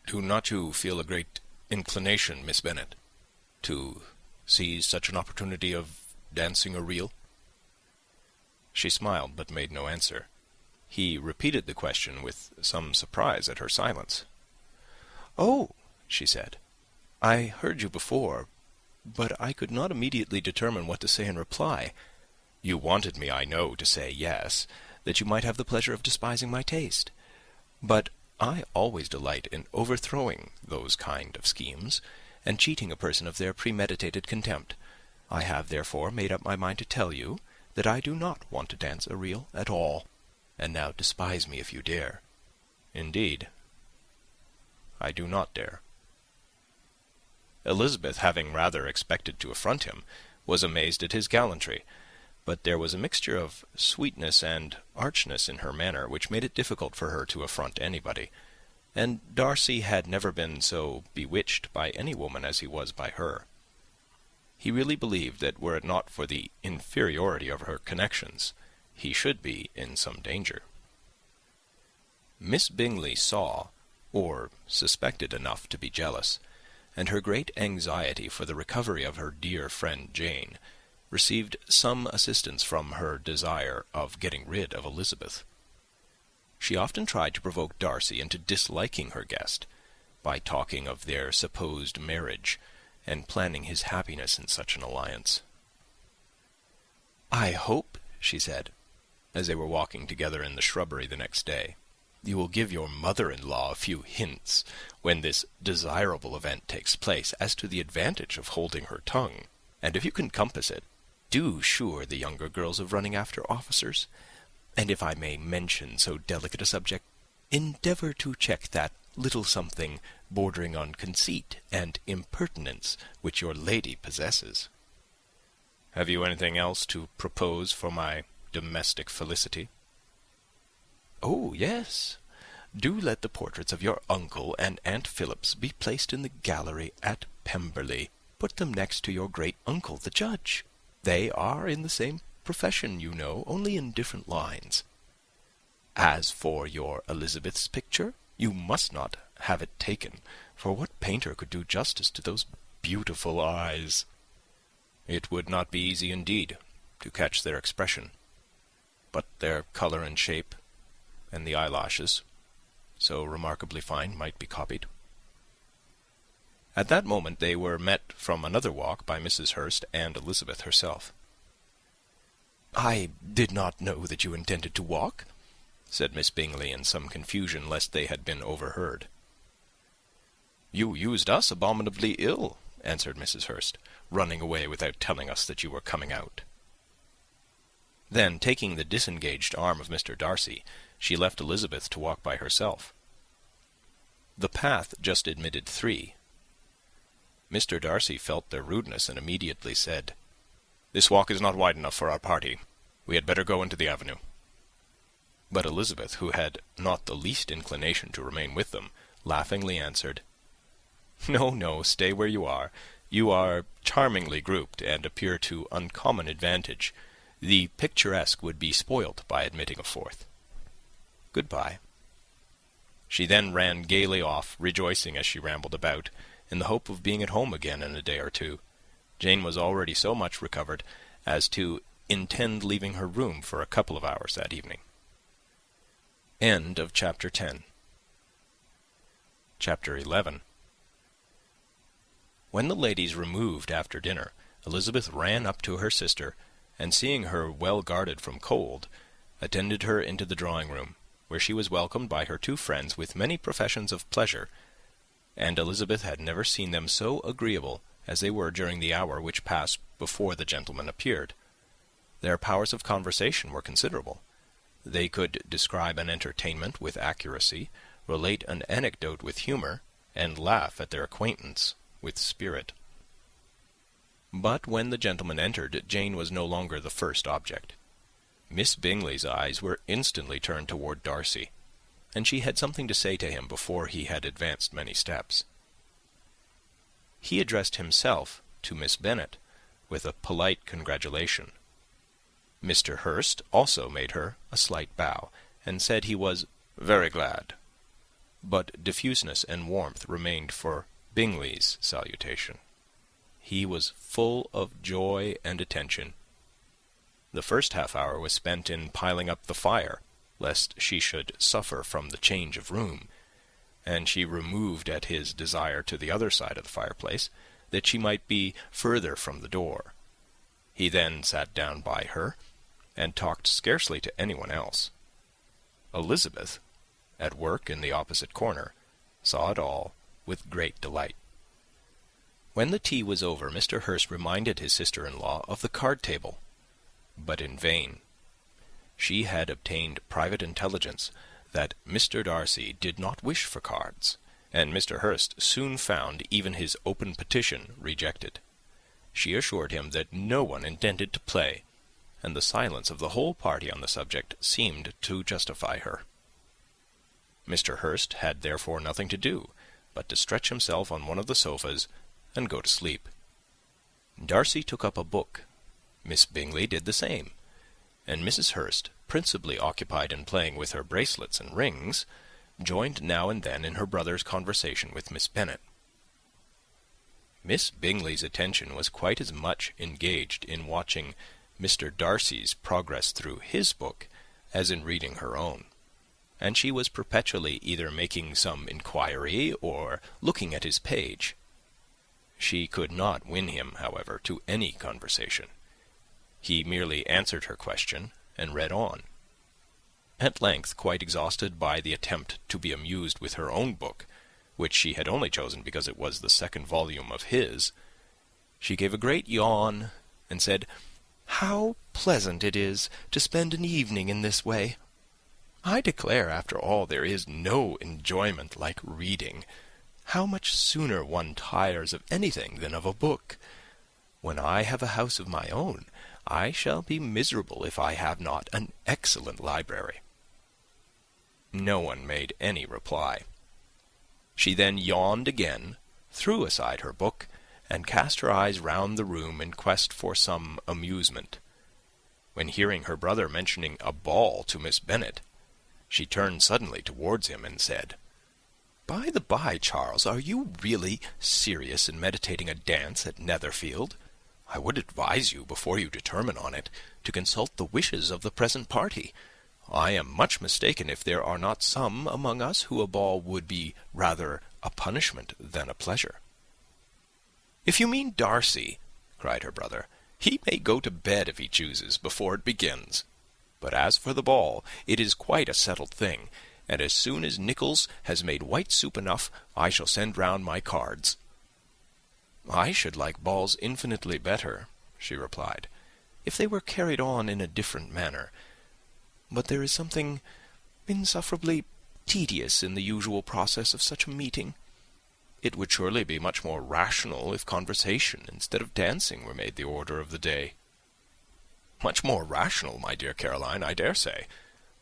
[SPEAKER 6] "Do not you feel a great inclination, Miss Bennet, to seize such an opportunity of dancing a reel?" She smiled, but made no answer. He repeated the question with some surprise at her silence. "Oh," she said, "I heard you before, but I could not immediately determine what to say in reply. You wanted me, I know, to say yes, that you might have the pleasure of despising my taste. But I always delight in overthrowing those kind of schemes, and cheating a person of their premeditated contempt. I have, therefore, made up my mind to tell you that I do not want to dance a reel at all, and now despise me if you dare." "Indeed, I do not dare." Elizabeth, having rather expected to affront him, was amazed at his gallantry, but there was a mixture of sweetness and archness in her manner which made it difficult for her to affront anybody, and Darcy had never been so bewitched by any woman as he was by her. He really believed that were it not for the inferiority of her connections, he should be in some danger. Miss Bingley saw, or suspected enough to be jealous, and her great anxiety for the recovery of her dear friend Jane received some assistance from her desire of getting rid of Elizabeth. She often tried to provoke Darcy into disliking her guest, by talking of their supposed marriage, and planning his happiness in such an alliance. "I hope," she said, as they were walking together in the shrubbery the next day, "you will give your mother-in-law a few hints, when this desirable event takes place, as to the advantage of holding her tongue, and if you can compass it, do sure the younger girls of running after officers, and if I may mention so delicate a subject, endeavour to check that little something bordering on conceit and impertinence which your lady possesses. Have you anything else to propose for my domestic felicity?" "Oh, yes. Do let the portraits of your uncle and Aunt Phillips be placed in the gallery at Pemberley. Put them next to your great-uncle, the judge. They are in the same profession, you know, only in different lines. As for your Elizabeth's picture, you must not have it taken, for what painter could do justice to those beautiful eyes?" "It would not be easy indeed to catch their expression, but their colour and shape, and the eyelashes, so remarkably fine, might be copied." At that moment they were met from another walk by Mrs. Hurst and Elizabeth herself. "I did not know that you intended to walk," said Miss Bingley in some confusion lest they had been overheard. "You used us abominably ill," answered Mrs. Hurst, "running away without telling us that you were coming out." Then, taking the disengaged arm of Mr. Darcy, she left Elizabeth to walk by herself. The path just admitted 3. Mr. Darcy felt their rudeness, and immediately said, "This walk is not wide enough for our party. We had better go into the avenue." But Elizabeth, who had not the least inclination to remain with them, laughingly answered, "No, no, stay where you are. You are charmingly grouped, and appear to uncommon advantage. The picturesque would be spoilt by admitting a fourth. Good-bye." She then ran gaily off, rejoicing as she rambled about, in the hope of being at home again in a day or two. Jane was already so much recovered as to intend leaving her room for a couple of hours that evening. End of Chapter 10. Chapter 11. When the ladies removed after dinner, Elizabeth ran up to her sister, and seeing her well guarded from cold, attended her into the drawing-room, where she was welcomed by her two friends with many professions of pleasure, and Elizabeth had never seen them so agreeable as they were during the hour which passed before the gentlemen appeared. Their powers of conversation were considerable. They could describe an entertainment with accuracy, relate an anecdote with humour, and laugh at their acquaintance with spirit. But when the gentlemen entered, Jane was no longer the first object. Miss Bingley's eyes were instantly turned toward Darcy, and she had something to say to him before he had advanced many steps. He addressed himself to Miss Bennet with a polite congratulation. Mr. Hurst also made her a slight bow, and said he was very glad, but diffuseness and warmth remained for Bingley's salutation. He was full of joy and attention. The first half-hour was spent in piling up the fire, lest she should suffer from the change of room, and she removed at his desire to the other side of the fireplace, that she might be further from the door. He then sat down by her, and talked scarcely to anyone else. Elizabeth, at work in the opposite corner, saw it all with great delight. When the tea was over, Mr. Hurst reminded his sister-in-law of the card-table, but in vain. She had obtained private intelligence that Mr. Darcy did not wish for cards, and Mr. Hurst soon found even his open petition rejected. She assured him that no one intended to play, and the silence of the whole party on the subject seemed to justify her. Mr. Hurst had therefore nothing to do but to stretch himself on one of the sofas and go to sleep. Darcy took up a book. Miss Bingley did the same, and Mrs. Hurst, principally occupied in playing with her bracelets and rings, joined now and then in her brother's conversation with Miss Bennet. Miss Bingley's attention was quite as much engaged in watching Mr. Darcy's progress through his book as in reading her own, and she was perpetually either making some inquiry or looking at his page. She could not win him, however, to any conversation. He merely answered her question and read on. At length, quite exhausted by the attempt to be amused with her own book, which she had only chosen because it was the second volume of his, she gave a great yawn and said, "How pleasant it is to spend an evening in this way! I declare, after all, there is no enjoyment like reading. How much sooner one tires of anything than of a book! When I have a house of my own, I shall be miserable if I have not an excellent library." No one made any reply. She then yawned again, threw aside her book, and cast her eyes round the room in quest for some amusement, when, hearing her brother mentioning a ball to Miss Bennet, she turned suddenly towards him and said, "By the by, Charles, are you really serious in meditating a dance at Netherfield? I would advise you, before you determine on it, to consult the wishes of the present party. I am much mistaken if there are not some among us who a ball would be rather a punishment than a pleasure." "If you mean Darcy," cried her brother, "he may go to bed if he chooses, before it begins. But as for the ball, it is quite a settled thing, and as soon as Nichols has made white soup enough, I shall send round my cards." "I should like balls infinitely better," she replied, "if they were carried on in a different manner. But there is something insufferably tedious in the usual process of such a meeting. It would surely be much more rational if conversation instead of dancing were made the order of the day." "Much more rational, my dear Caroline, I dare say,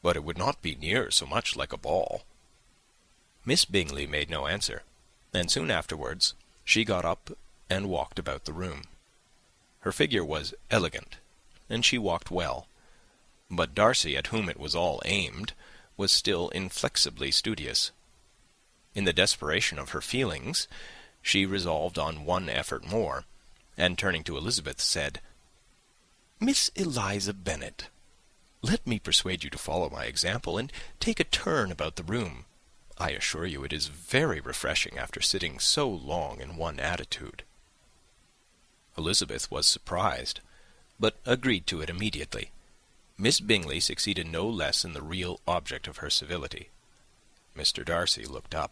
[SPEAKER 6] but it would not be near so much like a ball." Miss Bingley made no answer, and soon afterwards she got up and walked about the room. Her figure was elegant, and she walked well. But Darcy, at whom it was all aimed, was still inflexibly studious. In the desperation of her feelings, she resolved on one effort more, and turning to Elizabeth, said, "Miss Eliza Bennet, let me persuade you to follow my example, and take a turn about the room. I assure you it is very refreshing after sitting so long in one attitude." Elizabeth was surprised, but agreed to it immediately. Miss Bingley succeeded no less in the real object of her civility. Mr. Darcy looked up.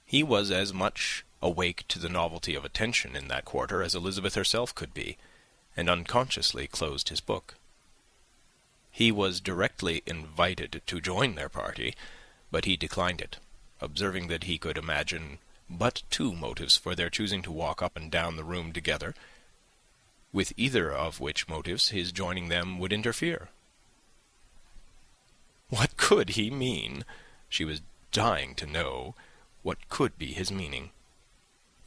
[SPEAKER 6] He was as much awake to the novelty of attention in that quarter as Elizabeth herself could be, and unconsciously closed his book. He was directly invited to join their party, but he declined it, observing that he could imagine but two motives for their choosing to walk up and down the room together, with either of which motives his joining them would interfere. What could he mean? She was dying to know what could be his meaning,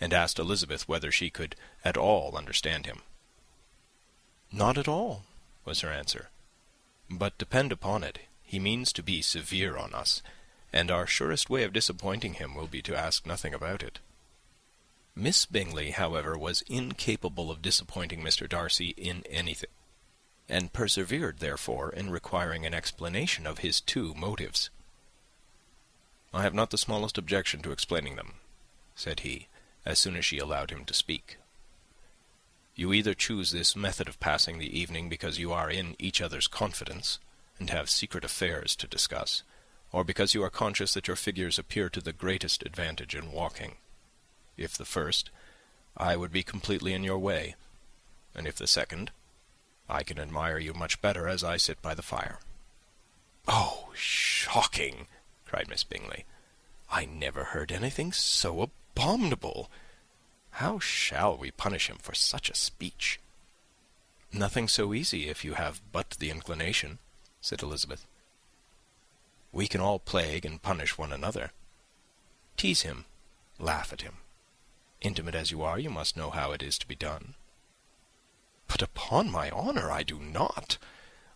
[SPEAKER 6] and asked Elizabeth whether she could at all understand him. "Not at all," was her answer. "But depend upon it, he means to be severe on us, and our surest way of disappointing him will be to ask nothing about it." Miss Bingley, however, was incapable of disappointing Mr. Darcy in anything, and persevered, therefore, in requiring an explanation of his two motives. "I have not the smallest objection to explaining them," said he, as soon as she allowed him to speak. "You either choose this method of passing the evening because you are in each other's confidence, and have secret affairs to discuss, or because you are conscious that your figures appear to the greatest advantage in walking. If the first, I would be completely in your way, and if the second, I can admire you much better as I sit by the fire." "Oh, shocking!" cried Miss Bingley. "I never heard anything so abominable. How shall we punish him for such a speech?" "Nothing so easy, if you have but the inclination," said Elizabeth. "We can all plague and punish one another. Tease him, laugh at him. Intimate as you are, you must know how it is to be done." "But upon my honour, I do not.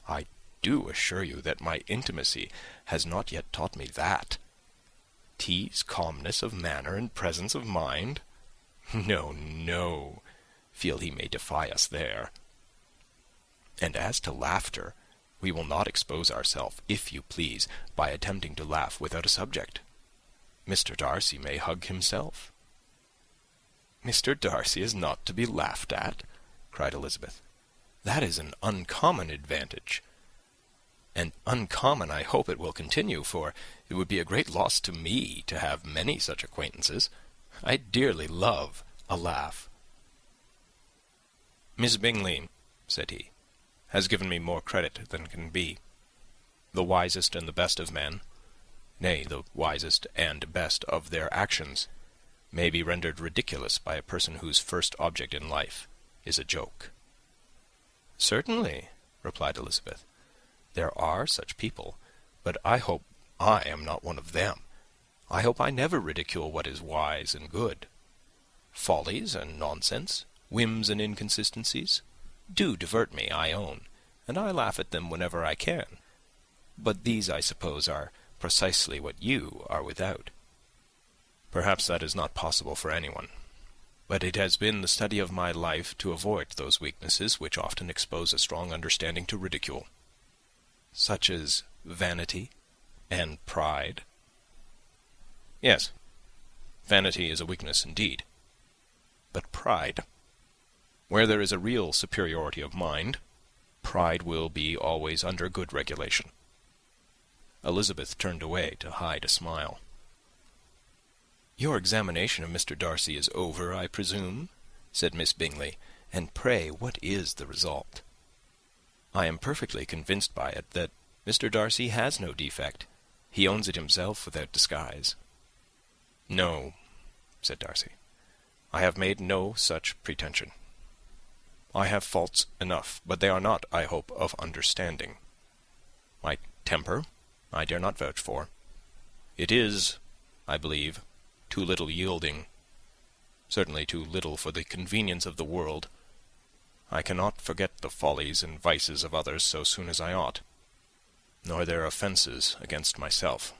[SPEAKER 6] I do assure you that my intimacy has not yet taught me that. Tease calmness of manner and presence of mind? No, no. Feel he may defy us there. And as to laughter, we will not expose ourselves, if you please, by attempting to laugh without a subject. Mr. Darcy may hug himself." "Mr. Darcy is not to be laughed at," cried Elizabeth. "That is an uncommon advantage. And uncommon I hope it will continue, for it would be a great loss to me to have many such acquaintances. I dearly love a laugh." "Miss Bingley," said he, "has given me more credit than can be. The wisest and the best of men, nay, the wisest and best of their actions, may be rendered ridiculous by a person whose first object in life is a joke." "Certainly," replied Elizabeth. "There are such people, but I hope I am not one of them. I hope I never ridicule what is wise and good. Follies and nonsense, whims and inconsistencies, do divert me, I own, and I laugh at them whenever I can. But these, I suppose, are precisely what you are without." "Perhaps that is not possible for anyone. But it has been the study of my life to avoid those weaknesses which often expose a strong understanding to ridicule." "Such as vanity and pride?" "Yes, vanity is a weakness indeed. But pride, where there is a real superiority of mind, pride will be always under good regulation." Elizabeth turned away to hide a smile. "Your examination of Mr. Darcy is over, I presume?" said Miss Bingley. "And pray, what is the result?" "I am perfectly convinced by it that Mr. Darcy has no defect. He owns it himself without disguise." "No," said Darcy, "I have made no such pretension. I have faults enough, but they are not, I hope, of understanding. My temper I dare not vouch for. It is, I believe, too little yielding, certainly too little for the convenience of the world. I cannot forget the follies and vices of others so soon as I ought, nor their offences against myself.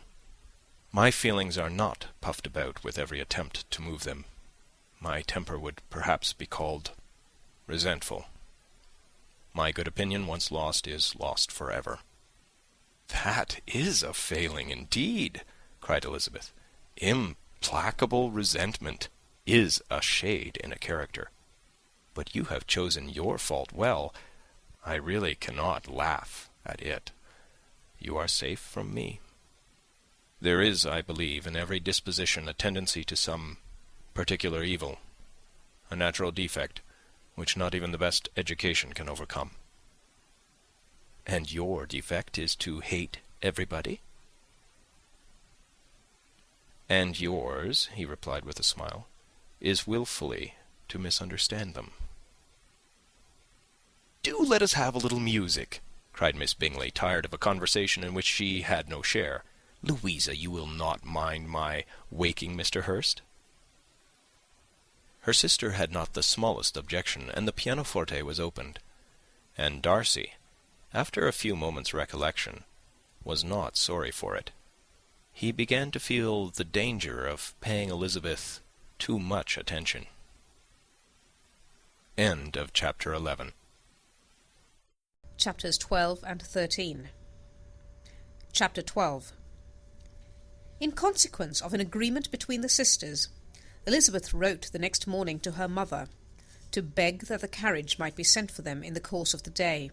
[SPEAKER 6] My feelings are not puffed about with every attempt to move them. My temper would perhaps be called resentful. My good opinion, once lost, is lost for ever." "That is a failing indeed," cried Elizabeth. "Implacable resentment is a shade in a character. But you have chosen your fault well. I really cannot laugh at it. You are safe from me. There is, I believe, in every disposition a tendency to some particular evil, a natural defect, which not even the best education can overcome." "And your defect is to hate everybody?" "And yours," he replied with a smile, "is wilfully to misunderstand them." "Do let us have a little music," cried Miss Bingley, tired of a conversation in which she had no share. "Louisa, you will not mind my waking Mr. Hurst?" Her sister had not the smallest objection, and the pianoforte was opened, and Darcy, after a few moments' recollection, was not sorry for it. He began to feel the danger of paying Elizabeth too much attention. End of chapter 11.
[SPEAKER 7] Chapters 12 and 13. Chapter 12. In consequence of an agreement between the sisters, Elizabeth wrote the next morning to her mother, to beg that the carriage might be sent for them in the course of the day.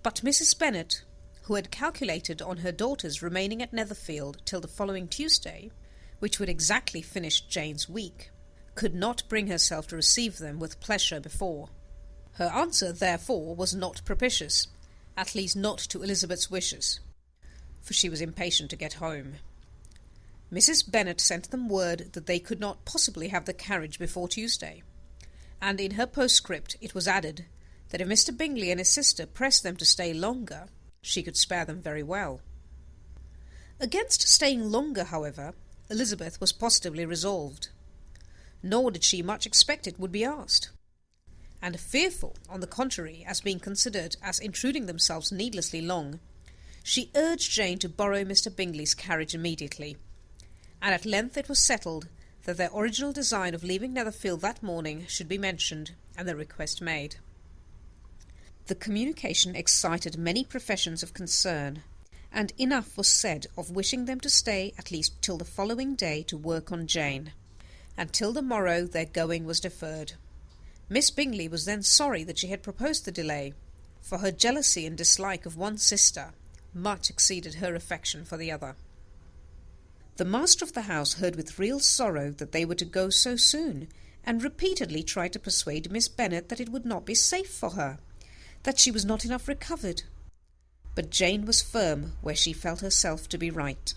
[SPEAKER 7] But Mrs. Bennet, who had calculated on her daughters remaining at Netherfield till the following Tuesday, which would exactly finish Jane's week, could not bring herself to receive them with pleasure before. Her answer, therefore, was not propitious, at least not to Elizabeth's wishes, for she was impatient to get home. Mrs. Bennet sent them word that they could not possibly have the carriage before Tuesday, and in her postscript it was added that if Mr. Bingley and his sister pressed them to stay longer, she could spare them very well. Against staying longer, however, Elizabeth was positively resolved, nor did she much expect it would be asked, and fearful, on the contrary, as being considered as intruding themselves needlessly long, she urged Jane to borrow Mr. Bingley's carriage immediately, and at length it was settled that their original design of leaving Netherfield that morning should be mentioned, and the request made. The communication excited many professions of concern, and enough was said of wishing them to stay at least till the following day to work on Jane, and till the morrow their going was deferred. Miss Bingley was then sorry that she had proposed the delay, for her jealousy and dislike of one sister much exceeded her affection for the other. The master of the house heard with real sorrow that they were to go so soon, and repeatedly tried to persuade Miss Bennet that it would not be safe for her, that she was not enough recovered. But Jane was firm where she felt herself to be right.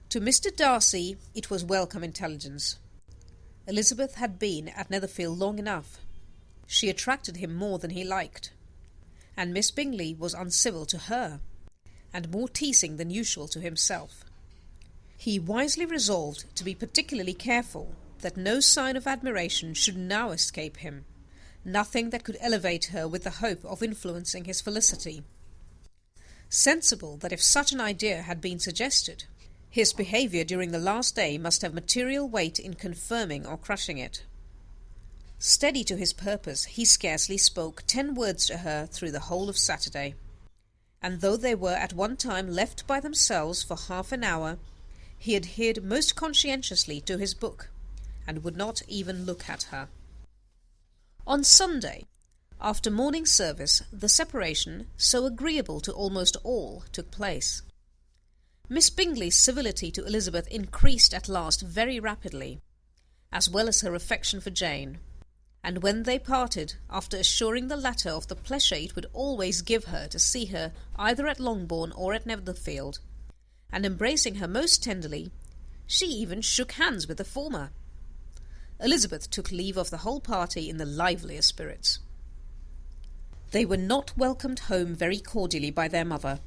[SPEAKER 7] To Mr. Darcy it was welcome intelligence. Elizabeth had been at Netherfield long enough. She attracted him more than he liked, and Miss Bingley was uncivil to her, and more teasing than usual to himself. He wisely resolved to be particularly careful that no sign of admiration should now escape him, nothing that could elevate her with the hope of influencing his felicity. Sensible that if such an idea had been suggested, his behaviour during the last day must have material weight in confirming or crushing it. Steady to his purpose, he scarcely spoke 10 words to her through the whole of Saturday, and though they were at one time left by themselves for half an hour, he adhered most conscientiously to his book, and would not even look at her. On Sunday, after morning service, the separation, so agreeable to almost all, took place. Miss Bingley's civility to Elizabeth increased at last very rapidly, as well as her affection for Jane, and when they parted, after assuring the latter of the pleasure it would always give her to see her either at Longbourn or at Netherfield, and embracing her most tenderly, she even shook hands with the former. Elizabeth took leave of the whole party in the liveliest spirits. They were not welcomed home very cordially by their mother.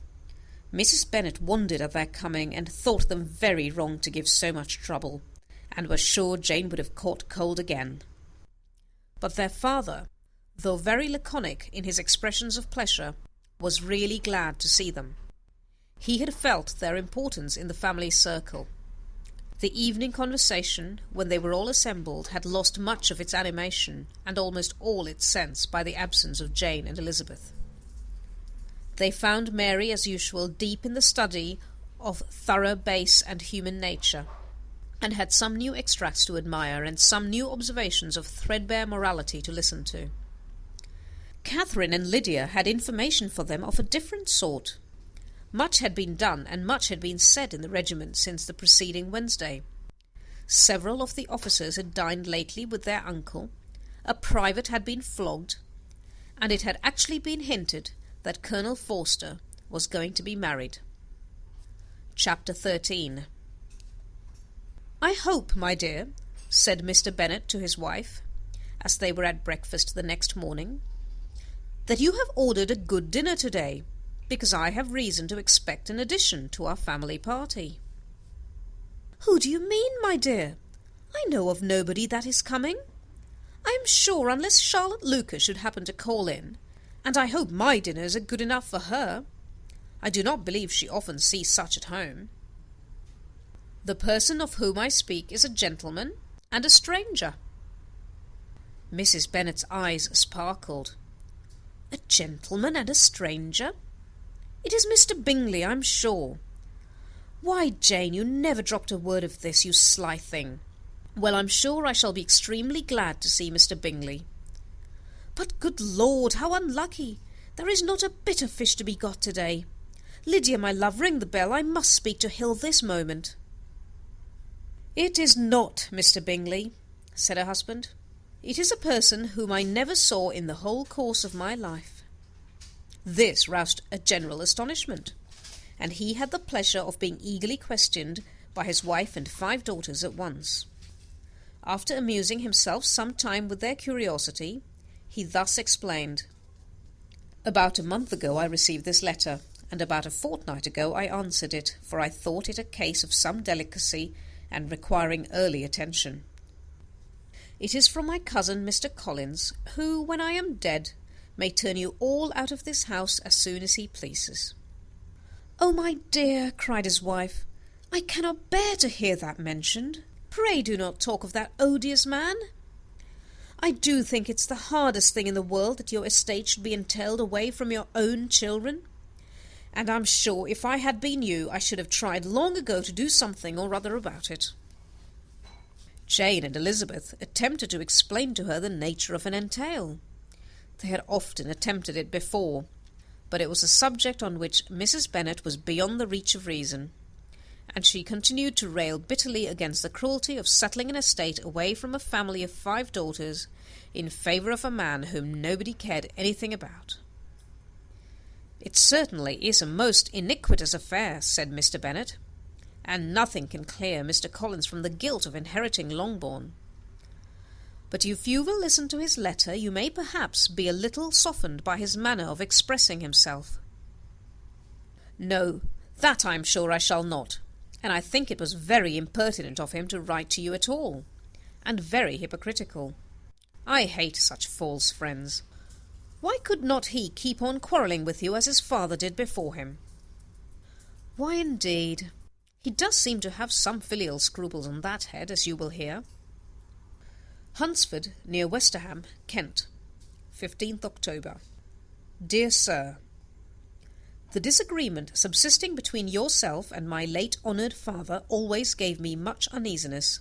[SPEAKER 7] Mrs. Bennet wondered at their coming, and thought them very wrong to give so much trouble, and was sure Jane would have caught cold again. But their father, though very laconic in his expressions of pleasure, was really glad to see them. He had felt their importance in the family circle. The evening conversation, when they were all assembled, had lost much of its animation and almost all its sense by the absence of Jane and Elizabeth. They found Mary, as usual, deep in the study of thorough base and human nature, and had some new extracts to admire and some new observations of threadbare morality to listen to. Catherine and Lydia had information for them of a different sort. Much had been done and much had been said in the regiment since the preceding Wednesday. Several of the officers had dined lately with their uncle, a private had been flogged, and it had actually been hinted that Colonel Forster was going to be married. Chapter 13. "I hope, my dear," said Mr. Bennet to his wife, as they were at breakfast the next morning, "that you have ordered a good dinner to-day, because I have reason to expect an addition to our family party." "Who do you mean, my dear? I know of nobody that is coming. I am sure, unless Charlotte Lucas should happen to call in, and I hope my dinners are good enough for her. I do not believe she often sees such at home. The person of whom I speak is a gentleman and a stranger." Mrs. Bennet's eyes sparkled. "A gentleman and a stranger? It is Mr. Bingley, I'm sure. Why, Jane, you never dropped a word of this, you sly thing. Well, I'm sure I shall be extremely glad to see Mr. Bingley. But, good Lord, how unlucky! There is not a bit of fish to be got to-day. Lydia, my love, ring the bell. I must speak to Hill this moment." "It is not Mr. Bingley," said her husband. "It is a person whom I never saw in the whole course of my life." This roused a general astonishment, and he had the pleasure of being eagerly questioned by his wife and 5 daughters at once. After amusing himself some time with their curiosity, he thus explained: "About a month ago I received this letter, and about a fortnight ago I answered it, for I thought it a case of some delicacy and requiring early attention. It is from my cousin Mr. Collins, who, when I am dead, may turn you all out of this house as soon as he pleases." "Oh, my dear," cried his wife, "I cannot bear to hear that mentioned. Pray do not talk of that odious man. I do think it's the hardest thing in the world that your estate should be entailed away from your own children. And I'm sure if I had been you, I should have tried long ago to do something or other about it." Jane and Elizabeth attempted to explain to her the nature of an entail. They had often attempted it before, but it was a subject on which Mrs. Bennet was beyond the reach of reason, and she continued to rail bitterly against the cruelty of settling an estate away from a family of 5 daughters in favour of a man whom nobody cared anything about. "It certainly is a most iniquitous affair," said Mr. Bennet, "and nothing can clear Mr. Collins from the guilt of inheriting Longbourn. But if you will listen to his letter, you may perhaps be a little softened by his manner of expressing himself." "No, that I am sure I shall not, and I think it was very impertinent of him to write to you at all, and very hypocritical. I hate such false friends. Why could not he keep on quarrelling with you as his father did before him?" "Why, indeed, he does seem to have some filial scruples on that head, as you will hear." Hunsford, near Westerham, Kent, 15th October. "Dear Sir, the disagreement subsisting between yourself and my late honoured father always gave me much uneasiness,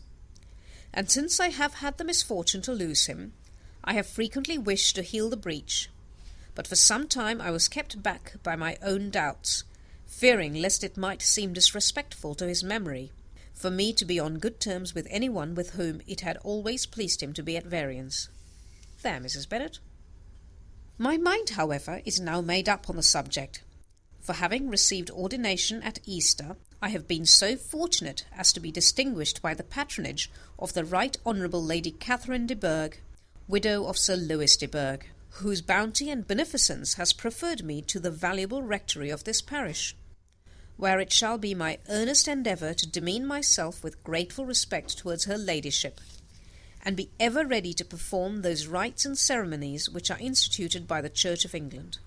[SPEAKER 7] and since I have had the misfortune to lose him, I have frequently wished to heal the breach, but for some time I was kept back by my own doubts, fearing lest it might seem disrespectful to his memory for me to be on good terms with any one with whom it had always pleased him to be at variance. There, Mrs. Bennet. My mind, however, is now made up on the subject, for having received ordination at Easter, I have been so fortunate as to be distinguished by the patronage of the Right Honourable Lady Catherine de Bourgh, widow of Sir Lewis de Bourgh, whose bounty and beneficence has preferred me to the valuable rectory of this parish, where it shall be my earnest endeavour to demean myself with grateful respect towards her ladyship, and be ever ready to perform those rites and ceremonies which are instituted by the Church of England.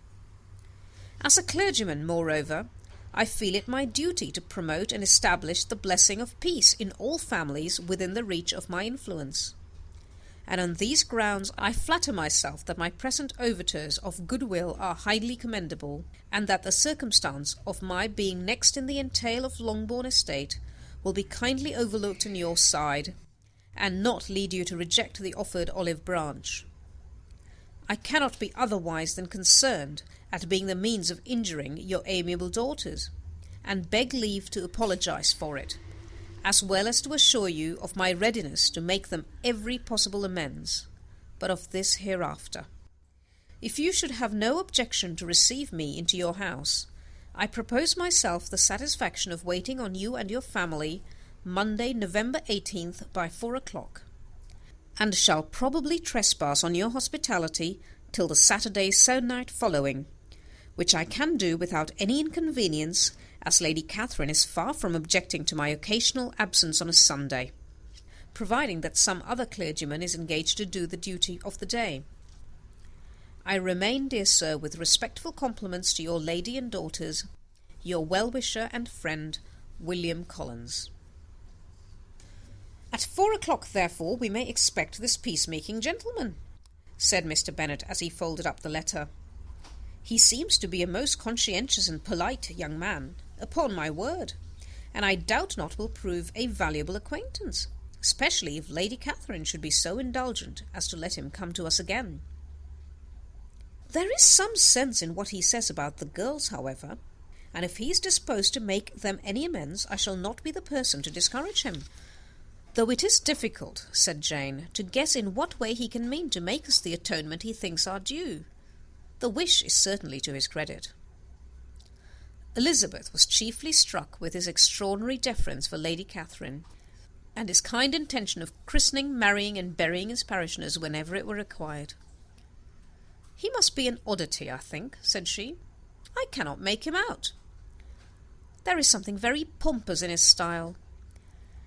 [SPEAKER 7] As a clergyman, moreover, I feel it my duty to promote and establish the blessing of peace in all families within the reach of my influence. And on these grounds I flatter myself that my present overtures of goodwill are highly commendable, and that the circumstance of my being next in the entail of Longbourn estate will be kindly overlooked on your side, and not lead you to reject the offered olive branch. I cannot be otherwise than concerned at being the means of injuring your amiable daughters, and beg leave to apologize for it, as well as to assure you of my readiness to make them every possible amends, but of this hereafter. If you should have no objection to receive me into your house, I propose myself the satisfaction of waiting on you and your family Monday, November 18th by 4 o'clock, and shall probably trespass on your hospitality till the Saturday se'nnight following, which I can do without any inconvenience, as Lady Catherine is far from objecting to my occasional absence on a Sunday, providing that some other clergyman is engaged to do the duty of the day. I remain, dear sir, with respectful compliments to your lady and daughters, your well-wisher and friend, William Collins. At 4 o'clock, therefore, we may expect this peacemaking gentleman, said Mr. Bennet as he folded up the letter. He seems to be a most conscientious and polite young man, upon my word, and I doubt not will prove a valuable acquaintance, especially if Lady Catherine should be so indulgent as to let him come to us again. There is some sense in what he says about the girls, however, and if he is disposed to make them any amends, I shall not be the person to discourage him. Though it is difficult, said Jane, to guess in what way he can mean to make us the atonement he thinks our due. The wish is certainly to his credit. Elizabeth was chiefly struck with his extraordinary deference for Lady Catherine, and his kind intention of christening, marrying, and burying his parishioners whenever it were required. He must be an oddity, I think, said she. I cannot make him out. There is something very pompous in his style.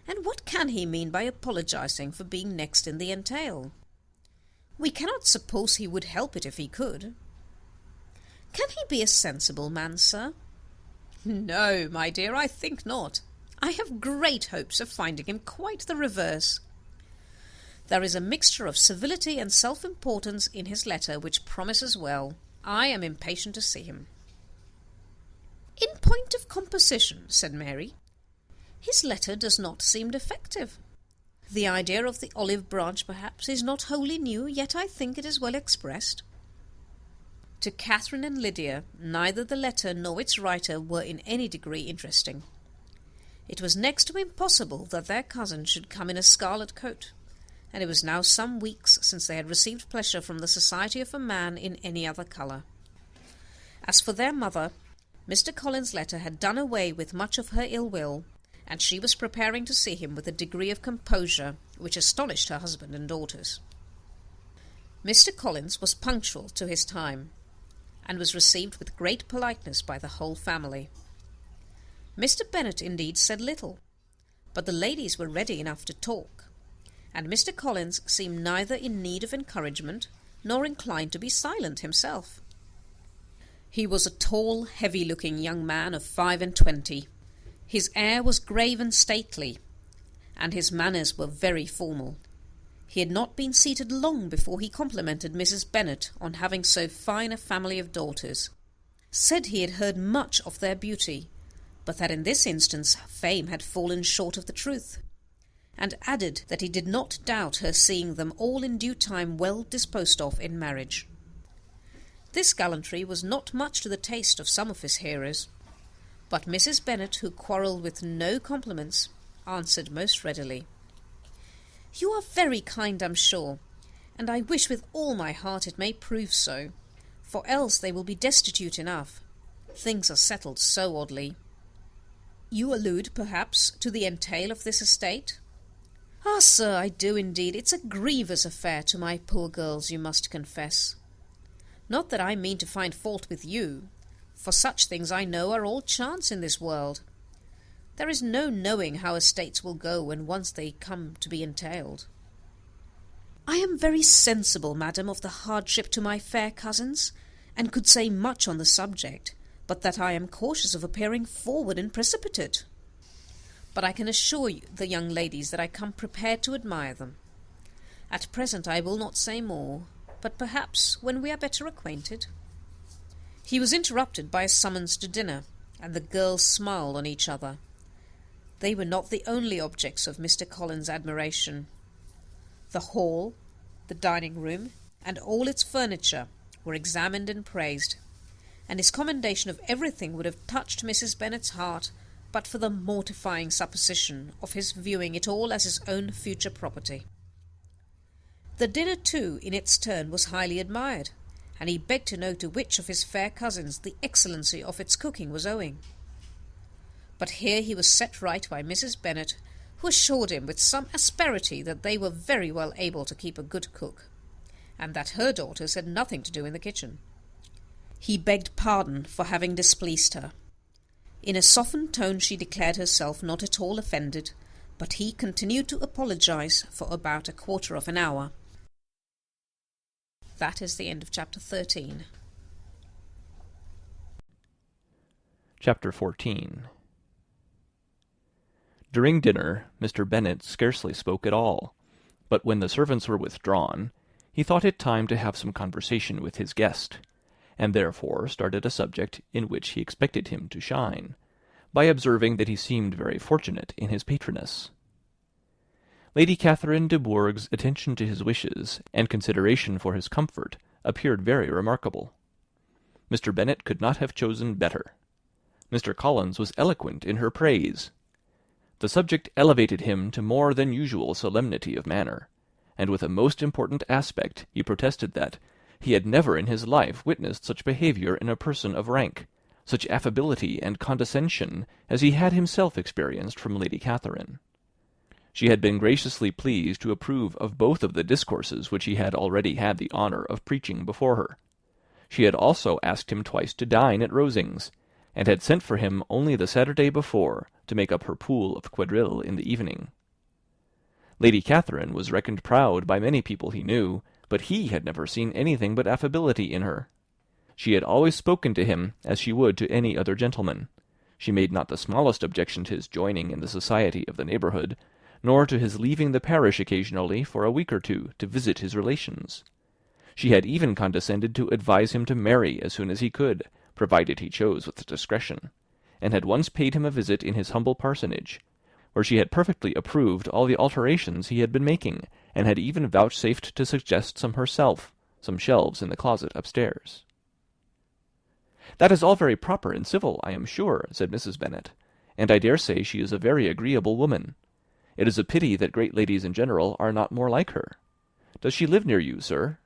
[SPEAKER 7] And what can he mean by apologizing for being next in the entail? We cannot suppose he would help it if he could. Can he be a sensible man, sir? No, my dear, I think not. I have great hopes of finding him quite the reverse. There is a mixture of civility and self-importance in his letter which promises well. I am impatient to see him. In point of composition, said Mary, his letter does not seem defective. The idea of the olive branch, perhaps, is not wholly new, yet I think it is well expressed. To Catherine and Lydia, neither the letter nor its writer were in any degree interesting. It was next to impossible that their cousin should come in a scarlet coat, and it was now some weeks since they had received pleasure from the society of a man in any other colour. As for their mother, Mr. Collins' letter had done away with much of her ill will, and she was preparing to see him with a degree of composure which astonished her husband and daughters. Mr. Collins was punctual to his time, and was received with great politeness by the whole family. Mr. Bennet indeed said little, but the ladies were ready enough to talk, and Mr. Collins seemed neither in need of encouragement nor inclined to be silent himself. He was a tall, heavy-looking young man of 25. His air was grave and stately, and his manners were very formal. He had not been seated long before he complimented Mrs. Bennet on having so fine a family of daughters, said he had heard much of their beauty, but that in this instance fame had fallen short of the truth, and added that he did not doubt her seeing them all in due time well disposed of in marriage. This gallantry was not much to the taste of some of his hearers, but Mrs. Bennet, who quarrelled with no compliments, answered most readily. You are very kind, I'm sure, and I wish with all my heart it may prove so, for else they will be destitute enough. Things are settled so oddly. You allude, perhaps, to the entail of this estate? Ah, sir, I do indeed. It's a grievous affair to my poor girls, you must confess. Not that I mean to find fault with you, for such things I know are all chance in this world. There is no knowing how estates will go when once they come to be entailed. I am very sensible, madam, of the hardship to my fair cousins, and could say much on the subject, but that I am cautious of appearing forward and precipitate. But I can assure you, the young ladies, that I come prepared to admire them. At present I will not say more, but perhaps when we are better acquainted." He was interrupted by a summons to dinner, and the girls smiled on each other. They were not the only objects of Mr. Collins's admiration. The hall, the dining-room, and all its furniture were examined and praised, and his commendation of everything would have touched Mrs. Bennet's heart but for the mortifying supposition of his viewing it all as his own future property. The dinner, too, in its turn was highly admired, and he begged to know to which of his fair cousins the excellency of its cooking was owing. But here he was set right by Mrs. Bennet, who assured him with some asperity that they were very well able to keep a good cook, and that her daughters had nothing to do in the kitchen. He begged pardon for having displeased her. In a softened tone she declared herself not at all offended, but he continued to apologize for about a quarter of an hour. That is the end of chapter 13.
[SPEAKER 6] Chapter 14. During dinner, Mr. Bennet scarcely spoke at all, but when the servants were withdrawn, he thought it time to have some conversation with his guest, and therefore started a subject in which he expected him to shine, by observing that he seemed very fortunate in his patroness. Lady Catherine de Bourgh's attention to his wishes and consideration for his comfort appeared very remarkable. Mr. Bennet could not have chosen better. Mr. Collins was eloquent in her praise. The subject elevated him to more than usual solemnity of manner, and with a most important aspect he protested that he had never in his life witnessed such behaviour in a person of rank, such affability and condescension as he had himself experienced from Lady Catherine. She had been graciously pleased to approve of both of the discourses which he had already had the honour of preaching before her. She had also asked him twice to dine at Rosings, and had sent for him only the Saturday before to make up her pool of quadrille in the evening. Lady Catherine was reckoned proud by many people he knew, but he had never seen anything but affability in her. She had always spoken to him as she would to any other gentleman. She made not the smallest objection to his joining in the society of the neighbourhood, nor to his leaving the parish occasionally for a week or two to visit his relations. She had even condescended to advise him to marry as soon as he could, provided he chose with discretion, and had once paid him a visit in his humble parsonage, where she had perfectly approved all the alterations he had been making, and had even vouchsafed to suggest some herself, some shelves in the closet upstairs. "That is all very proper and civil, I am sure," said Mrs. Bennet, "and I dare say she is a very agreeable woman. It is a pity that great ladies in general are not more like her. Does she live near you, sir?"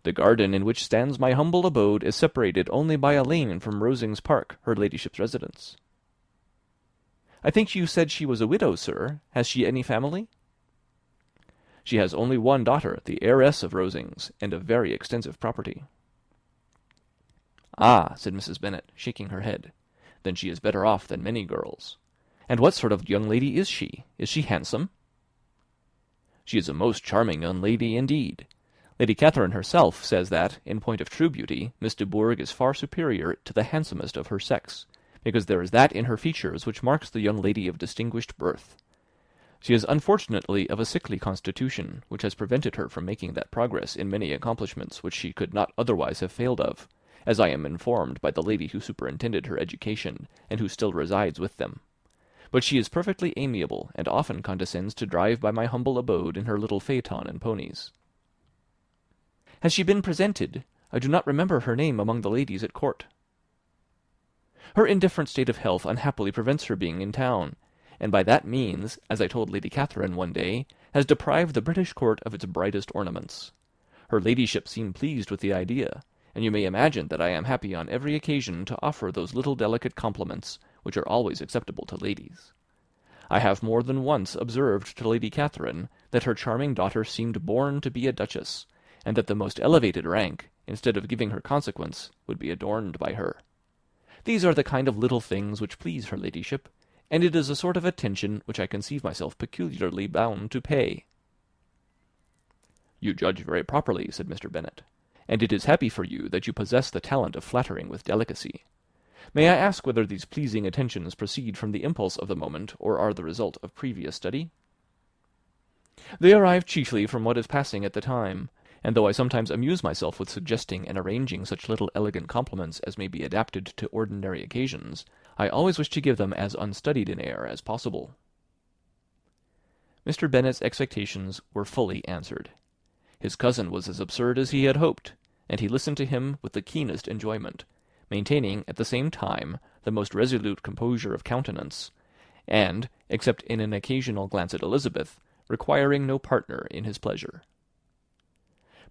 [SPEAKER 6] "The garden in which stands my humble abode is separated only by a lane from Rosings Park, her ladyship's residence." "I think you said she was a widow, sir. Has she any family?" "She has only one daughter, the heiress of Rosings, and of very extensive property." "Ah," said Mrs. Bennet, shaking her head, "then she is better off than many girls. And what sort of young lady is she? Is she handsome?" "She is a most charming young lady indeed. Lady Catherine herself says that, in point of true beauty, Miss de Bourgh is far superior to the handsomest of her sex, because there is that in her features which marks the young lady of distinguished birth. She is unfortunately of a sickly constitution, which has prevented her from making that progress in many accomplishments which she could not otherwise have failed of, as I am informed by the lady who superintended her education, and who still resides with them. But she is perfectly amiable, and often condescends to drive by my humble abode in her little phaeton and ponies." "Has she been presented? I do not remember her name among the ladies at court." "Her indifferent state of health unhappily prevents her being in town, and by that means, as I told Lady Catherine one day, has deprived the British court of its brightest ornaments. Her ladyship seemed pleased with the idea, and you may imagine that I am happy on every occasion to offer those little delicate compliments which are always acceptable to ladies. I have more than once observed to Lady Catherine that her charming daughter seemed born to be a duchess, and that the most elevated rank, instead of giving her consequence, would be adorned by her. These are the kind of little things which please her ladyship, and it is a sort of attention which I conceive myself peculiarly bound to pay."
[SPEAKER 8] "You judge very properly," said Mr. Bennet, "and it is happy for you that you possess the talent of flattering with delicacy. May I ask whether these pleasing attentions proceed from the impulse of the moment, or are the result of previous study?" "They arise chiefly from what is passing at the time, and though I sometimes amuse myself with suggesting and arranging such little elegant compliments as may be adapted to ordinary occasions, I always wish to give them as unstudied an air as possible." Mr. Bennet's expectations were fully answered. His cousin was as absurd as he had hoped, and he listened to him with the keenest enjoyment, maintaining at the same time the most resolute composure of countenance, and, except in an occasional glance at Elizabeth, requiring no partner in his pleasure.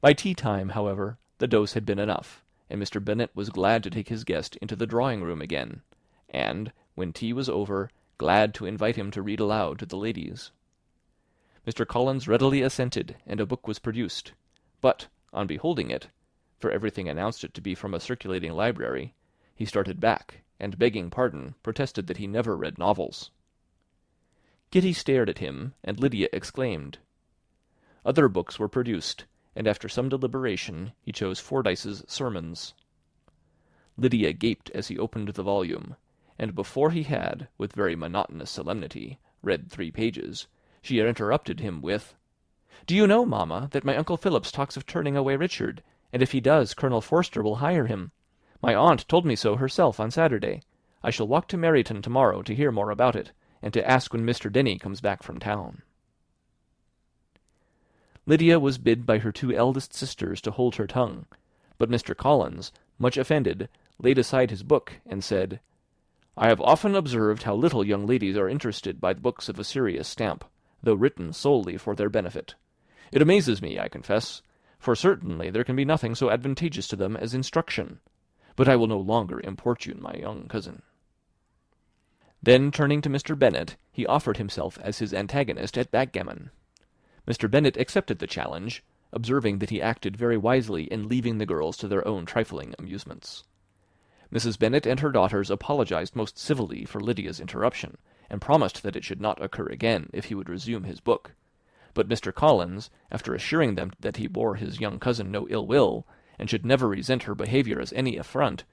[SPEAKER 8] By tea-time, however, the dose had been enough, and Mr. Bennet was glad to take his guest into the drawing-room again, and, when tea was over, glad to invite him to read aloud to the ladies. Mr. Collins readily assented, and a book was produced, but, on beholding it, for everything announced it to be from a circulating library, he started back, and, begging pardon, protested that he never read novels. Kitty stared at him, and Lydia exclaimed. Other books were produced, and after some deliberation he chose Fordyce's Sermons. Lydia gaped as he opened the volume, and before he had, with very monotonous solemnity, read 3 pages, she had interrupted him with, "Do you know, mamma, that my Uncle Phillips talks of turning away Richard, and if he does, Colonel Forster will hire him. My aunt told me so herself on Saturday. I shall walk to Meryton to-morrow to hear more about it, and to ask when Mr. Denny comes back from town." Lydia was bid by her 2 eldest sisters to hold her tongue, but Mr. Collins, much offended, laid aside his book, and said, "I have often observed how little young ladies are interested by books of a serious stamp, though written solely for their benefit. It amazes me, I confess, for certainly there can be nothing so advantageous to them as instruction. But I will no longer importune my young cousin." Then, turning to Mr. Bennet, he offered himself as his antagonist at backgammon. Mr. Bennet accepted the challenge, observing that he acted very wisely in leaving the girls to their own trifling amusements. Mrs. Bennet and her daughters apologized most civilly for Lydia's interruption, and promised that it should not occur again if he would resume his book. But Mr. Collins, after assuring them that he bore his young cousin no ill will, and should never resent her behaviour as any affront,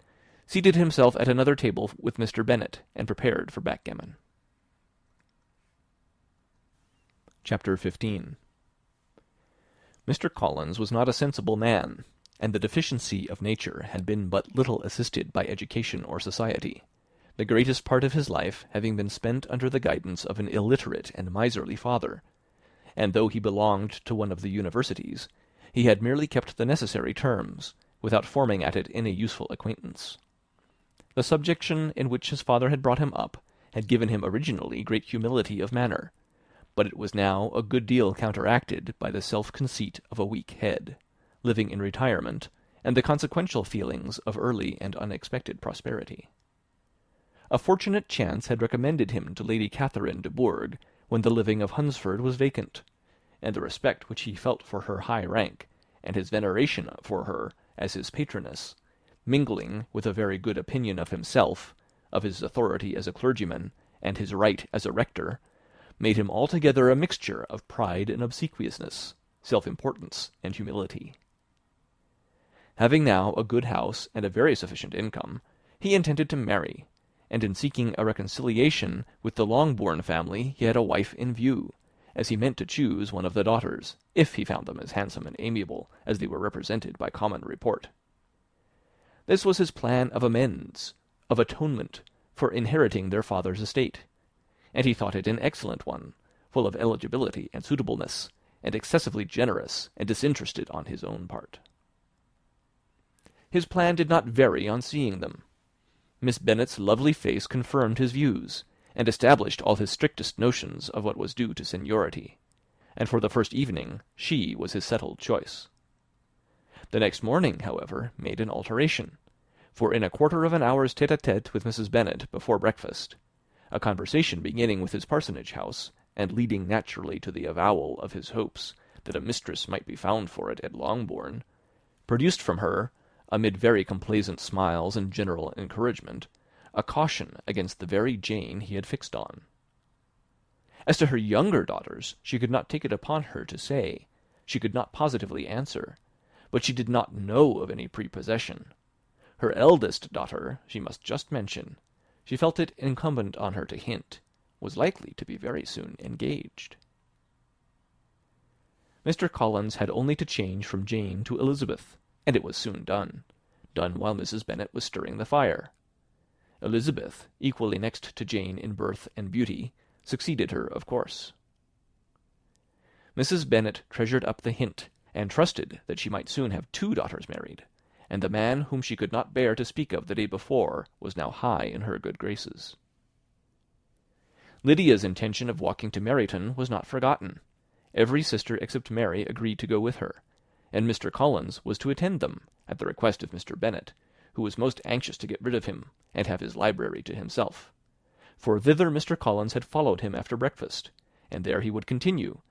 [SPEAKER 8] seated himself at another table with Mr. Bennet, and prepared for backgammon. Chapter 15. Mr. Collins was not a sensible man, and the deficiency of nature had been but little assisted by education or society, the greatest part of his life having been spent under the guidance of an illiterate and miserly father, and though he belonged to one of the universities, he had merely kept the necessary terms, without forming at it any useful acquaintance. The subjection in which his father had brought him up had given him originally great humility of manner, but it was now a good deal counteracted by the self-conceit of a weak head, living in retirement, and the consequential feelings of early and unexpected prosperity. A fortunate chance had recommended him to Lady Catherine de Bourgh when the living of Hunsford was vacant, and the respect which he felt for her high rank, and his veneration for her as his patroness, mingling with a very good opinion of himself, of his authority as a clergyman, and his right as a rector, made him altogether a mixture of pride and obsequiousness, self-importance and humility. Having now a good house and a very sufficient income, he intended to marry, and in seeking a reconciliation with the Longbourn family he had a wife in view, as he meant to choose one of the daughters, if he found them as handsome and amiable as they were represented by common report. This was his plan of amends, of atonement, for inheriting their father's estate, and he thought it an excellent one, full of eligibility and suitableness, and excessively generous and disinterested on his own part. His plan did not vary on seeing them. Miss Bennet's lovely face confirmed his views, and established all his strictest notions of what was due to seniority, and for the first evening she was his settled choice. The next morning, however, made an alteration, for in a quarter of an hour's tête-à-tête with Mrs. Bennet before breakfast, a conversation beginning with his parsonage house, and leading naturally to the avowal of his hopes that a mistress might be found for it at Longbourn, produced from her, amid very complaisant smiles and general encouragement, a caution against the very Jane he had fixed on. As to her younger daughters, she could not take it upon her to say, She could not positively answer, but she did not know of any prepossession. Her eldest daughter, she must just mention, she felt it incumbent on her to hint, was likely to be very soon engaged. Mr. Collins had only to change from Jane to Elizabeth, and it was soon done while Mrs. Bennet was stirring the fire. Elizabeth, equally next to Jane in birth and beauty, succeeded her, of course. Mrs. Bennet treasured up the hint, and trusted that she might soon have 2 daughters married, and the man whom she could not bear to speak of the day before was now high in her good graces. Lydia's intention of walking to Meryton was not forgotten. Every sister except Mary agreed to go with her, and Mr. Collins was to attend them, at the request of Mr. Bennet, who was most anxious to get rid of him, and have his library to himself. For thither Mr. Collins had followed him after breakfast, and there he would continue,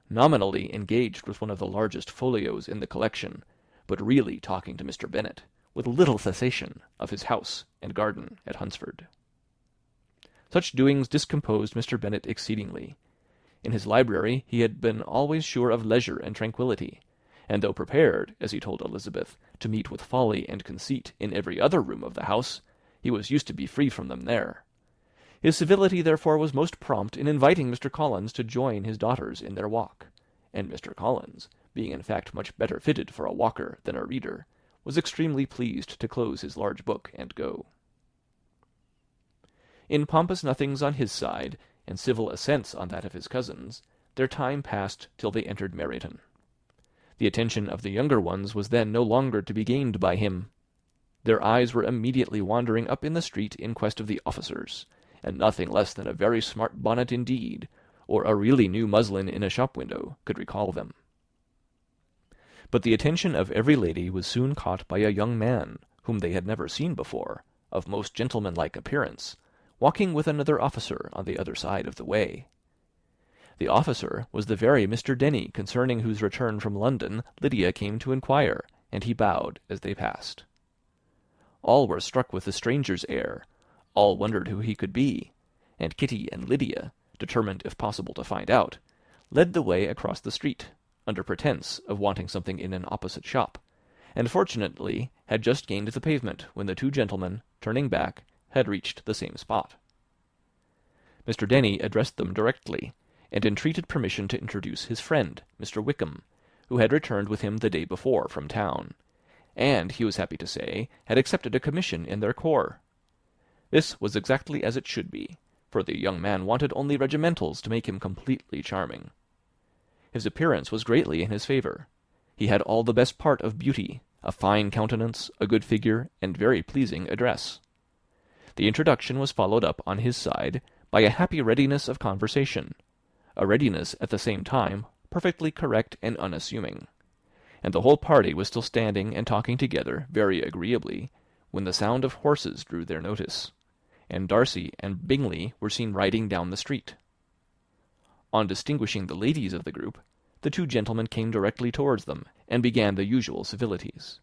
[SPEAKER 8] nominally engaged with one of the largest folios in the collection, but really talking to Mr. Bennet, with little cessation, of his house and garden at Hunsford. Such doings discomposed Mr. Bennet exceedingly. In his library he had been always sure of leisure and tranquillity, and though prepared, as he told Elizabeth, to meet with folly and conceit in every other room of the house, he was used to be free from them there. His civility therefore was most prompt in inviting Mr. Collins to join his daughters in their walk, and Mr. Collins, being in fact much better fitted for a walker than a reader, was extremely pleased to close his large book and go. In pompous nothings on his side, and civil assents on that of his cousins, their time passed till they entered Meryton. The attention of the younger ones was then no longer to be gained by him. Their eyes were immediately wandering up in the street in quest of the officers, and nothing less than a very smart bonnet indeed, or a really new muslin in a shop window, could recall them. But the attention of every lady was soon caught by a young man, whom they had never seen before, of most gentlemanlike appearance, walking with another officer on the other side of the way. The officer was the very Mr. Denny concerning whose return from London Lydia came to inquire, and he bowed as they passed. All were struck with the stranger's air, all wondered who he could be, and Kitty and Lydia, determined if possible to find out, led the way across the street, under pretence of wanting something in an opposite shop, and fortunately had just gained the pavement when the 2 gentlemen, turning back, had reached the same spot. Mr. Denny addressed them directly, and entreated permission to introduce his friend, Mr. Wickham, who had returned with him the day before from town, and, he was happy to say, had accepted a commission in their corps. This was exactly as it should be, for the young man wanted only regimentals to make him completely charming. His appearance was greatly in his favour. He had all the best part of beauty, a fine countenance, a good figure, and very pleasing address. The introduction was followed up on his side by a happy readiness of conversation, a readiness at the same time perfectly correct and unassuming, and the whole party was still standing and talking together very agreeably when the sound of horses drew their notice, and Darcy and Bingley were seen riding down the street. On distinguishing the ladies of the group, the 2 gentlemen came directly towards them, and began the usual civilities.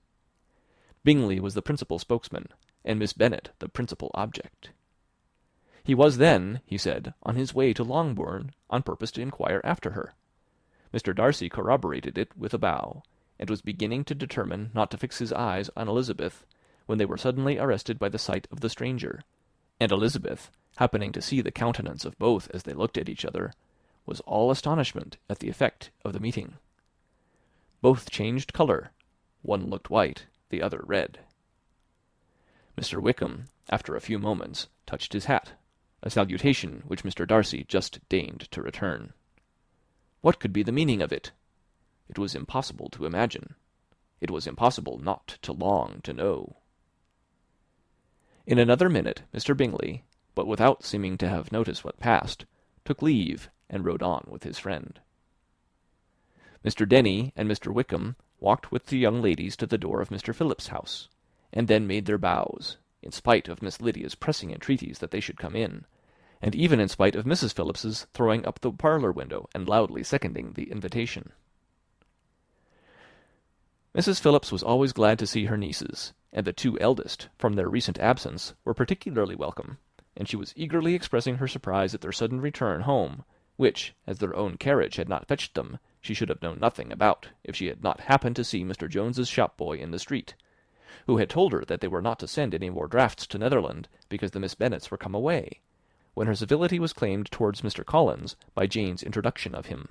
[SPEAKER 8] Bingley was the principal spokesman, and Miss Bennet the principal object. He was then, he said, on his way to Longbourn, on purpose to inquire after her. Mr. Darcy corroborated it with a bow, and was beginning to determine not to fix his eyes on Elizabeth, when they were suddenly arrested by the sight of the stranger, and Elizabeth, happening to see the countenance of both as they looked at each other, was all astonishment at the effect of the meeting. Both changed colour. One looked white, the other red. Mr. Wickham, after a few moments, touched his hat, a salutation which Mr. Darcy just deigned to return. What could be the meaning of it? It was impossible to imagine. It was impossible not to long to know. In another minute Mr. Bingley, but without seeming to have noticed what passed, took leave and rode on with his friend. Mr. Denny and Mr. Wickham walked with the young ladies to the door of Mr. Phillips's house, and then made their bows, in spite of Miss Lydia's pressing entreaties that they should come in, and even in spite of Mrs. Phillips's throwing up the parlour window and loudly seconding the invitation. Mrs. Phillips was always glad to see her nieces, and the 2 eldest, from their recent absence, were particularly welcome, and she was eagerly expressing her surprise at their sudden return home, which, as their own carriage had not fetched them, she should have known nothing about if she had not happened to see Mr. Jones's shop-boy in the street, who had told her that they were not to send any more drafts to Netherland because the Miss Bennets were come away, when her civility was claimed towards Mr. Collins by Jane's introduction of him.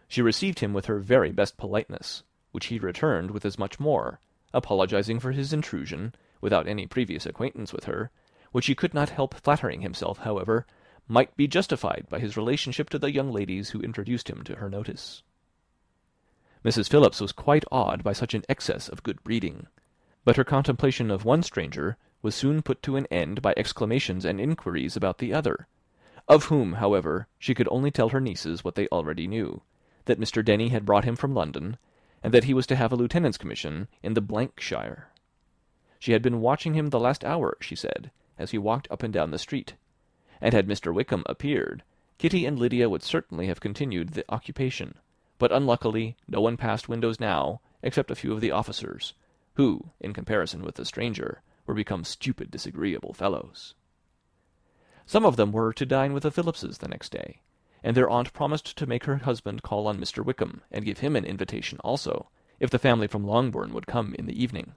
[SPEAKER 8] She received him with her very best politeness, which he returned with as much more, apologizing for his intrusion, without any previous acquaintance with her, which he could not help flattering himself, however, might be justified by his relationship to the young ladies who introduced him to her notice. Mrs. Phillips was quite awed by such an excess of good breeding, but her contemplation of one stranger was soon put to an end by exclamations and inquiries about the other, of whom, however, she could only tell her nieces what they already knew, that Mr. Denny had brought him from London, and that he was to have a lieutenant's commission in the shire. She had been watching him the last hour, she said, as he walked up and down the street, and had Mr. Wickham appeared, Kitty and Lydia would certainly have continued the occupation, but unluckily no one passed windows now, except a few of the officers, who, in comparison with the stranger, were become stupid, disagreeable fellows. Some of them were to dine with the Phillipses the next day, and their aunt promised to make her husband call on Mr. Wickham, and give him an invitation also, if the family from Longbourn would come in the evening.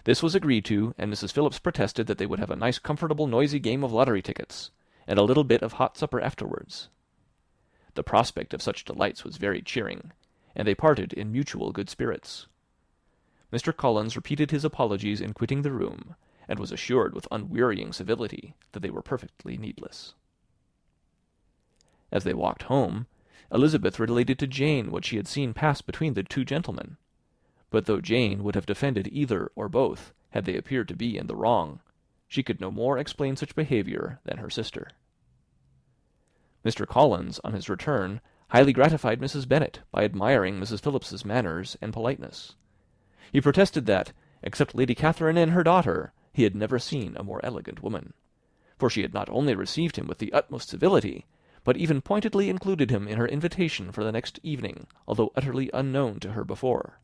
[SPEAKER 8] This was agreed to, and Mrs. Phillips protested that they would have a nice, comfortable, noisy game of lottery tickets, and a little bit of hot supper afterwards. The prospect of such delights was very cheering, and they parted in mutual good spirits. Mr. Collins repeated his apologies in quitting the room, and was assured with unwearying civility that they were perfectly needless. As they walked home, Elizabeth related to Jane what she had seen pass between the two gentlemen, but though Jane would have defended either or both had they appeared to be in the wrong, she could no more explain such behaviour than her sister. Mr. Collins, on his return, highly gratified Mrs. Bennet by admiring Mrs. Phillips's manners and politeness. He protested that, except Lady Catherine and her daughter, he had never seen a more elegant woman, for she had not only received him with the utmost civility, but even pointedly included him in her invitation for the next evening, although utterly unknown to her before.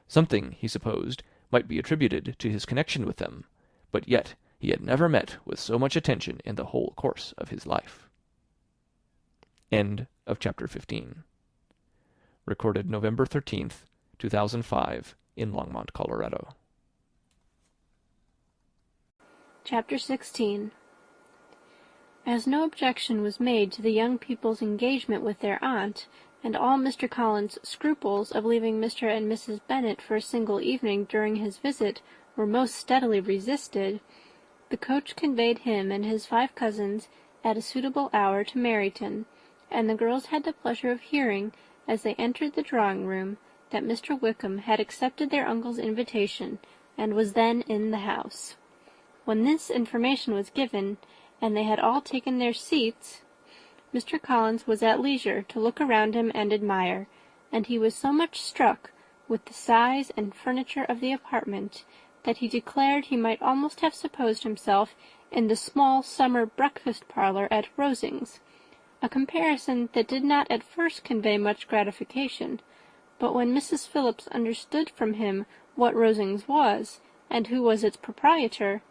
[SPEAKER 8] Something, he supposed, might be attributed to his connection with them, but yet he had never met with so much attention in the whole course of his life. End of chapter 15. Recorded November 13th, 2005, in Longmont, Colorado.
[SPEAKER 9] Chapter 16. As no objection was made to the young people's engagement with their aunt, and all Mr. Collins' scruples of leaving Mr. and Mrs. Bennet for a single evening during his visit were most steadily resisted, the coach conveyed him and his 5 cousins at a suitable hour to Meryton, and the girls had the pleasure of hearing, as they entered the drawing-room, that Mr. Wickham had accepted their uncle's invitation, and was then in the house. When this information was given, and they had all taken their seats, Mr. Collins was at leisure to look around him and admire, and he was so much struck with the size and furniture of the apartment that he declared he might almost have supposed himself in the small summer breakfast-parlour at Rosings, a comparison that did not at first convey much gratification, but when Mrs. Phillips understood from him what Rosings was, and who was its proprietor,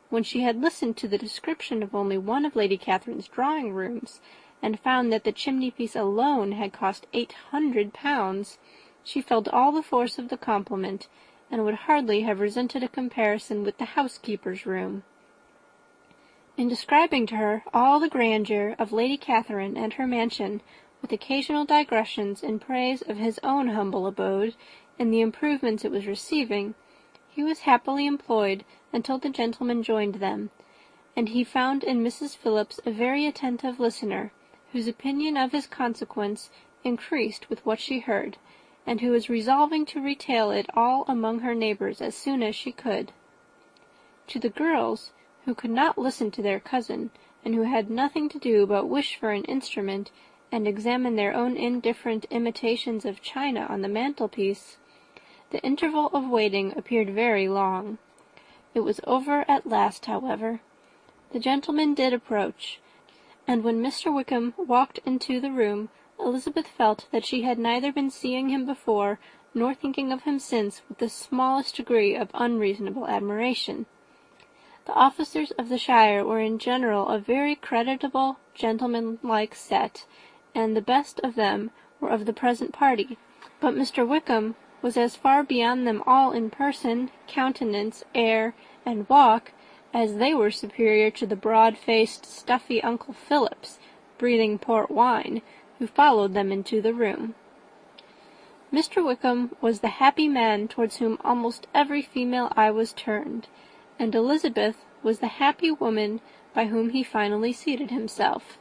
[SPEAKER 9] when she had listened to the description of only one of Lady Catherine's drawing-rooms, and found that the chimney-piece alone had cost £800, she felt all the force of the compliment, and would hardly have resented a comparison with the housekeeper's room. In describing to her all the grandeur of Lady Catherine and her mansion, with occasional digressions in praise of his own humble abode and the improvements it was receiving, he was happily employed until the gentlemen joined them, and he found in Mrs. Phillips a very attentive listener, whose opinion of his consequence increased with what she heard, and who was resolving to retail it all among her neighbours as soon as she could. To the girls, who could not listen to their cousin, and who had nothing to do but wish for an instrument and examine their own indifferent imitations of china on the mantelpiece, the interval of waiting appeared very long. It was over at last, however. The gentlemen did approach, and when Mr. Wickham walked into the room, Elizabeth felt that she had neither been seeing him before nor thinking of him since with the smallest degree of unreasonable admiration. The officers of the shire were in general a very creditable, gentlemanlike set, and the best of them were of the present party, but Mr. Wickham was as far beyond them all in person, countenance, air, and walk, as they were superior to the broad-faced, stuffy Uncle Phillips, breathing port wine, who followed them into the room. Mr. Wickham was the happy man towards whom almost every female eye was turned, and Elizabeth was the happy woman by whom he finally seated himself,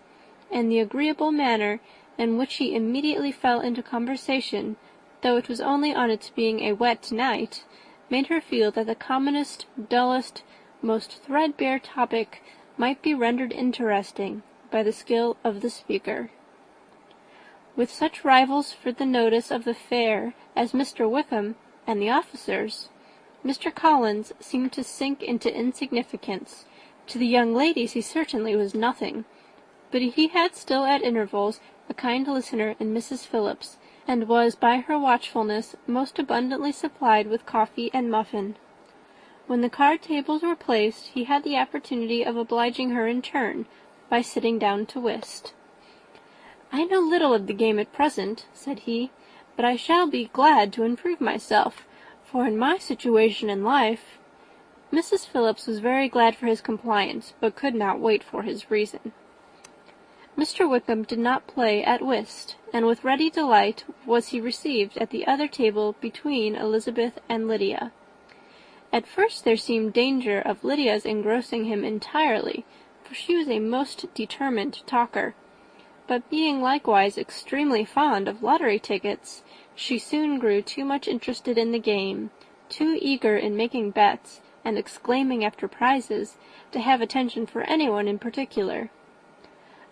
[SPEAKER 9] and the agreeable manner in which he immediately fell into conversation, though it was only on its being a wet night, made her feel that the commonest, dullest, most threadbare topic might be rendered interesting by the skill of the speaker. With such rivals for the notice of the fair as Mr. Wickham and the officers, Mr. Collins seemed to sink into insignificance. To the young ladies he certainly was nothing, but he had still at intervals a kind listener in Mrs. Phillips, and was by her watchfulness most abundantly supplied with coffee and muffin. When the card tables were placed, he had the opportunity of obliging her in turn by sitting down to whist. "I know little of the game at present," said he, "but I shall be glad to improve myself, for in my situation in life—" Mrs. Phillips was very glad for his compliance, but could not wait for his reason. Mr. Wickham did not play at whist, and with ready delight was he received at the other table between Elizabeth and Lydia. At first there seemed danger of Lydia's engrossing him entirely, for she was a most determined talker, but being likewise extremely fond of lottery tickets, she soon grew too much interested in the game, too eager in making bets and exclaiming after prizes, to have attention for anyone in particular.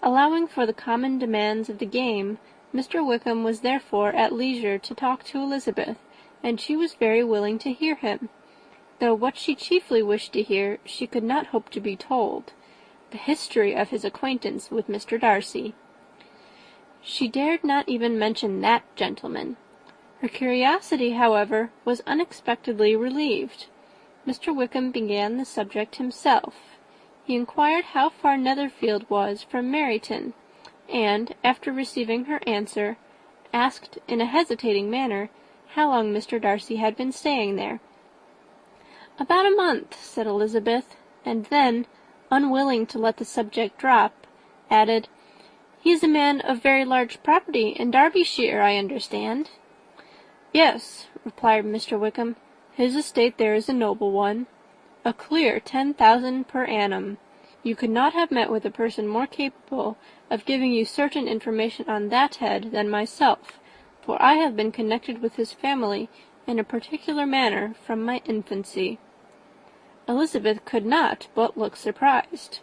[SPEAKER 9] Allowing for the common demands of the game, Mr. Wickham was therefore at leisure to talk to Elizabeth, and she was very willing to hear him, though what she chiefly wished to hear she could not hope to be told, the history of his acquaintance with Mr. Darcy. She dared not even mention that gentleman. Her curiosity, however, was unexpectedly relieved. Mr. Wickham began the subject himself. He inquired how far Netherfield was from Meryton, and, after receiving her answer, asked in a hesitating manner how long Mr. Darcy had been staying there. "About a month," said Elizabeth, and then, unwilling to let the subject drop, added, "He is a man of very large property in Derbyshire, I understand." "Yes," replied Mr. Wickham, "his estate there is a noble one. A clear 10,000 per annum. You could not have met with a person more capable of giving you certain information on that head than myself, for I have been connected with his family in a particular manner from my infancy." Elizabeth could not but look surprised.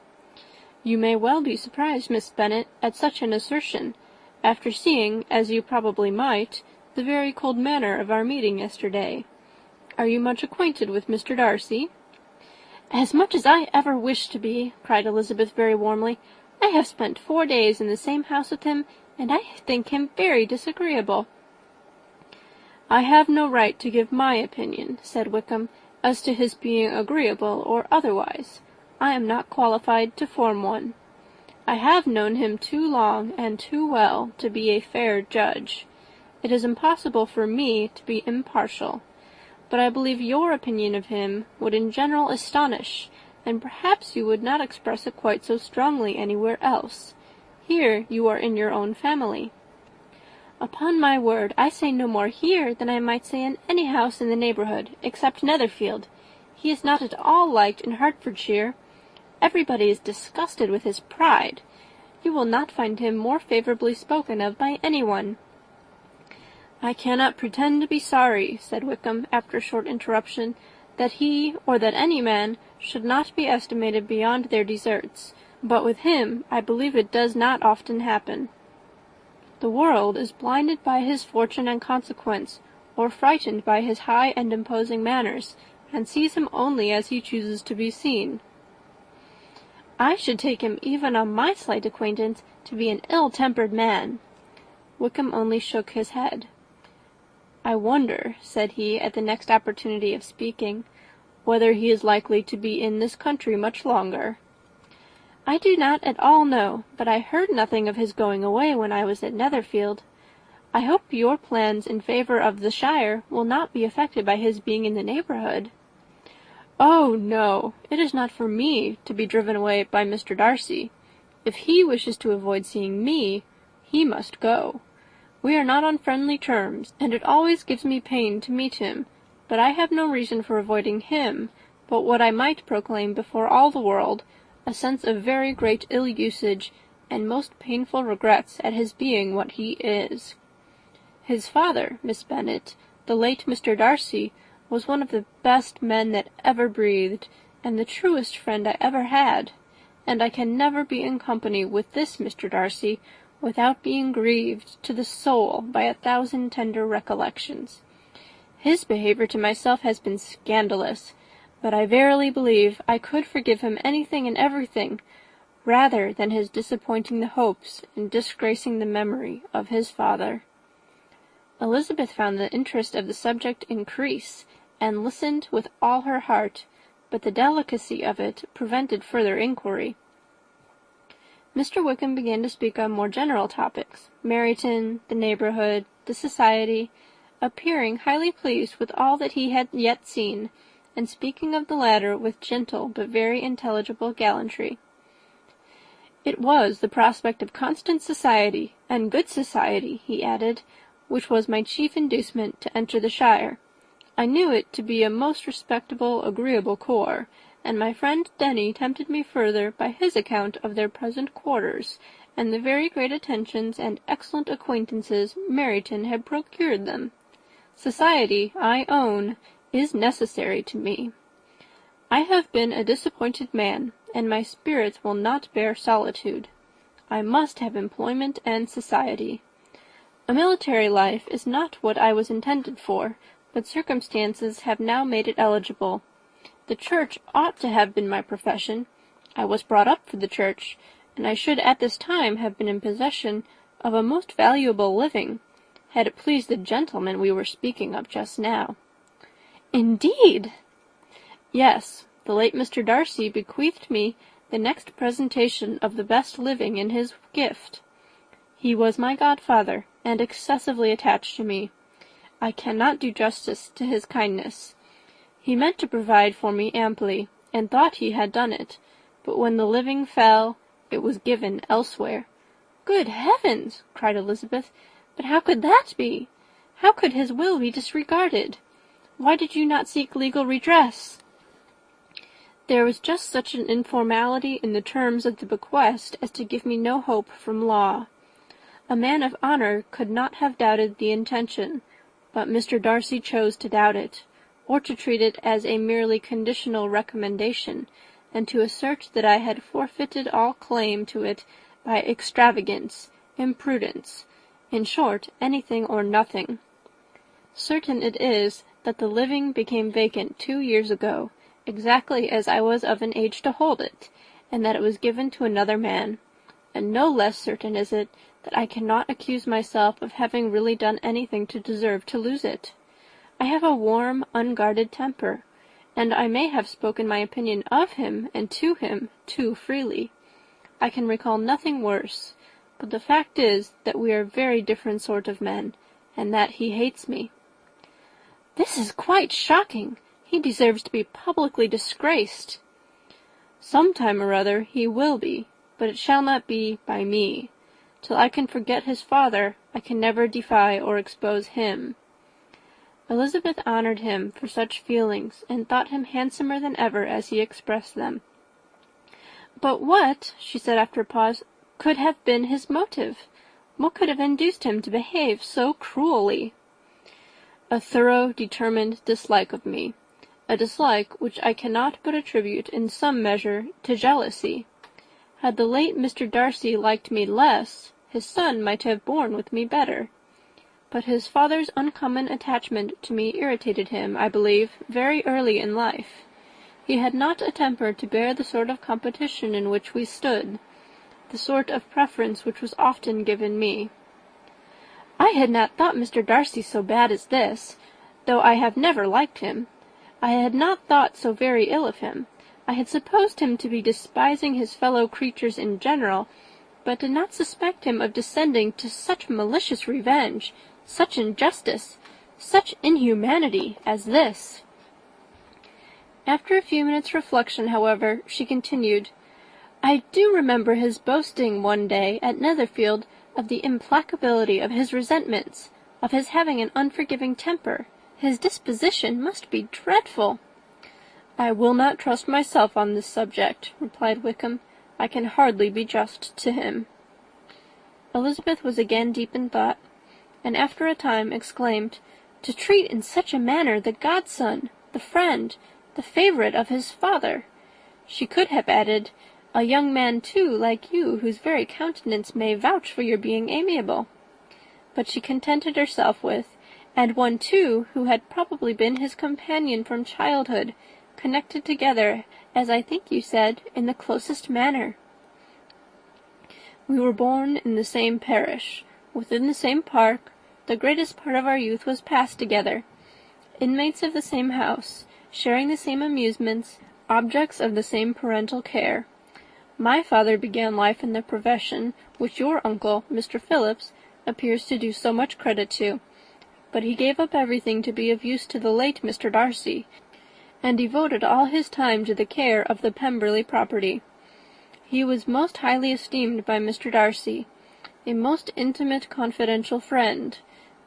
[SPEAKER 9] "You may well be surprised, Miss Bennet, at such an assertion, after seeing, as you probably might, the very cold manner of our meeting yesterday. Are you much acquainted with Mr. Darcy?" "As much as I ever wish to be," cried Elizabeth very warmly. "I have spent 4 days in the same house with him, and I think him very disagreeable." "I have no right to give my opinion," said Wickham, "as to his being agreeable or otherwise. I am not qualified to form one. I have known him too long and too well to be a fair judge. It is impossible for me to be impartial. But I believe your opinion of him would in general astonish, and perhaps you would not express it quite so strongly anywhere else. Here you are in your own family." "Upon my word, I say no more here than I might say in any house in the neighbourhood, except Netherfield. He is not at all liked in Hertfordshire. Everybody is disgusted with his pride. You will not find him more favourably spoken of by anyone." "I cannot pretend to be sorry," said Wickham, after a short interruption, "that he, or that any man, should not be estimated beyond their deserts, but with him I believe it does not often happen. The world is blinded by his fortune and consequence, or frightened by his high and imposing manners, and sees him only as he chooses to be seen." "I should take him, even on my slight acquaintance, to be an ill-tempered man." Wickham only shook his head. "I wonder," said he, at the next opportunity of speaking, "whether he is likely to be in this country much longer." "I do not at all know, but I heard nothing of his going away when I was at Netherfield. I hope your plans in favour of the shire will not be affected by his being in the neighbourhood." "Oh, no, it is not for me to be driven away by Mr. Darcy. If he wishes to avoid seeing me, he must go. We are not on friendly terms, and it always gives me pain to meet him, but I have no reason for avoiding him, but what I might proclaim before all the world, a sense of very great ill-usage, and most painful regrets at his being what he is. His father, Miss Bennet, the late Mr. Darcy, was one of the best men that ever breathed, and the truest friend I ever had, and I can never be in company with this Mr. Darcy without being grieved to the soul by 1,000 tender recollections. His behaviour to myself has been scandalous, but I verily believe I could forgive him anything and everything, rather than his disappointing the hopes and disgracing the memory of his father." Elizabeth found the interest of the subject increase, and listened with all her heart, but the delicacy of it prevented further inquiry. Mr. Wickham began to speak on more general topics, Meryton, the neighbourhood, the society, appearing highly pleased with all that he had yet seen, and speaking of the latter with gentle but very intelligible gallantry. "It was the prospect of constant society, and good society," he added, "which was my chief inducement to enter the shire. I knew it to be a most respectable, agreeable corps, and my friend Denny tempted me further by his account of their present quarters, and the very great attentions and excellent acquaintances Meryton had procured them. Society, I own, is necessary to me. I have been a disappointed man, and my spirits will not bear solitude. I must have employment and society. A military life is not what I was intended for, but circumstances have now made it eligible. The church ought to have been my profession. I was brought up for the church, and I should at this time have been in possession of a most valuable living, had it pleased the gentleman we were speaking of just now." "Indeed!" "Yes, the late Mr. Darcy bequeathed me the next presentation of the best living in his gift. He was my godfather, and excessively attached to me. I cannot do justice to his kindness. He meant to provide for me amply, and thought he had done it, but when the living fell, it was given elsewhere." "Good heavens!" cried Elizabeth. "But how could that be? How could his will be disregarded? Why did you not seek legal redress?" "There was just such an informality in the terms of the bequest as to give me no hope from law. A man of honour could not have doubted the intention, but Mr. Darcy chose to doubt it, or to treat it as a merely conditional recommendation, and to assert that I had forfeited all claim to it by extravagance, imprudence, in short, anything or nothing. Certain it is that the living became vacant 2 years ago, exactly as I was of an age to hold it, and that it was given to another man, and no less certain is it that I cannot accuse myself of having really done anything to deserve to lose it. I have a warm, unguarded temper, and I may have spoken my opinion of him and to him too freely. I can recall nothing worse, but the fact is that we are very different sort of men, and that he hates me." "This is quite shocking. He deserves to be publicly disgraced." "Some time or other he will be, but it shall not be by me. Till I can forget his father, I can never defy or expose him." Elizabeth honoured him for such feelings, and thought him handsomer than ever as he expressed them. "But what," she said after a pause, "could have been his motive? What could have induced him to behave so cruelly?" "A thorough, determined dislike of me, a dislike which I cannot but attribute in some measure to jealousy. Had the late Mr. Darcy liked me less, his son might have borne with me better. But his father's uncommon attachment to me irritated him, I believe, very early in life. He had not a temper to bear the sort of competition in which we stood, the sort of preference which was often given me. I had not thought Mr. Darcy so bad as this, though I have never liked him. I had not thought so very ill of him, I had supposed him to be despising his fellow creatures in general, but did not suspect him of descending to such malicious revenge, such injustice, such inhumanity as this. After a few minutes' reflection, however, she continued, I do remember his boasting one day at Netherfield of the implacability of his resentments, of his having an unforgiving temper. His disposition must be dreadful. I will not trust myself on this subject, replied Wickham. I can hardly be just to him. Elizabeth was again deep in thought, and after a time exclaimed, To treat in such a manner the godson, the friend, the favourite of his father! She could have added, a young man too, like you, whose very countenance may vouch for your being amiable. But she contented herself with, and one too, who had probably been his companion from childhood, connected together, as I think you said, in the closest manner. We were born in the same parish, within the same park, the greatest part of our youth was passed together, inmates of the same house, sharing the same amusements, objects of the same parental care. My father began life in the profession which your uncle, Mr. Phillips, appears to do so much credit to, but he gave up everything to be of use to the late Mr. Darcy, and devoted all his time to the care of the Pemberley property. He was most highly esteemed by Mr. Darcy, a most intimate confidential friend.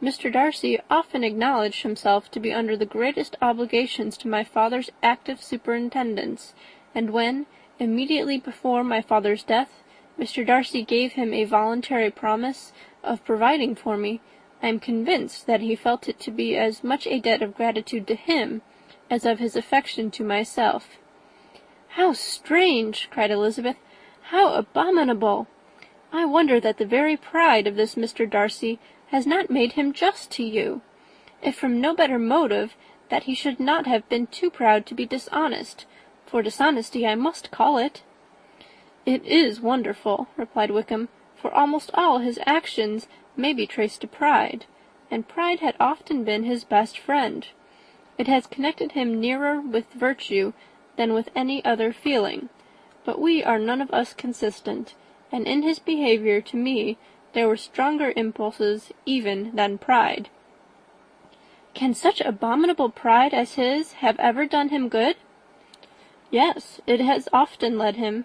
[SPEAKER 9] Mr. Darcy often acknowledged himself to be under the greatest obligations to my father's active superintendence, and when, immediately before my father's death, Mr. Darcy gave him a voluntary promise of providing for me, I am convinced that he felt it to be as much a debt of gratitude to him as of his affection to myself. How strange! cried Elizabeth. How abominable! I wonder that the very pride of this Mr. Darcy has not made him just to you, if from no better motive, that he should not have been too proud to be dishonest, for dishonesty I must call it. It is wonderful, replied Wickham, for almost all his actions may be traced to pride, and pride had often been his best friend. It has connected him nearer with virtue than with any other feeling, but we are none of us consistent, and in his behaviour to me there were stronger impulses even than pride. Can such abominable pride as his have ever done him good? Yes, it has often led him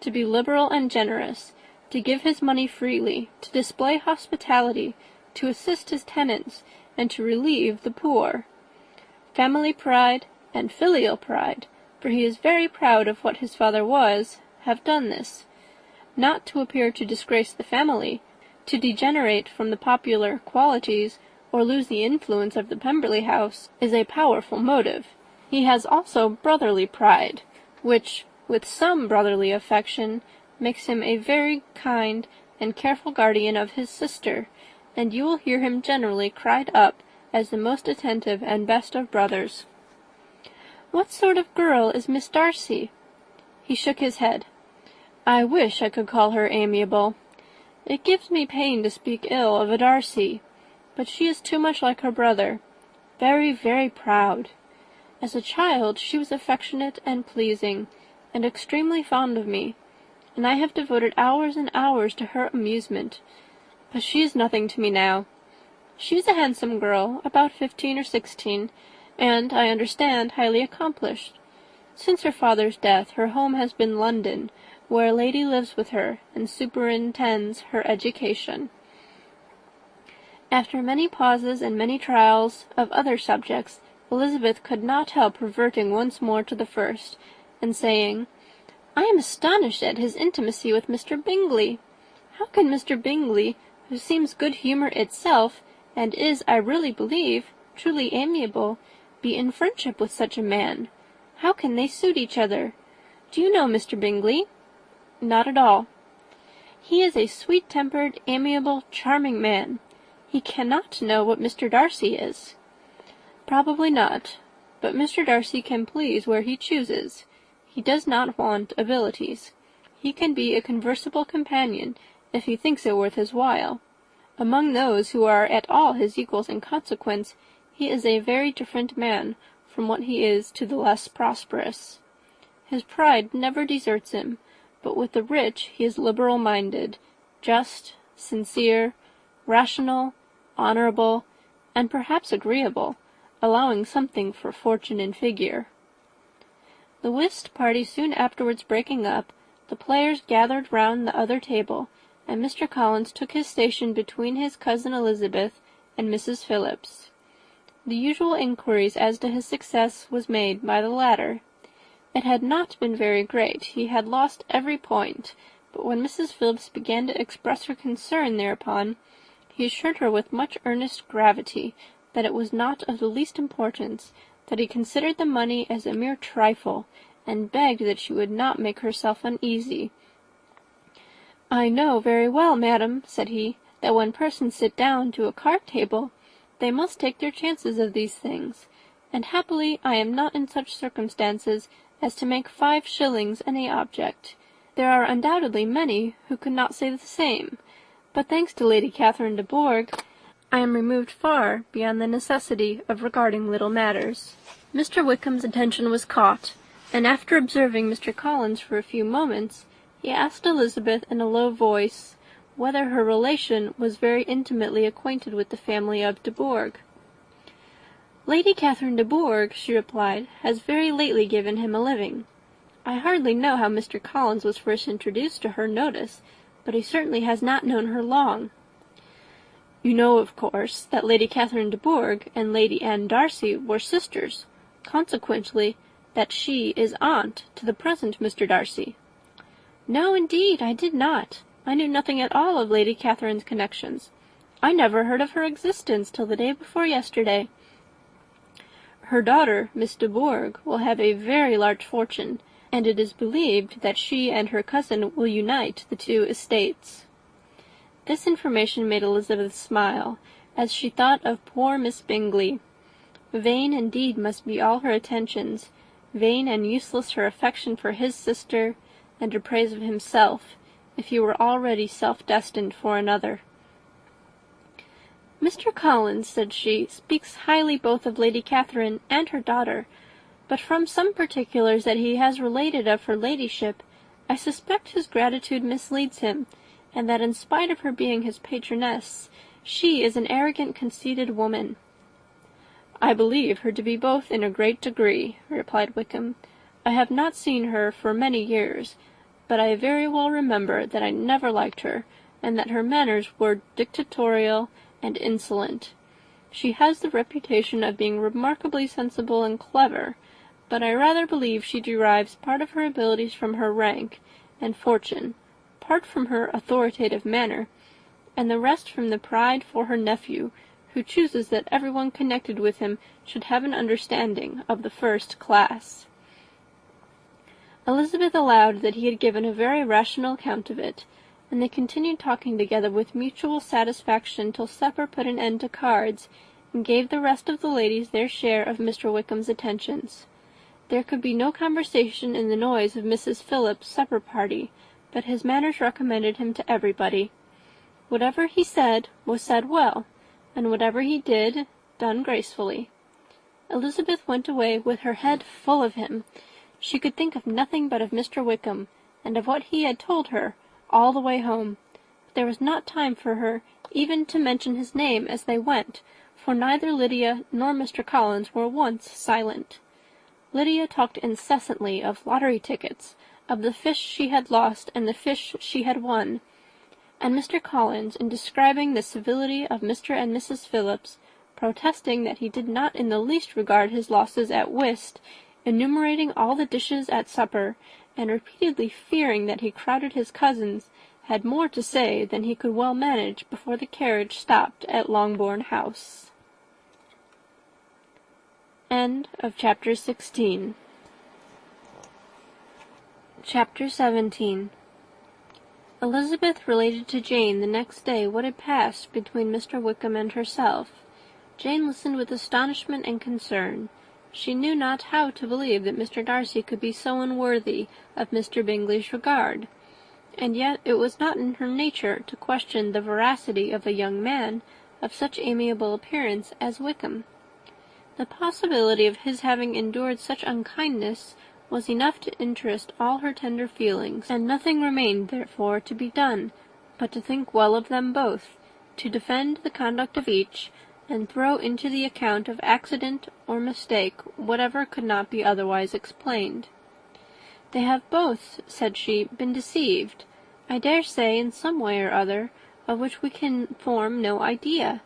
[SPEAKER 9] to be liberal and generous, to give his money freely, to display hospitality, to assist his tenants, and to relieve the poor. Family pride and filial pride, for he is very proud of what his father was, have done this. Not to appear to disgrace the family, to degenerate from the popular qualities, or lose the influence of the Pemberley house, is a powerful motive. He has also brotherly pride, which, with some brotherly affection, makes him a very kind and careful guardian of his sister, and you will hear him generally cried up as the most attentive and best of brothers. What sort of girl is Miss Darcy? He shook his head. I wish I could call her amiable. It gives me pain to speak ill of a Darcy, but she is too much like her brother, very, very proud. As a child she was affectionate and pleasing, and extremely fond of me, and I have devoted hours and hours to her amusement, but she is nothing to me now. She is a handsome girl, about 15 or 16, and, I understand, highly accomplished. Since her father's death her home has been London, where a lady lives with her and superintends her education. After many pauses and many trials of other subjects, Elizabeth could not help reverting once more to the first, and saying, I am astonished at his intimacy with Mr. Bingley. How can Mr. Bingley, who seems good humour itself, and is, I really believe, truly amiable, be in friendship with such a man? How can they suit each other? Do you know Mr. Bingley? Not at all. He is a sweet-tempered, amiable, charming man. He cannot know what Mr. Darcy is. Probably not, but Mr. Darcy can please where he chooses. He does not want abilities. He can be a conversable companion, if he thinks it worth his while. Among those who are at all his equals in consequence, he is a very different man from what he is to the less prosperous. His pride never deserts him, but with the rich he is liberal-minded, just, sincere, rational, honourable, and perhaps agreeable, allowing something for fortune and figure. The whist party soon afterwards breaking up, the players gathered round the other table, and Mr. Collins took his station between his cousin Elizabeth and Mrs. Phillips. The usual inquiries as to his success was made by the latter. It had not been very great. He had lost every point, but when Mrs. Phillips began to express her concern thereupon, he assured her with much earnest gravity that it was not of the least importance, that he considered the money as a mere trifle, and begged that she would not make herself uneasy. "I know very well, madam," said he, "that when persons sit down to a card-table, they must take their chances of these things, and happily I am not in such circumstances as to make 5 shillings any object. There are undoubtedly many who could not say the same, but thanks to Lady Catherine de Bourgh, I am removed far beyond the necessity of regarding little matters." Mr. Wickham's attention was caught, and after observing Mr. Collins for a few moments, he asked Elizabeth in a low voice whether her relation was very intimately acquainted with the family of de Bourgh. "Lady Catherine de Bourgh," she replied, "has very lately given him a living. I hardly know how Mr. Collins was first introduced to her notice, but he certainly has not known her long." "You know, of course, that Lady Catherine de Bourgh and Lady Anne Darcy were sisters, consequently that she is aunt to the present Mr. Darcy." "No, indeed, I did not. I knew nothing at all of Lady Catherine's connections. I never heard of her existence till the day before yesterday. Her daughter, Miss de Bourgh, will have a very large fortune, and it is believed that she and her cousin will unite the 2 estates." This information made Elizabeth smile, as she thought of poor Miss Bingley. Vain indeed must be all her attentions, vain and useless her affection for his sister, and her praise of himself, if he were already self-destined for another. "Mr. Collins," said she, "speaks highly both of Lady Catherine and her daughter, but from some particulars that he has related of her ladyship, I suspect his gratitude misleads him, and that in spite of her being his patroness, she is an arrogant, conceited woman." "I believe her to be both in a great degree," replied Wickham. "I have not seen her for many years, but I very well remember that I never liked her, and that her manners were dictatorial and insolent. She has the reputation of being remarkably sensible and clever, but I rather believe she derives part of her abilities from her rank and fortune, part from her authoritative manner, and the rest from the pride for her nephew, who chooses that everyone connected with him should have an understanding of the first class." Elizabeth allowed that he had given a very rational account of it, and they continued talking together with mutual satisfaction till supper put an end to cards, and gave the rest of the ladies their share of Mr. Wickham's attentions. There could be no conversation in the noise of Mrs. Phillips's supper party, but his manners recommended him to everybody. Whatever he said was said well, and whatever he did, done gracefully. Elizabeth went away with her head full of him. She could think of nothing but of Mr. Wickham, and of what he had told her, all the way home. But there was not time for her even to mention his name as they went, for neither Lydia nor Mr. Collins were once silent. Lydia talked incessantly of lottery tickets, of the fish she had lost and the fish she had won, and Mr. Collins, in describing the civility of Mr. and Mrs. Phillips, protesting that he did not in the least regard his losses at whist, enumerating all the dishes at supper, and repeatedly fearing that he crowded his cousins, had more to say than he could well manage before the carriage stopped at Longbourn House. End of chapter 16. Chapter 17. Elizabeth related to Jane the next day what had passed between Mr. Wickham and herself. Jane listened with astonishment and concern. She knew not how to believe that Mr. Darcy could be so unworthy of Mr. Bingley's regard, and yet it was not in her nature to question the veracity of a young man of such amiable appearance as Wickham. The possibility of his having endured such unkindness was enough to interest all her tender feelings, and nothing remained, therefore, to be done but to think well of them both, to defend the conduct of each, and throw into the account of accident or mistake whatever could not be otherwise explained. "They have both," said she, "been deceived, I dare say, in some way or other, of which we can form no idea.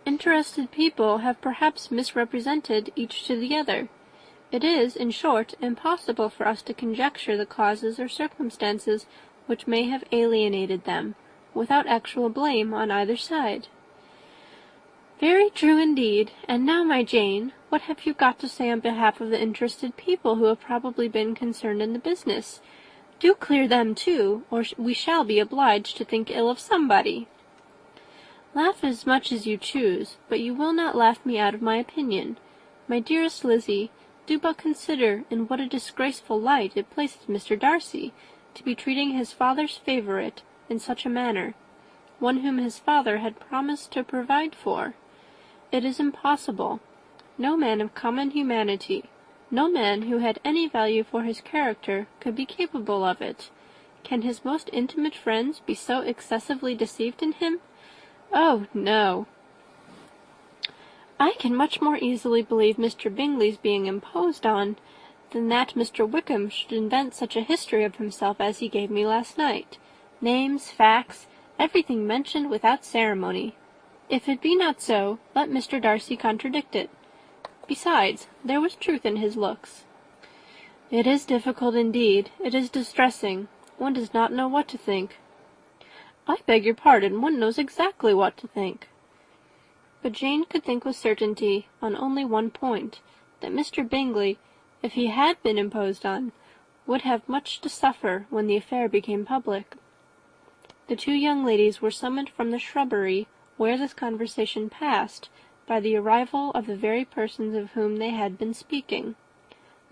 [SPEAKER 9] Interested people have perhaps misrepresented each to the other. It is, in short, impossible for us to conjecture the causes or circumstances which may have alienated them, without actual blame on either side." "Very true indeed. And now, my Jane, what have you got to say on behalf of the interested people who have probably been concerned in the business? Do clear them too, or we shall be obliged to think ill of somebody." "Laugh as much as you choose, but you will not laugh me out of my opinion. My dearest Lizzie, do but consider in what a disgraceful light it places Mr. Darcy, to be treating his father's favourite in such a manner, one whom his father had promised to provide for. It is impossible. No man of common humanity, no man who had any value for his character, could be capable of it. Can his most intimate friends be so excessively deceived in him? Oh, no! I can much more easily believe Mr. Bingley's being imposed on, than that Mr. Wickham should invent such a history of himself as he gave me last night. Names, facts, everything mentioned without ceremony. If it be not so, let Mr. Darcy contradict it. Besides, there was truth in his looks. It is difficult indeed. It is distressing. One does not know what to think." "I beg your pardon, one knows exactly what to think." But Jane could think with certainty on only one point, that Mr. Bingley, if he had been imposed on, would have much to suffer when the affair became public. The two young ladies were summoned from the shrubbery where this conversation passed by the arrival of the very persons of whom they had been speaking.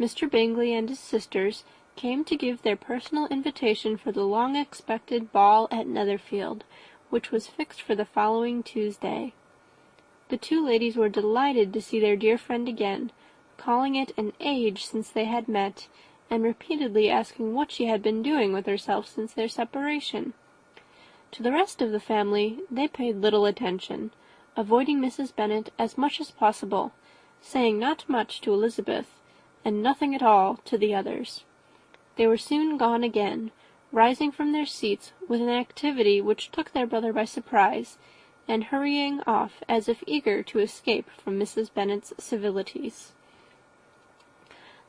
[SPEAKER 9] Mr. Bingley and his sisters came to give their personal invitation for the long-expected ball at Netherfield, which was fixed for the following Tuesday. The two ladies were delighted to see their dear friend again, calling it an age since they had met, and repeatedly asking what she had been doing with herself since their separation. To the rest of the family they paid little attention, avoiding Mrs. Bennet as much as possible, saying not much to Elizabeth, and nothing at all to the others. They were soon gone again, rising from their seats with an activity which took their brother by surprise, and hurrying off as if eager to escape from Mrs. Bennet's civilities.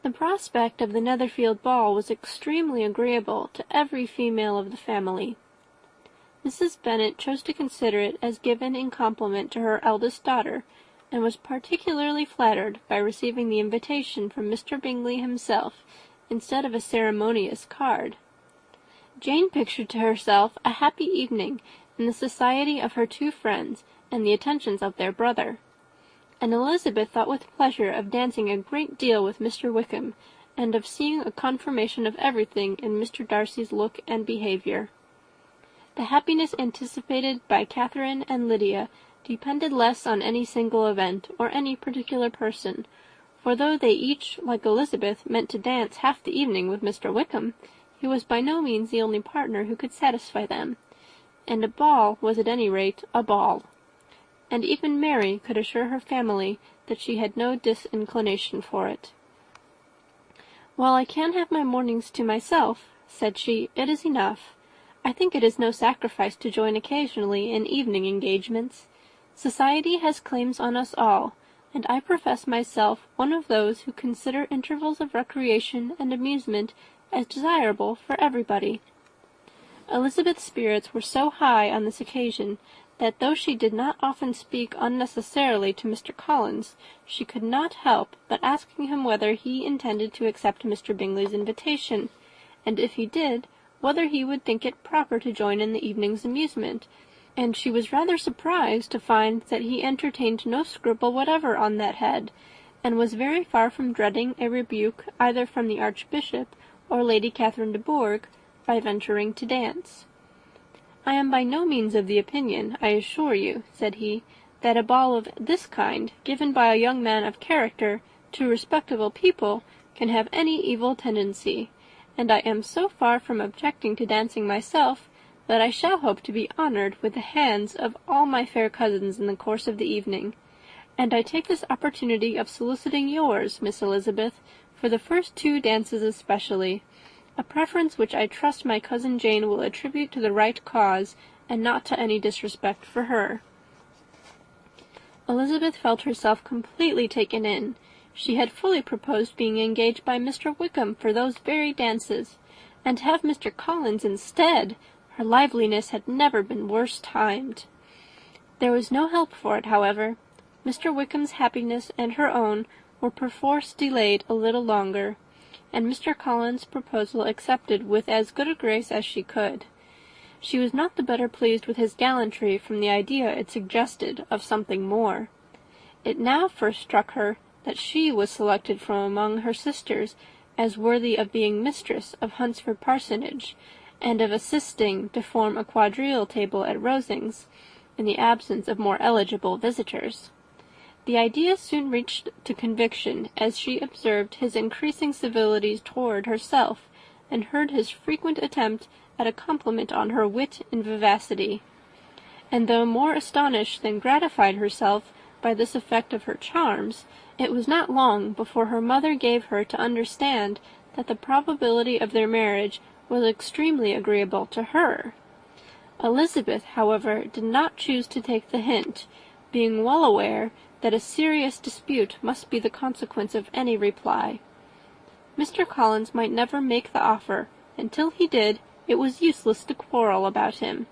[SPEAKER 9] The prospect of the Netherfield ball was extremely agreeable to every female of the family. Mrs. Bennet chose to consider it as given in compliment to her eldest daughter, and was particularly flattered by receiving the invitation from Mr. Bingley himself, instead of a ceremonious card. Jane pictured to herself a happy evening in the society of her two friends and the attentions of their brother, and Elizabeth thought with pleasure of dancing a great deal with Mr. Wickham, and of seeing a confirmation of everything in Mr. Darcy's look and behaviour. The happiness anticipated by Catherine and Lydia depended less on any single event or any particular person, for though they each, like Elizabeth, meant to dance half the evening with Mr. Wickham, he was by no means the only partner who could satisfy them, and a ball was at any rate a ball. And even Mary could assure her family that she had no disinclination for it. "While I can have my mornings to myself," said she, "it is enough. I think it is no sacrifice to join occasionally in evening engagements. Society has claims on us all, and I profess myself one of those who consider intervals of recreation and amusement as desirable for everybody." Elizabeth's spirits were so high on this occasion that though she did not often speak unnecessarily to Mr. Collins, she could not help but asking him whether he intended to accept Mr. Bingley's invitation, and if he did, whether he would think it proper to join in the evening's amusement, and she was rather surprised to find that he entertained no scruple whatever on that head, and was very far from dreading a rebuke either from the Archbishop or Lady Catherine de Bourgh by venturing to dance. "I am by no means of the opinion, I assure you," said he, "that a ball of this kind, given by a young man of character to respectable people, can have any evil tendency, and I am so far from objecting to dancing myself, that I shall hope to be honoured with the hands of all my fair cousins in the course of the evening, and I take this opportunity of soliciting yours, Miss Elizabeth, for the first 2 dances especially, a preference which I trust my cousin Jane will attribute to the right cause, and not to any disrespect for her." Elizabeth felt herself completely taken in. She had fully proposed being engaged by Mr. Wickham for those very dances, and to have Mr. Collins instead, her liveliness had never been worse timed. There was no help for it, however. Mr. Wickham's happiness and her own were perforce delayed a little longer, and Mr. Collins' proposal accepted with as good a grace as she could. She was not the better pleased with his gallantry from the idea it suggested of something more. It now first struck her that she was selected from among her sisters as worthy of being mistress of Hunsford Parsonage, and of assisting to form a quadrille table at Rosings, in the absence of more eligible visitors. The idea soon reached to conviction, as she observed his increasing civilities toward herself, and heard his frequent attempt at a compliment on her wit and vivacity. And though more astonished than gratified herself by this effect of her charms, it was not long before her mother gave her to understand that the probability of their marriage was extremely agreeable to her. Elizabeth, however, did not choose to take the hint, being well aware that a serious dispute must be the consequence of any reply. Mr. Collins might never make the offer, and till he did, it was useless to quarrel about him.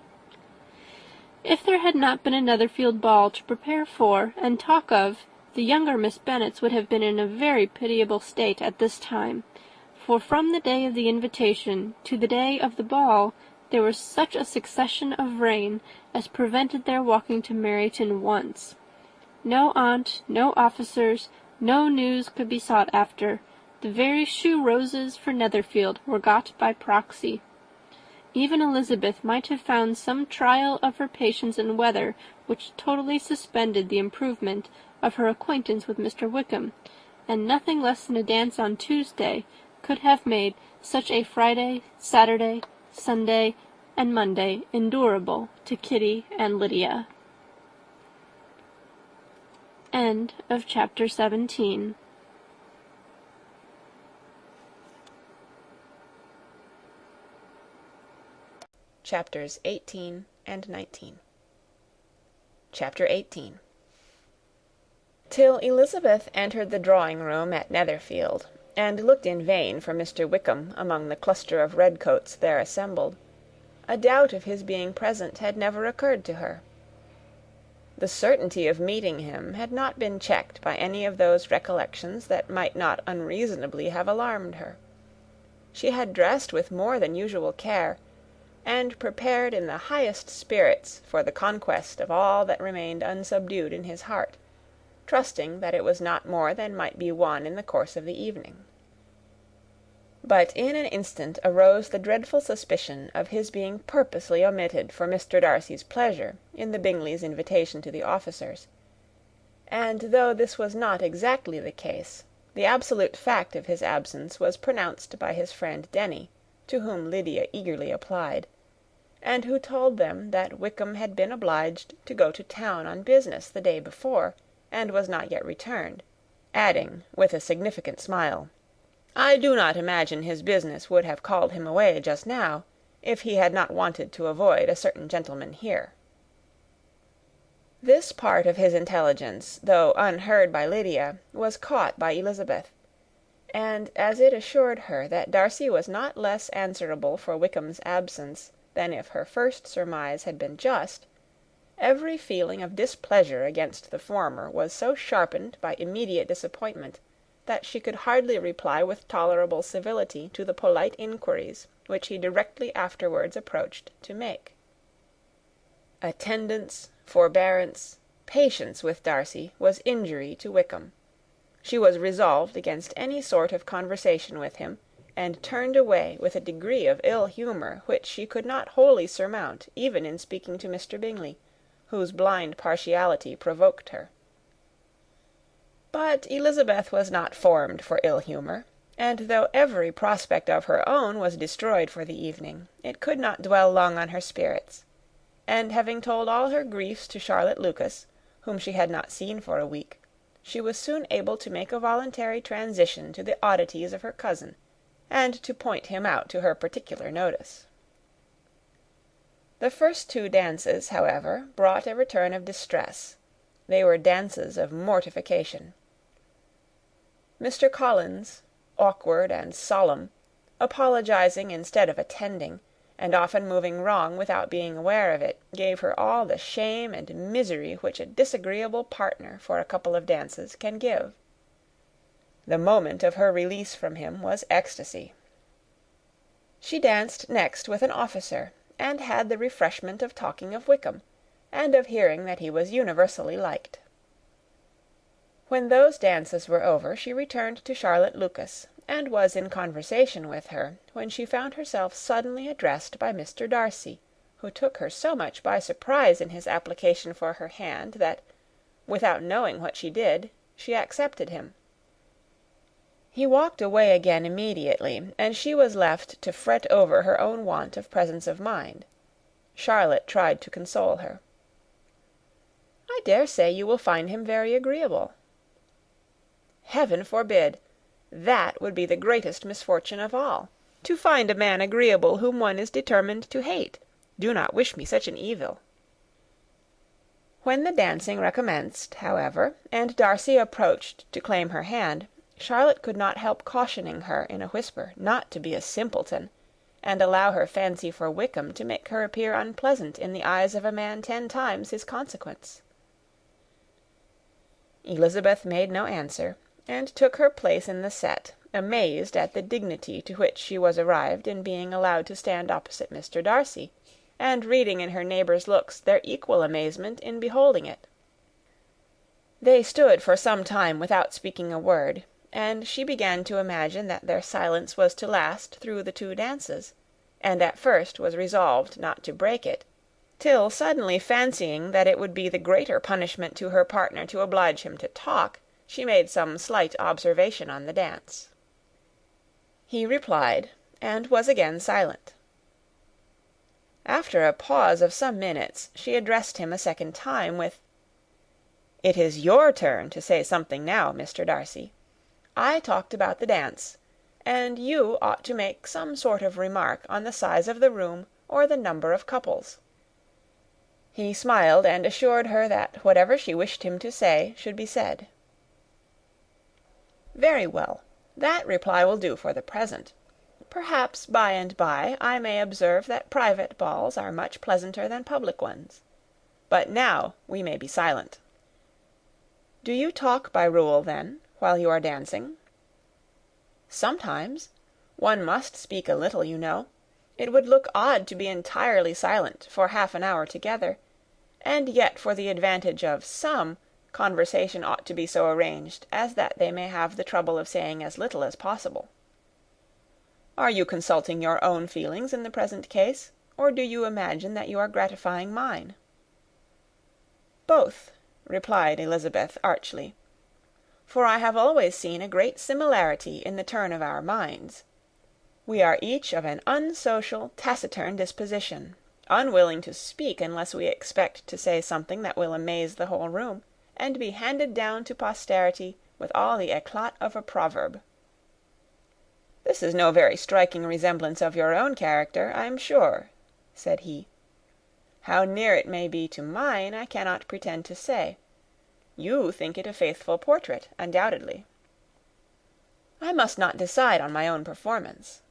[SPEAKER 9] If there had not been a Netherfield ball to prepare for and talk of, the younger Miss Bennets would have been in a very pitiable state at this time, for from the day of the invitation to the day of the ball there was such a succession of rain as prevented their walking to Meryton once. No aunt, no officers, no news could be sought after. The very shoe roses for Netherfield were got by proxy. Even Elizabeth might have found some trial of her patience in weather which totally suspended the improvement of her acquaintance with Mr. Wickham, and nothing less than a dance on Tuesday could have made such a Friday, Saturday, Sunday, and Monday endurable to Kitty and Lydia. End of chapter 17.
[SPEAKER 2] Chapters 18 and 19. Chapter 18. Till Elizabeth entered the drawing-room at Netherfield, and looked in vain for Mr. Wickham among the cluster of redcoats there assembled, a doubt of his being present had never occurred to her. The certainty of meeting him had not been checked by any of those recollections that might not unreasonably have alarmed her. She had dressed with more than usual care, and prepared in the highest spirits for the conquest of all that remained unsubdued in his heart, trusting that it was not more than might be won in the course of the evening. But in an instant arose the dreadful suspicion of his being purposely omitted for Mr. Darcy's pleasure in the Bingleys' invitation to the officers; and though this was not exactly the case, the absolute fact of his absence was pronounced by his friend Denny, to whom Lydia eagerly applied, and who told them that Wickham had been obliged to go to town on business the day before, and was not yet returned, adding, with a significant smile, "I do not imagine his business would have called him away just now, if he had not wanted to avoid a certain gentleman here." This part of his intelligence, though unheard by Lydia, was caught by Elizabeth; and as it assured her that Darcy was not less answerable for Wickham's absence than if her first surmise had been just, every feeling of displeasure against the former was so sharpened by immediate disappointment, that she could hardly reply with tolerable civility to the polite inquiries which he directly afterwards approached to make. Attendance, forbearance, patience with Darcy was injury to Wickham. She was resolved against any sort of conversation with him, and turned away with a degree of ill humour which she could not wholly surmount even in speaking to Mr. Bingley, whose blind partiality provoked her. But Elizabeth was not formed for ill humour, and though every prospect of her own was destroyed for the evening, it could not dwell long on her spirits; and having told all her griefs to Charlotte Lucas, whom she had not seen for a week, she was soon able to make a voluntary transition to the oddities of her cousin, and to point him out to her particular notice. The first 2 dances, however, brought a return of distress. They were dances of mortification. Mr. Collins, awkward and solemn, apologizing instead of attending, and often moving wrong without being aware of it, gave her all the shame and misery which a disagreeable partner for a couple of dances can give. The moment of her release from him was ecstasy. She danced next with an officer, and had the refreshment of talking of Wickham, and of hearing that he was universally liked. When those dances were over, she returned to Charlotte Lucas, and was in conversation with her, when she found herself suddenly addressed by Mr. Darcy, who took her so much by surprise in his application for her hand, that, without knowing what she did, she accepted him. He walked away again immediately, and she was left to fret over her own want of presence of mind. Charlotte tried to console her. "I dare say you will find him very agreeable." "Heaven forbid! That would be the greatest misfortune of all. To find a man agreeable whom one is determined to hate. Do not wish me such an evil." When the dancing recommenced, however, and Darcy approached to claim her hand, Charlotte could not help cautioning her in a whisper not to be a simpleton, and allow her fancy for Wickham to make her appear unpleasant in the eyes of a man 10 times his consequence. Elizabeth made no answer, and took her place in the set, amazed at the dignity to which she was arrived in being allowed to stand opposite Mr. Darcy, and reading in her neighbours' looks their equal amazement in beholding it. They stood for some time without speaking a word, and she began to imagine that their silence was to last through the 2 dances, and at first was resolved not to break it, till suddenly fancying that it would be the greater punishment to her partner to oblige him to talk, she made some slight observation on the dance. He replied, and was again silent. After a pause of some minutes, she addressed him a second time with, "It is your turn to say something now, Mr. Darcy. I talked about the dance, and you ought to make some sort of remark on the size of the room or the number of couples." He smiled, and assured her that whatever she wished him to say should be said. "Very well. That reply will do for the present. Perhaps by and by I may observe that private balls are much pleasanter than public ones. But now we may be silent." "Do you talk by rule, then, while you are dancing?" "Sometimes. One must speak a little, you know. It would look odd to be entirely silent for half an hour together, and yet for the advantage of some, conversation ought to be so arranged as that they may have the trouble of saying as little as possible." "Are you consulting your own feelings in the present case, or do you imagine that you are gratifying mine?" "Both," replied Elizabeth archly, "for I have always seen a great similarity in the turn of our minds. We are each of an unsocial, taciturn disposition, unwilling to speak unless we expect to say something that will amaze the whole room, and be handed down to posterity with all the éclat of a proverb." "This is no very striking resemblance of your own character, I am sure," said he. "How near it may be to mine, I cannot pretend to say. You think it a faithful portrait, undoubtedly." "I must not decide on my own performance."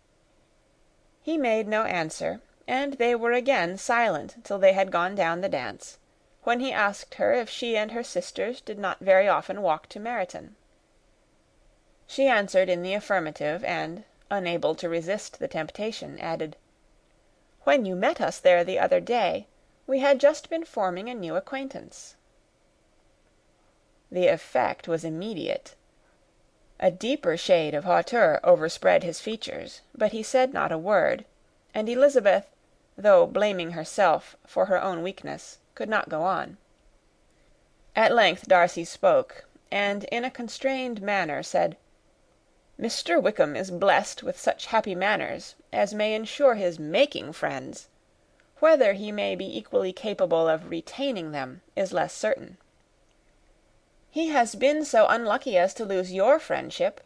[SPEAKER 2] He made no answer, and they were again silent till they had gone down the dance, when he asked her if she and her sisters did not very often walk to Meryton. She answered in the affirmative, and, unable to resist the temptation, added, "When you met us there the other day, we had just been forming a new acquaintance." The effect was immediate. A deeper shade of hauteur overspread his features, but he said not a word, and Elizabeth, though blaming herself for her own weakness, could not go on. At length Darcy spoke, and in a constrained manner said, Mr. Wickham is blessed with such happy manners as may ensure his making friends. Whether he may be equally capable of retaining them is less certain." "He has been so unlucky as to lose your friendship,"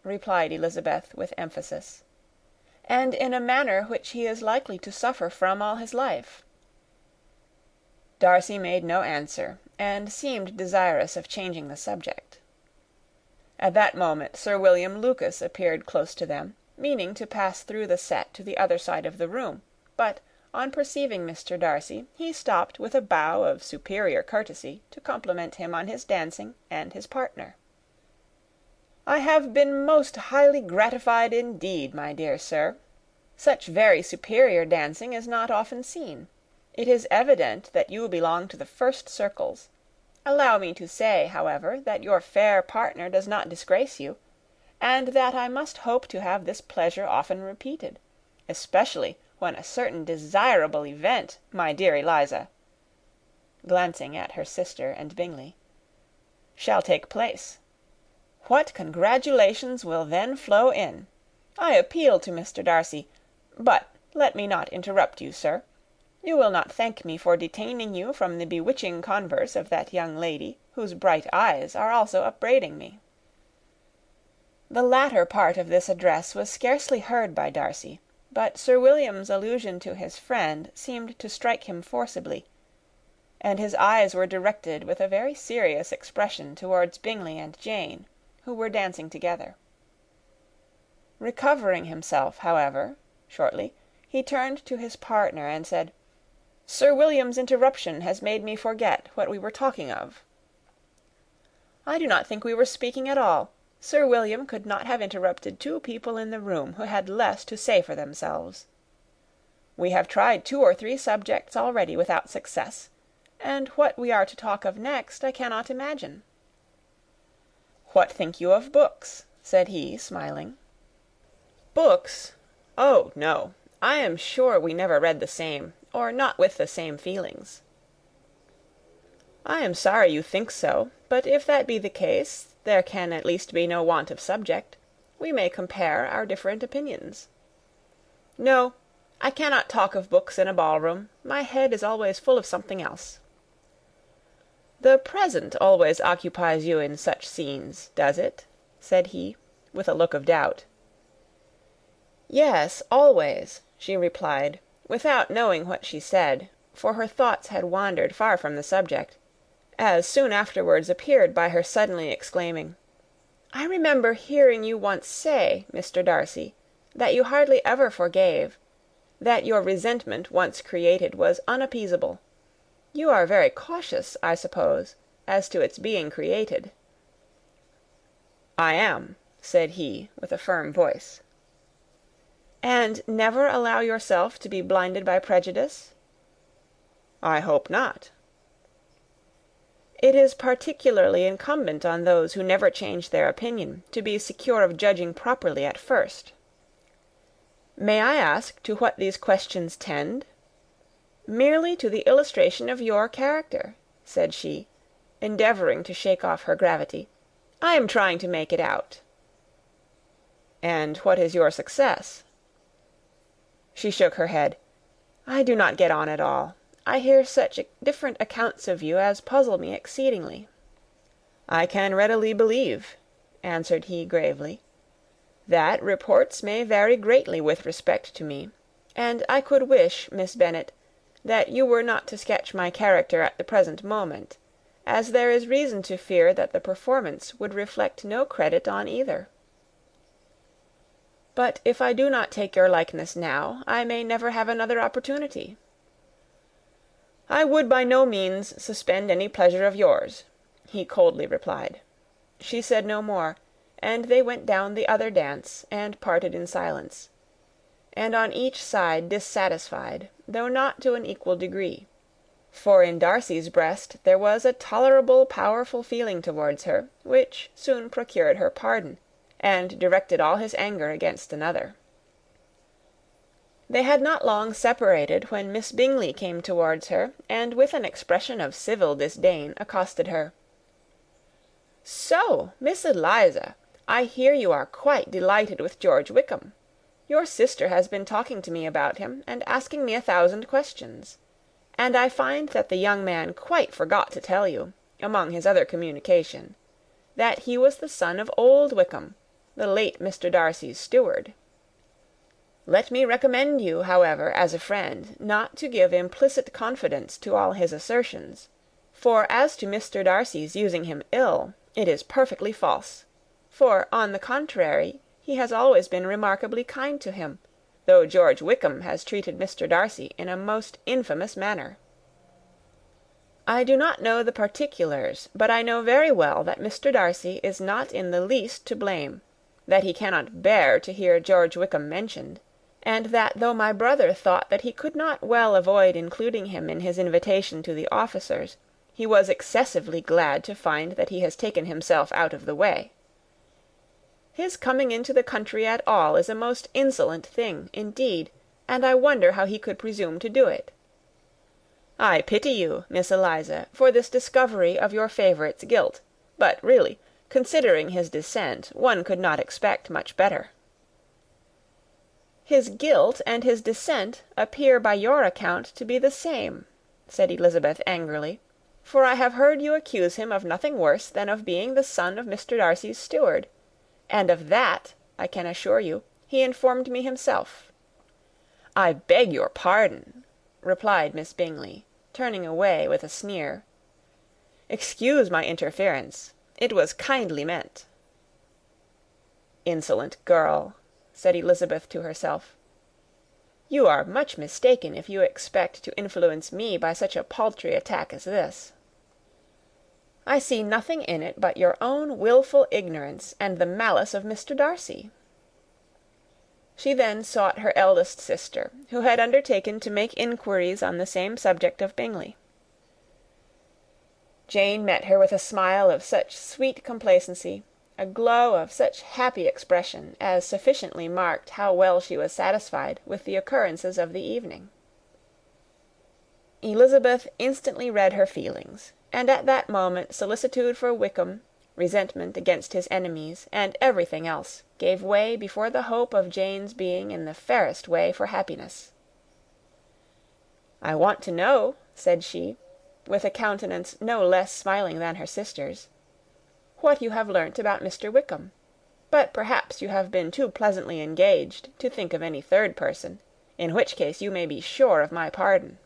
[SPEAKER 2] replied Elizabeth with emphasis, "and in a manner which he is likely to suffer from all his life." Darcy made no answer, and seemed desirous of changing the subject. At that moment Sir William Lucas appeared close to them, meaning to pass through the set to the other side of the room, but, on perceiving Mr. Darcy, he stopped with a bow of superior courtesy to compliment him on his dancing and his partner. "I have been most highly gratified indeed, my dear sir. Such very superior dancing is not often seen. It is evident that you belong to the first circles. Allow me to say, however, that your fair partner does not disgrace you, and that I must hope to have this pleasure often repeated, especially when a certain desirable event, my dear Eliza," glancing at her sister and Bingley, "shall take place. What congratulations will then flow in! I appeal to Mr. Darcy. But let me not interrupt you, sir. You will not thank me for detaining you from the bewitching converse of that young lady, whose bright eyes are also upbraiding me." The latter part of this address was scarcely heard by Darcy, but Sir William's allusion to his friend seemed to strike him forcibly, and his eyes were directed with a very serious expression towards Bingley and Jane, who were dancing together. Recovering himself, however, shortly, he turned to his partner and said, "Sir William's interruption has made me forget what we were talking of." "I do not think we were speaking at all. Sir William could not have interrupted two people in the room who had less to say for themselves. We have tried 2 or 3 subjects already without success, and what we are to talk of next I cannot imagine." "What think you of books?" said he, smiling. "Books? Oh, no. I am sure we never read the same, or not with the same feelings." "I am sorry you think so, but if that be the case, there can at least be no want of subject. We may compare our different opinions." "No, I cannot talk of books in a ballroom. My head is always full of something else." "The present always occupies you in such scenes, does it?" said he, with a look of doubt. "Yes, always," she replied, without knowing what she said, for her thoughts had wandered far from the subject, as soon afterwards appeared by her suddenly exclaiming, "I remember hearing you once say, Mr. Darcy, that you hardly ever forgave, that your resentment once created was unappeasable. You are very cautious, I suppose, as to its being created." "I am," said he, with a firm voice. "And never allow yourself to be blinded by prejudice?" "I hope not." "It is particularly incumbent on those who never change their opinion to be secure of judging properly at first." "May I ask to what these questions tend?" "Merely to the illustration of your character," said she, endeavouring to shake off her gravity. "I am trying to make it out." "And what is your success?" She shook her head. "I do not get on at all. I hear such different accounts of you as puzzle me exceedingly." "I can readily believe," answered he gravely, "that reports may vary greatly with respect to me, and I could wish, Miss Bennet, that you were not to sketch my character at the present moment, as there is reason to fear that the performance would reflect no credit on either." "But if I do not take your likeness now, I may never have another opportunity." "I would by no means suspend any pleasure of yours," he coldly replied. She said no more, and they went down the other dance, and parted in silence, and on each side dissatisfied, though not to an equal degree; for in Darcy's breast there was a tolerable powerful feeling towards her, which soon procured her pardon, and directed all his anger against another. They had not long separated when Miss Bingley came towards her, and with an expression of civil disdain accosted her. "So, Miss Eliza, I hear you are quite delighted with George Wickham. Your sister has been talking to me about him, and asking me 1,000 questions. And I find that the young man quite forgot to tell you, among his other communication, that he was the son of old Wickham, the late Mr. Darcy's steward. Let me recommend you, however, as a friend, not to give implicit confidence to all his assertions, for as to Mr. Darcy's using him ill, it is perfectly false, for, on the contrary, he has always been remarkably kind to him, though George Wickham has treated Mr. Darcy in a most infamous manner. I do not know the particulars, but I know very well that Mr. Darcy is not in the least to blame, that he cannot bear to hear George Wickham mentioned, and that though my brother thought that he could not well avoid including him in his invitation to the officers, he was excessively glad to find that he has taken himself out of the way. His coming into the country at all is a most insolent thing, indeed, and I wonder how he could presume to do it. I pity you, Miss Eliza, for this discovery of your favourite's guilt, but really, considering his descent, one could not expect much better. His guilt and his descent appear by your account to be the same, said Elizabeth angrily, for I have heard you accuse him of nothing worse than of being the son of Mr. Darcy's steward, and of that, I can assure you, he informed me himself. I beg your pardon, replied Miss Bingley, turning away with a sneer. Excuse my interference. It was kindly meant. Insolent girl, said Elizabeth to herself. You are much mistaken if you expect to influence me by such a paltry attack as this. I see nothing in it but your own wilful ignorance and the malice of Mr. Darcy. She then sought her eldest sister, who had undertaken to make inquiries on the same subject of Bingley. Jane met her with a smile of such sweet complacency, a glow of such happy expression, as sufficiently marked how well she was satisfied with the occurrences of the evening. Elizabeth instantly read her feelings, and at that moment solicitude for Wickham, resentment against his enemies, and everything else, gave way before the hope of Jane's being in the fairest way for happiness. I want to know, said she, with a countenance no less smiling than her sister's, what you have learnt about Mr. Wickham. But perhaps you have been too pleasantly engaged to think of any third person, in which case you may be sure of my pardon.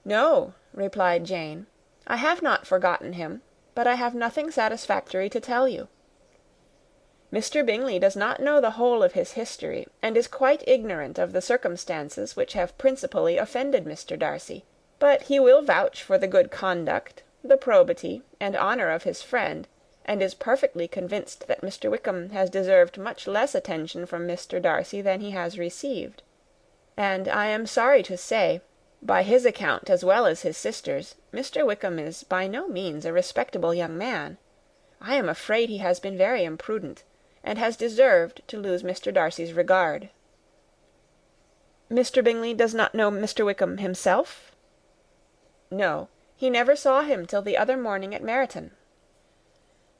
[SPEAKER 2] No, replied Jane, I have not forgotten him, but I have nothing satisfactory to tell you. Mr. Bingley does not know the whole of his history, and is quite ignorant of the circumstances which have principally offended Mr. Darcy, but he will vouch for the good conduct, the probity, and honour of his friend, and is perfectly convinced that Mr. Wickham has deserved much less attention from Mr. Darcy than he has received. And I am sorry to say, by his account as well as his sister's, Mr. Wickham is by no means a respectable young man. I am afraid he has been very imprudent, and has deserved to lose Mr. Darcy's regard. Mr. Bingley does not know Mr. Wickham himself? No, he never saw him till the other morning at Meryton.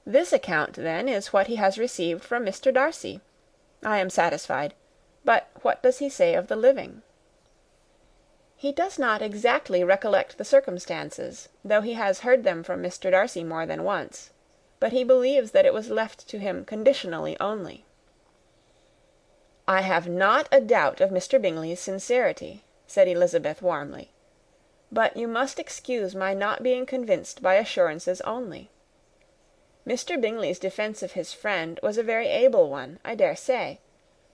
[SPEAKER 2] This account, then, is what he has received from Mr. Darcy. I am satisfied. But what does he say of the living? He does not exactly recollect the circumstances, though he has heard them from Mr. Darcy more than once, but he believes that it was left to him conditionally only. I have not a doubt of Mr. Bingley's sincerity, said Elizabeth warmly, but you must excuse my not being convinced by assurances only. Mr. Bingley's defence of his friend was a very able one, I dare say,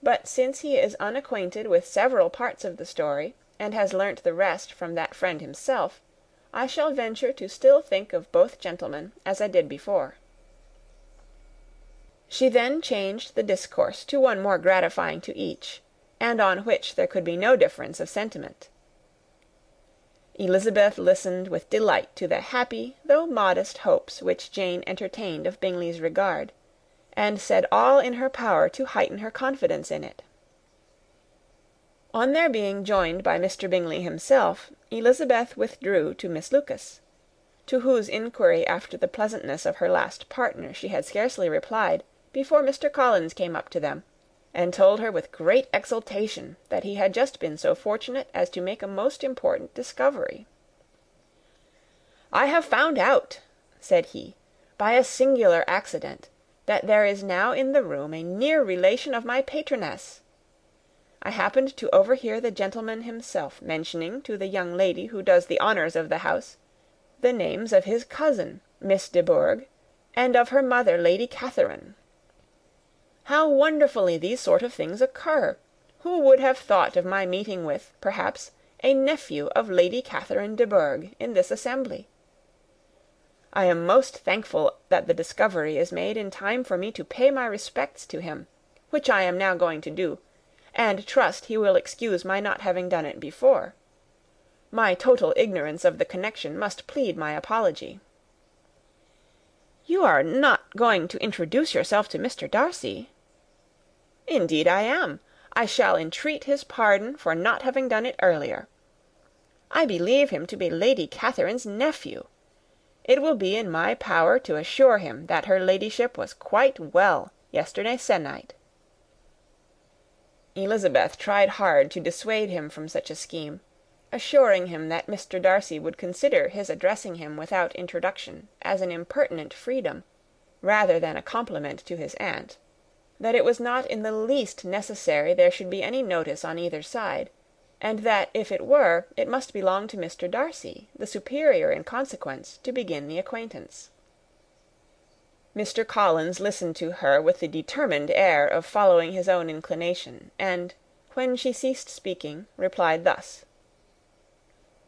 [SPEAKER 2] but since he is unacquainted with several parts of the story, and has learnt the rest from that friend himself, I shall venture to still think of both gentlemen as I did before. She then changed the discourse to one more gratifying to each, and on which there could be no difference of sentiment. Elizabeth listened with delight to the happy, though modest, hopes which Jane entertained of Bingley's regard, and said all in her power to heighten her confidence in it. On their being joined by Mr. Bingley himself, Elizabeth withdrew to Miss Lucas, to whose inquiry after the pleasantness of her last partner she had scarcely replied, before Mr. Collins came up to them, and told her with great exultation that he had just been so fortunate as to make a most important discovery. "I have found out," said he, "by a singular accident, that there is now in the room a near relation of my patroness. I happened to overhear the gentleman himself mentioning to the young lady who does the honours of the house the names of his cousin, Miss de Bourgh, and of her mother, Lady Catherine. How wonderfully these sort of things occur! Who would have thought of my meeting with, perhaps, a nephew of Lady Catherine de Bourgh in this assembly? I am most thankful that the discovery is made in time for me to pay my respects to him, which I am now going to do, and trust he will excuse my not having done it before. My total ignorance of the connection must plead my apology." "You are not going to introduce yourself to Mr. Darcy?" "Indeed I am. I shall entreat his pardon for not having done it earlier. I believe him to be Lady Catherine's nephew. It will be in my power to assure him that her ladyship was quite well yesterday se'nnight." Elizabeth tried hard to dissuade him from such a scheme, assuring him that Mr. Darcy would consider his addressing him without introduction as an impertinent freedom, rather than a compliment to his aunt, that it was not in the least necessary there should be any notice on either side, and that if it were, it must belong to Mr. Darcy, the superior in consequence, to begin the acquaintance. Mr. Collins listened to her with the determined air of following his own inclination, and, when she ceased speaking, replied thus: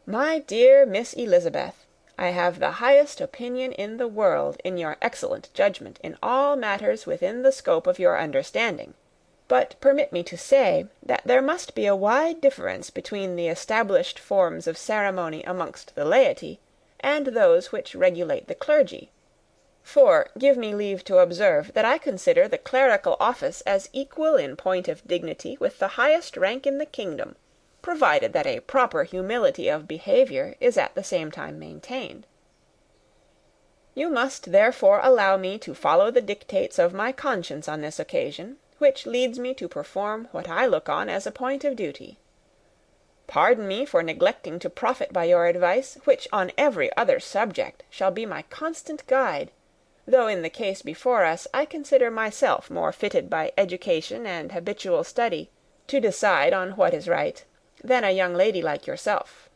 [SPEAKER 2] "My dear Miss Elizabeth, I have the highest opinion in the world in your excellent judgment in all matters within the scope of your understanding; but permit me to say that there must be a wide difference between the established forms of ceremony amongst the laity and those which regulate the clergy. For, give me leave to observe that I consider the clerical office as equal in point of dignity with the highest rank in the kingdom, provided that a proper humility of behaviour is at the same time maintained. You must therefore allow me to follow the dictates of my conscience on this occasion, which leads me to perform what I look on as a point of duty. Pardon me for neglecting to profit by your advice, which on every other subject shall be my constant guide, though in the case before us I consider myself more fitted by education and habitual study to decide on what is right, than a young lady like yourself."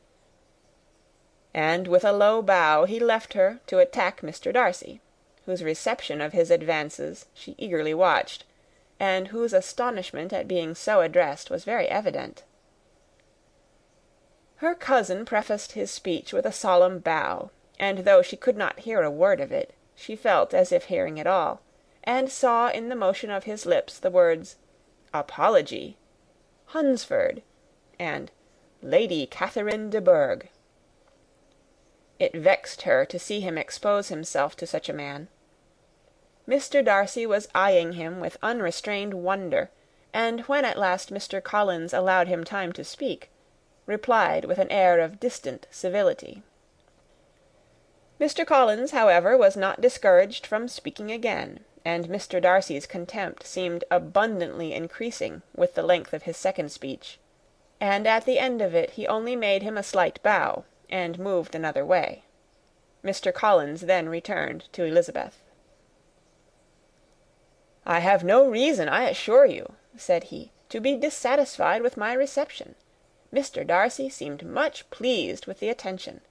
[SPEAKER 2] And with a low bow he left her to attack Mr. Darcy, whose reception of his advances she eagerly watched, and whose astonishment at being so addressed was very evident. Her cousin prefaced his speech with a solemn bow, and though she could not hear a word of it, she felt as if hearing it all, and saw in the motion of his lips the words apology, Hunsford, and Lady Catherine de Bourgh. It vexed her to see him expose himself to such a man. Mr. Darcy was eyeing him with unrestrained wonder, and when at last Mr. Collins allowed him time to speak, replied with an air of distant civility. Mr. Collins, however, was not discouraged from speaking again, and Mr. Darcy's contempt seemed abundantly increasing with the length of his second speech, and at the end of it he only made him a slight bow, and moved another way. Mr. Collins then returned to Elizabeth. "I have no reason, I assure you," said he, "to be dissatisfied with my reception. Mr. Darcy seemed much pleased with the attention.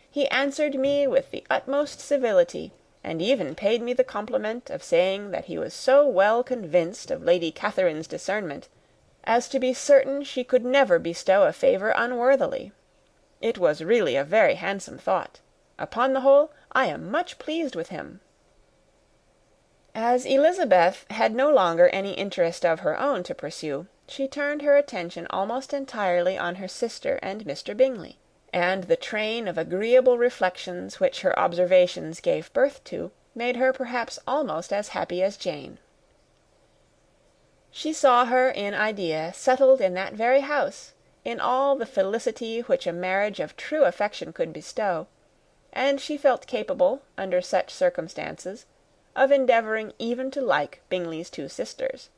[SPEAKER 2] He answered me with the utmost civility, and even paid me the compliment of saying that he was so well convinced of Lady Catherine's discernment as to be certain she could never bestow a favour unworthily. It was really a very handsome thought. Upon the whole, I am much pleased with him." As Elizabeth had no longer any interest of her own to pursue, she turned her attention almost entirely on her sister and Mr. Bingley, and the train of agreeable reflections which her observations gave birth to made her perhaps almost as happy as Jane. She saw her in idea settled in that very house, in all the felicity which a marriage of true affection could bestow, and she felt capable, under such circumstances, of endeavouring even to like Bingley's two sisters.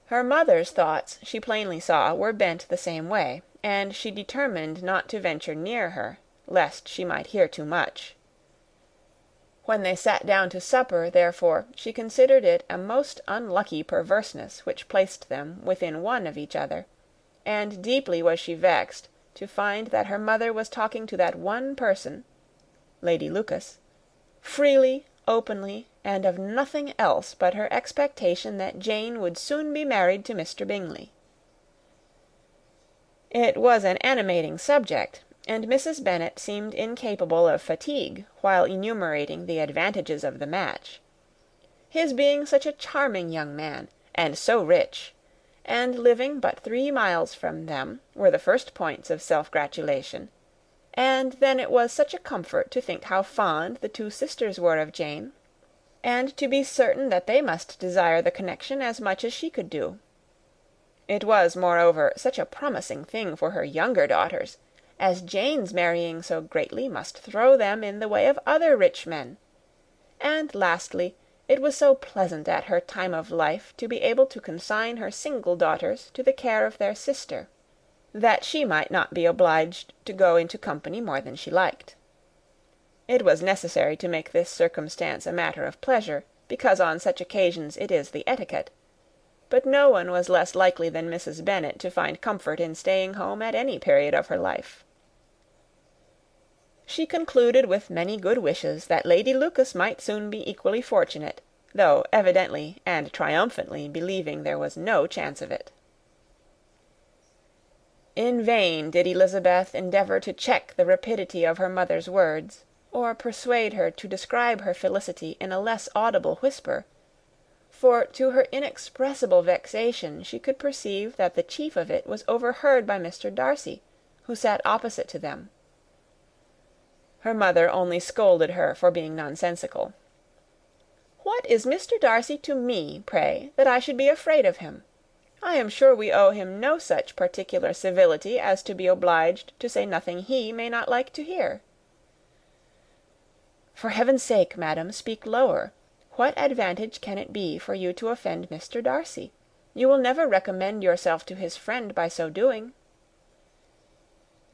[SPEAKER 2] Her mother's thoughts, she plainly saw, were bent the same way, and she determined not to venture near her, lest she might hear too much. When they sat down to supper, therefore, she considered it a most unlucky perverseness which placed them within one of each other, and deeply was she vexed to find that her mother was talking to that one person, Lady Lucas, freely, openly, and of nothing else but her expectation that Jane would soon be married to Mr. Bingley. It was an animating subject, and Mrs. Bennet seemed incapable of fatigue while enumerating the advantages of the match. His being such a charming young man, and so rich, and living but 3 miles from them, were the first points of self-gratulation, and then it was such a comfort to think how fond the two sisters were of Jane, and to be certain that they must desire the connection as much as she could do. It was, moreover, such a promising thing for her younger daughters, as Jane's marrying so greatly must throw them in the way of other rich men. And lastly, it was so pleasant at her time of life to be able to consign her single daughters to the care of their sister, that she might not be obliged to go into company more than she liked. It was necessary to make this circumstance a matter of pleasure, because on such occasions it is the etiquette, but no one was less likely than Mrs. Bennet to find comfort in staying home at any period of her life. She concluded with many good wishes that Lady Lucas might soon be equally fortunate, though evidently and triumphantly believing there was no chance of it. In vain did Elizabeth endeavour to check the rapidity of her mother's words, or persuade her to describe her felicity in a less audible whisper, for to her inexpressible vexation she could perceive that the chief of it was overheard by Mr. Darcy, who sat opposite to them. Her mother only scolded her for being nonsensical. "What is Mr. Darcy to me, pray, that I should be afraid of him? I am sure we owe him no such particular civility as to be obliged to say nothing he may not like to hear." "For heaven's sake, madam, speak lower. What advantage can it be for you to offend Mr. Darcy? You will never recommend yourself to his friend by so doing."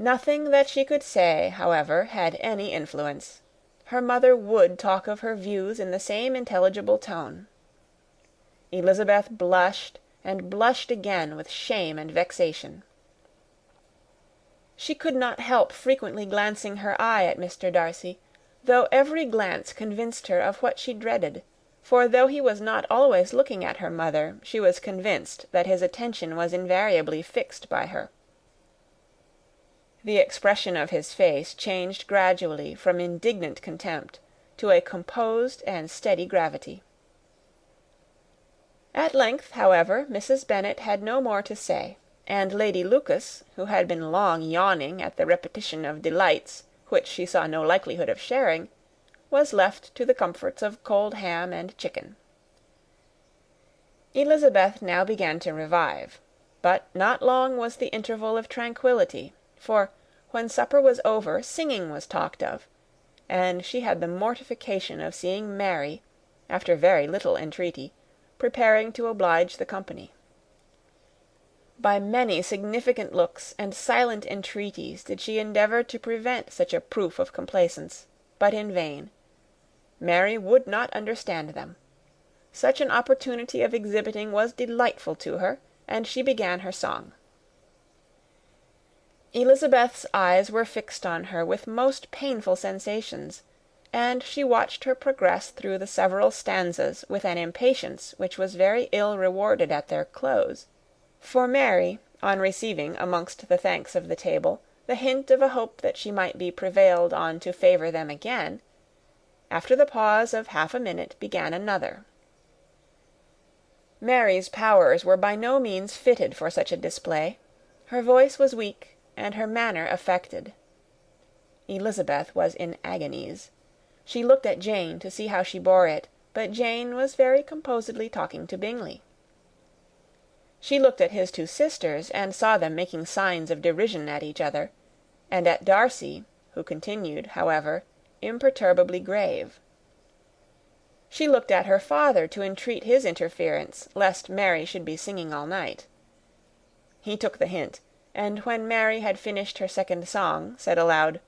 [SPEAKER 2] Nothing that she could say, however, had any influence. Her mother would talk of her views in the same intelligible tone. Elizabeth blushed and blushed again with shame and vexation. She could not help frequently glancing her eye at Mr. Darcy, though every glance convinced her of what she dreaded, for though he was not always looking at her mother, she was convinced that his attention was invariably fixed by her. The expression of his face changed gradually from indignant contempt to a composed and steady gravity. At length, however, Mrs. Bennet had no more to say, and Lady Lucas, who had been long yawning at the repetition of delights which she saw no likelihood of sharing, was left to the comforts of cold ham and chicken. Elizabeth now began to revive, but not long was the interval of tranquillity, for, when supper was over, singing was talked of, and she had the mortification of seeing Mary, after very little entreaty, preparing to oblige the company. By many significant looks and silent entreaties did she endeavour to prevent such a proof of complaisance, but in vain. Mary would not understand them. Such an opportunity of exhibiting was delightful to her, and she began her song. Elizabeth's eyes were fixed on her with most painful sensations, and she watched her progress through the several stanzas with an impatience which was very ill rewarded at their close; for Mary, on receiving, amongst the thanks of the table, the hint of a hope that she might be prevailed on to favour them again, after the pause of half a minute began another. Mary's powers were by no means fitted for such a display. Her voice was weak, and her manner affected. Elizabeth was in agonies. She looked at Jane to see how she bore it, but Jane was very composedly talking to Bingley. She looked at his two sisters, and saw them making signs of derision at each other, and at Darcy, who continued, however, imperturbably grave. She looked at her father to entreat his interference, lest Mary should be singing all night. He took the hint, and when Mary had finished her second song, said aloud,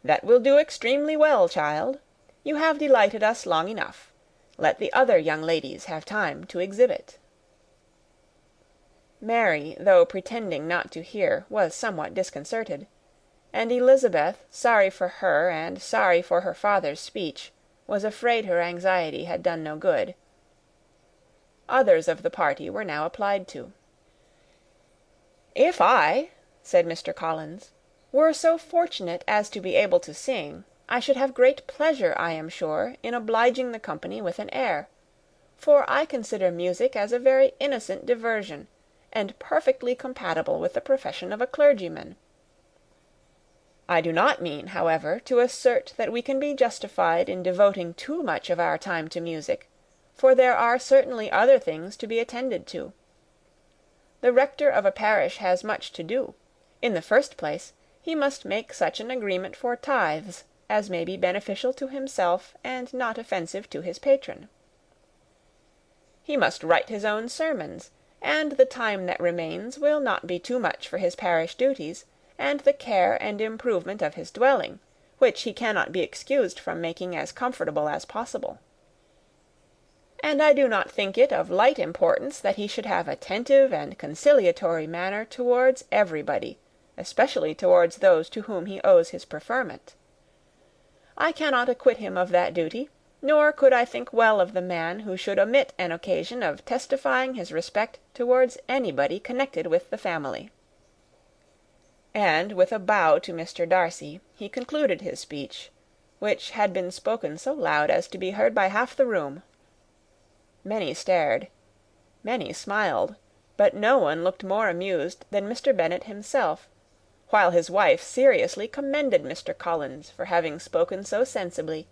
[SPEAKER 2] "That will do extremely well, child. You have delighted us long enough. Let the other young ladies have time to exhibit." Mary, though pretending not to hear, was somewhat disconcerted, and Elizabeth, sorry for her and sorry for her father's speech, was afraid her anxiety had done no good. Others of the party were now applied to. "If I," said Mr. Collins, "were so fortunate as to be able to sing, I should have great pleasure, I am sure, in obliging the company with an air; for I consider music as a very innocent diversion, and perfectly compatible with the profession of a clergyman. I do not mean, however, to assert that we can be justified in devoting too much of our time to music, for there are certainly other things to be attended to. The rector of a parish has much to do. In the first place, he must make such an agreement for tithes as may be beneficial to himself and not offensive to his patron. He must write his own sermons, and the time that remains will not be too much for his parish duties, and the care and improvement of his dwelling, which he cannot be excused from making as comfortable as possible. And I do not think it of light importance that he should have attentive and conciliatory manner towards everybody, especially towards those to whom he owes his preferment. I cannot acquit him of that duty, nor could I think well of the man who should omit an occasion of testifying his respect towards anybody connected with the family." And with a bow to Mr. Darcy, he concluded his speech, which had been spoken so loud as to be heard by half the room. Many stared, many smiled, but no one looked more amused than Mr. Bennet himself, while his wife seriously commended Mr. Collins for having spoken so sensibly,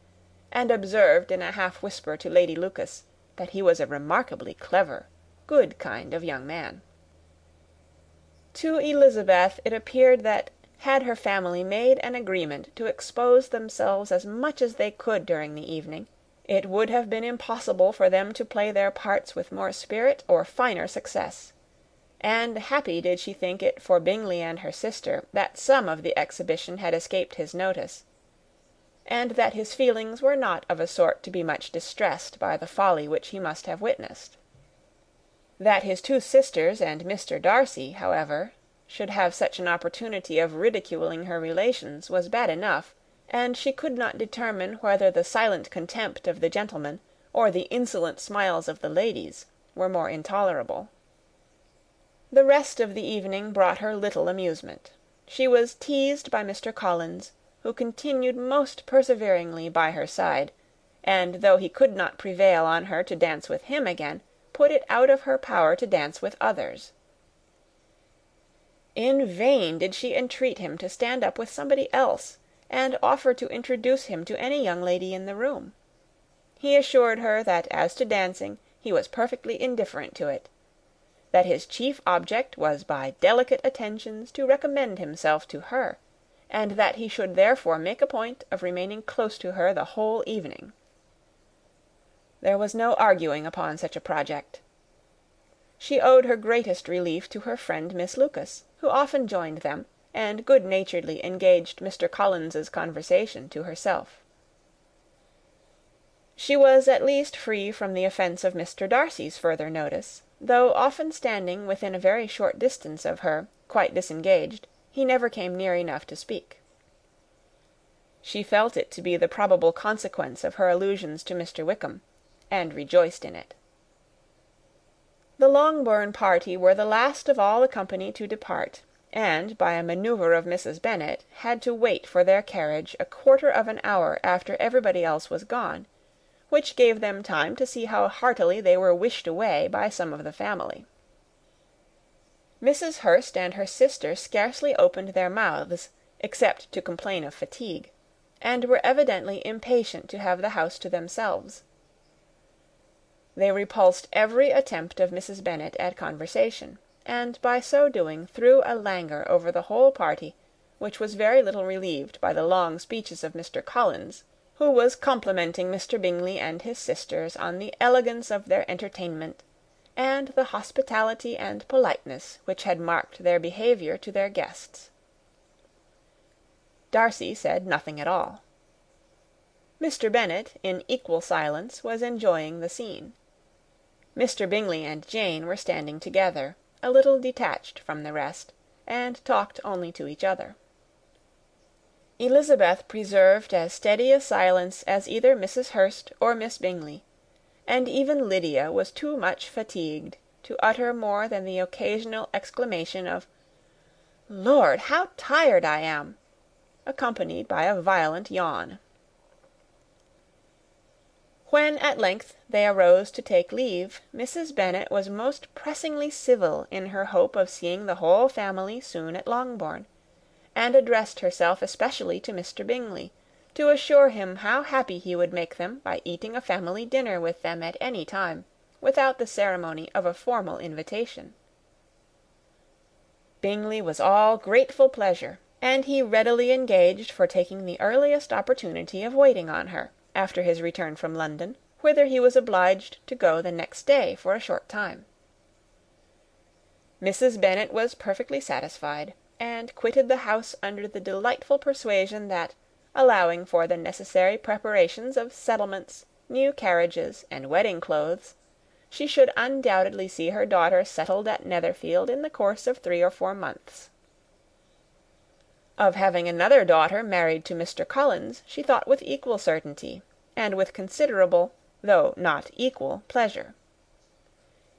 [SPEAKER 2] and observed in a half whisper to Lady Lucas that he was a remarkably clever, good kind of young man. To Elizabeth it appeared that, had her family made an agreement to expose themselves as much as they could during the evening, it would have been impossible for them to play their parts with more spirit or finer success; and happy did she think it for Bingley and her sister that some of the exhibition had escaped his notice, and that his feelings were not of a sort to be much distressed by the folly which he must have witnessed. That his two sisters and Mr. Darcy, however, should have such an opportunity of ridiculing her relations was bad enough, and she could not determine whether the silent contempt of the gentlemen or the insolent smiles of the ladies were more intolerable. The rest of the evening brought her little amusement. She was teased by Mr. Collins, who continued most perseveringly by her side, and though he could not prevail on her to dance with him again, put it out of her power to dance with others. In vain did she entreat him to stand up with somebody else, and offer to introduce him to any young lady in the room. He assured her that as to dancing he was perfectly indifferent to it, that his chief object was by delicate attentions to recommend himself to her, and that he should therefore make a point of remaining close to her the whole evening. There was no arguing upon such a project. She owed her greatest relief to her friend Miss Lucas, who often joined them, and good-naturedly engaged Mr. Collins's conversation to herself. She was at least free from the offence of Mr. Darcy's further notice, though often standing within a very short distance of her, quite disengaged, he never came near enough to speak. She felt it to be the probable consequence of her allusions to Mr. Wickham, and rejoiced in it. The Longbourn party were the last of all the company to depart, and, by a manoeuvre of Mrs. Bennet, had to wait for their carriage a quarter of an hour after everybody else was gone, which gave them time to see how heartily they were wished away by some of the family. Mrs. Hurst and her sister scarcely opened their mouths, except to complain of fatigue, and were evidently impatient to have the house to themselves. They repulsed every attempt of Mrs. Bennet at conversation, and by so doing threw a languor over the whole party, which was very little relieved by the long speeches of Mr. Collins, who was complimenting Mr. Bingley and his sisters on the elegance of their entertainment, and the hospitality and politeness which had marked their behaviour to their guests. Darcy said nothing at all. Mr. Bennet, in equal silence, was enjoying the scene. Mr. Bingley and Jane were standing together, a little detached from the rest, and talked only to each other. Elizabeth preserved as steady a silence as either Mrs. Hurst or Miss Bingley, and even Lydia was too much fatigued to utter more than the occasional exclamation of "Lord, how tired I am!" accompanied by a violent yawn. When at length they arose to take leave, Mrs. Bennet was most pressingly civil in her hope of seeing the whole family soon at Longbourn, and addressed herself especially to Mr. Bingley, to assure him how happy he would make them by eating a family dinner with them at any time, without the ceremony of a formal invitation. Bingley was all grateful pleasure, and he readily engaged for taking the earliest opportunity of waiting on her, after his return from London, whither he was obliged to go the next day for a short time. Mrs. Bennet was perfectly satisfied, and quitted the house under the delightful persuasion that, allowing for the necessary preparations of settlements, new carriages, and wedding clothes, she should undoubtedly see her daughter settled at Netherfield in the course of 3 or 4 months. Of having another daughter married to Mr. Collins she thought with equal certainty, and with considerable, though not equal, pleasure.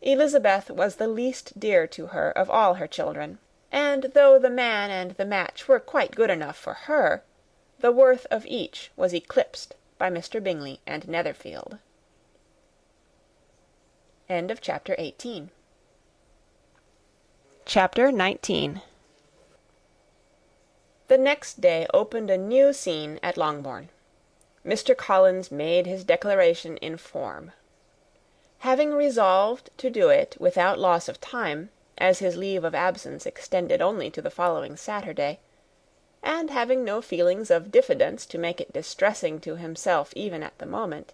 [SPEAKER 2] Elizabeth was the least dear to her of all her children, and though the man and the match were quite good enough for her, the worth of each was eclipsed by Mr. Bingley and Netherfield. End of chapter 18. Chapter 19. The next day opened a new scene at Longbourn. Mr. Collins made his declaration in form. Having resolved to do it without loss of time, as his leave of absence extended only to the following Saturday, and having no feelings of diffidence to make it distressing to himself even at the moment,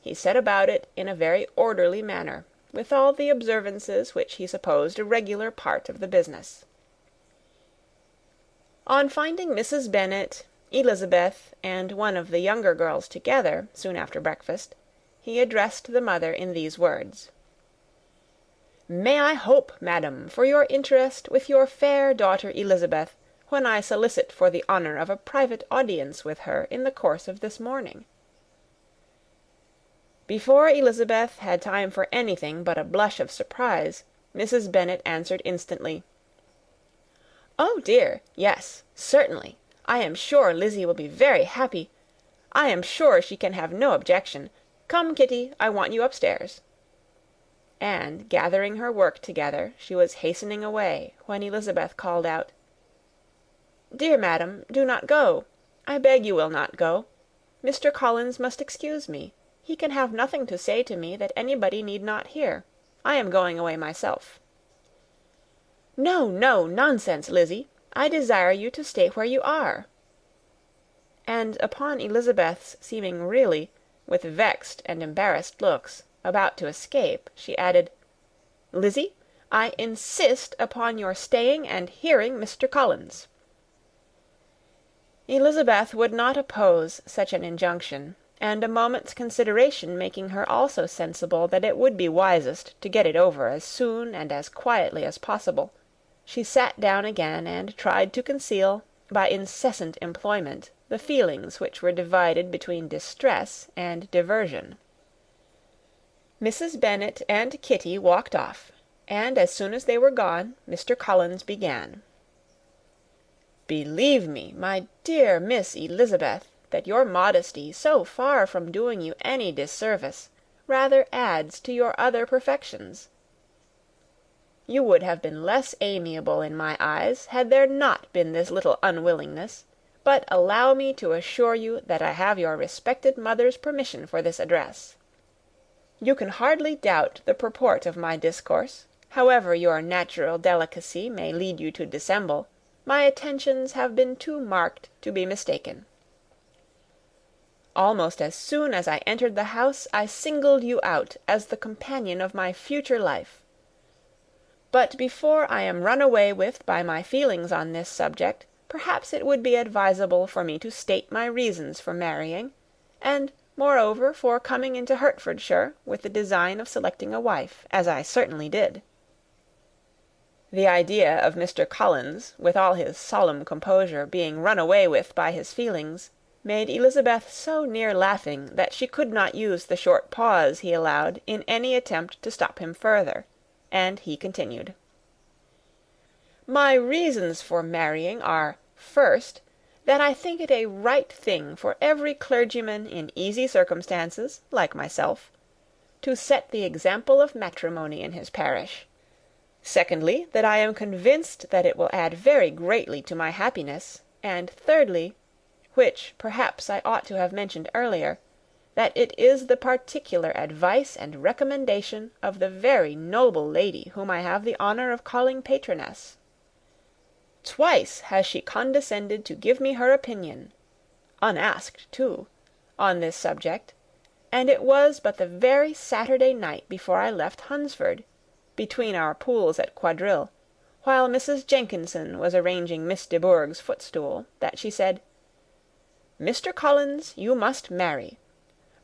[SPEAKER 2] he set about it in a very orderly manner, with all the observances which he supposed a regular part of the business. On finding Mrs. Bennet, Elizabeth, and one of the younger girls together, soon after breakfast, he addressed the mother in these words: "May I hope, madam, for your interest with your fair daughter Elizabeth, when I solicit for the honour of a private audience with her in the course of this morning?" Before Elizabeth had time for anything but a blush of surprise, Mrs. Bennet answered instantly, "Oh dear, yes, certainly. I am sure Lizzy will be very happy. I am sure she can have no objection. Come, Kitty, I want you upstairs." And, gathering her work together, she was hastening away, when Elizabeth called out, "Dear madam, do not go. I beg you will not go. Mr. Collins must excuse me. He can have nothing to say to me that anybody need not hear. I am going away myself." "No, no, nonsense, Lizzy. I desire you to stay where you are." And upon Elizabeth's seeming really, with vexed and embarrassed looks, about to escape, she added, "Lizzy, I insist upon your staying and hearing Mr. Collins." Elizabeth would not oppose such an injunction, and a moment's consideration making her also sensible that it would be wisest to get it over as soon and as quietly as possible, she sat down again and tried to conceal, by incessant employment, the feelings which were divided between distress and diversion. Mrs. Bennet and Kitty walked off, and as soon as they were gone, Mr. Collins began. "Believe me, my dear Miss Elizabeth, that your modesty, so far from doing you any disservice, rather adds to your other perfections. You would have been less amiable in my eyes, had there not been this little unwillingness, but allow me to assure you that I have your respected mother's permission for this address. You can hardly doubt the purport of my discourse. However your natural delicacy may lead you to dissemble, my attentions have been too marked to be mistaken. almost as soon as I entered the house, I singled you out as the companion of my future life. But before I am run away with by my feelings on this subject, perhaps it would be advisable for me to state my reasons for marrying, and, moreover, for coming into Hertfordshire with the design of selecting a wife, as I certainly did." The idea of Mr. Collins, with all his solemn composure, being run away with by his feelings, made Elizabeth so near laughing that she could not use the short pause he allowed in any attempt to stop him further, and he continued. "My reasons for marrying are, first, that I think it a right thing for every clergyman in easy circumstances, like myself, to set the example of matrimony in his parish. Secondly, that I am convinced that it will add very greatly to my happiness, and thirdly, which perhaps I ought to have mentioned earlier, that it is the particular advice and recommendation of the very noble lady whom I have the honour of calling patroness. Twice has she condescended to give me her opinion, unasked too, on this subject, and it was but the very Saturday night before I left Hunsford, between our pools at quadrille, while Mrs. Jenkinson was arranging Miss de Bourgh's footstool, that she said, "Mr. Collins, you must marry.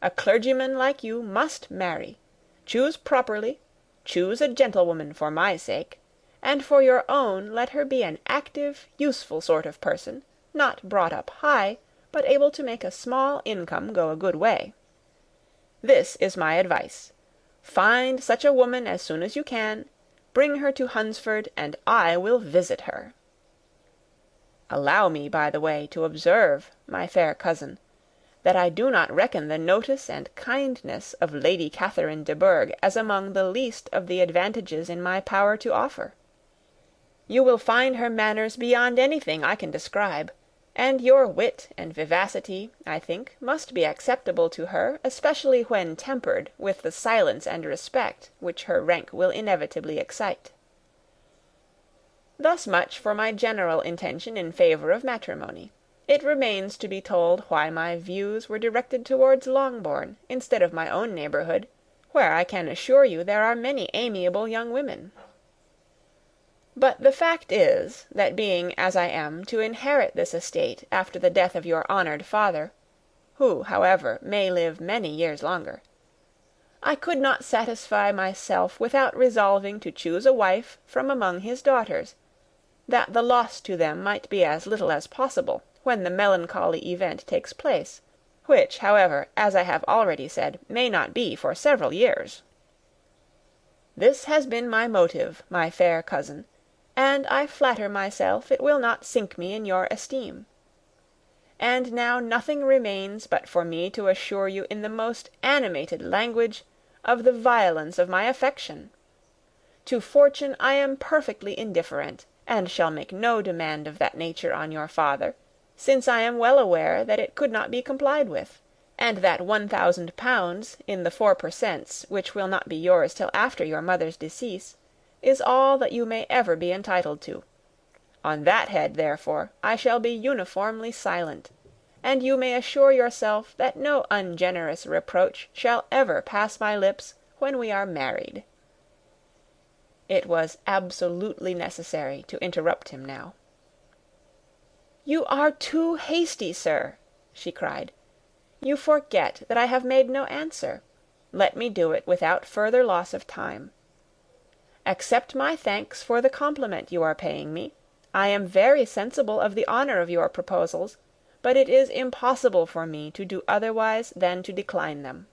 [SPEAKER 2] A clergyman like you must marry. Choose properly, choose a gentlewoman for my sake, and for your own let her be an active, useful sort of person, not brought up high, but able to make a small income go a good way. This is my advice. Find such a woman as soon as you can, bring her to Hunsford, and I will visit her. Allow me, by the way, to observe, my fair cousin, that I do not reckon the notice and kindness of Lady Catherine de Bourgh as among the least of the advantages in my power to offer. You will find her manners beyond anything I can describe, and your wit and vivacity, I think, must be acceptable to her, especially when tempered with the silence and respect which her rank will inevitably excite. Thus much for my general intention in favour of matrimony. It remains to be told why my views were directed towards Longbourn, instead of my own neighbourhood, where I can assure you there are many amiable young women. But the fact is, that being, as I am, to inherit this estate after the death of your honoured father, who, however, may live many years longer, I could not satisfy myself without resolving to choose a wife from among his daughters, that the loss to them might be as little as possible when the melancholy event takes place, which, however, as I have already said, may not be for several years. This has been my motive, my fair cousin, and I flatter myself it will not sink me in your esteem. And now nothing remains but for me to assure you in the most animated language of the violence of my affection. To fortune I am perfectly indifferent, and shall make no demand of that nature on your father, since I am well aware that it could not be complied with, and that £1,000 in the 4 per cents, which will not be yours till after your mother's decease, is all that you may ever be entitled to. On that head, therefore, I shall be uniformly silent, and you may assure yourself that no ungenerous reproach shall ever pass my lips when we are married." It was absolutely necessary to interrupt him now. "You are too hasty, sir," she cried. "You forget that I have made no answer. Let me do it without further loss of time. Accept my thanks for the compliment you are paying me. I am very sensible of the honour of your proposals, but it is impossible for me to do otherwise than to decline them."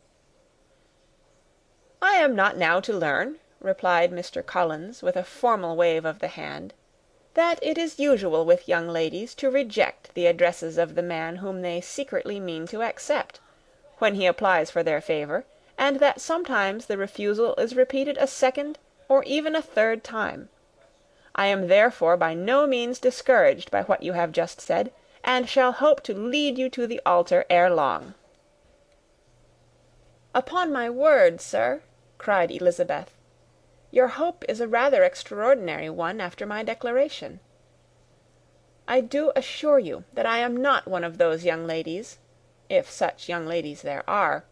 [SPEAKER 2] "I am not now to learn," replied Mr. Collins, with a formal wave of the hand, "that it is usual with young ladies to reject the addresses of the man whom they secretly mean to accept, when he applies for their favour, and that sometimes the refusal is repeated a second or even a third time. I am therefore by no means discouraged by what you have just said, and shall hope to lead you to the altar ere long." "Upon my word, sir," cried Elizabeth, "your hope is a rather extraordinary one after my declaration. I do assure you that I am not one of those young ladies. if such young ladies there are,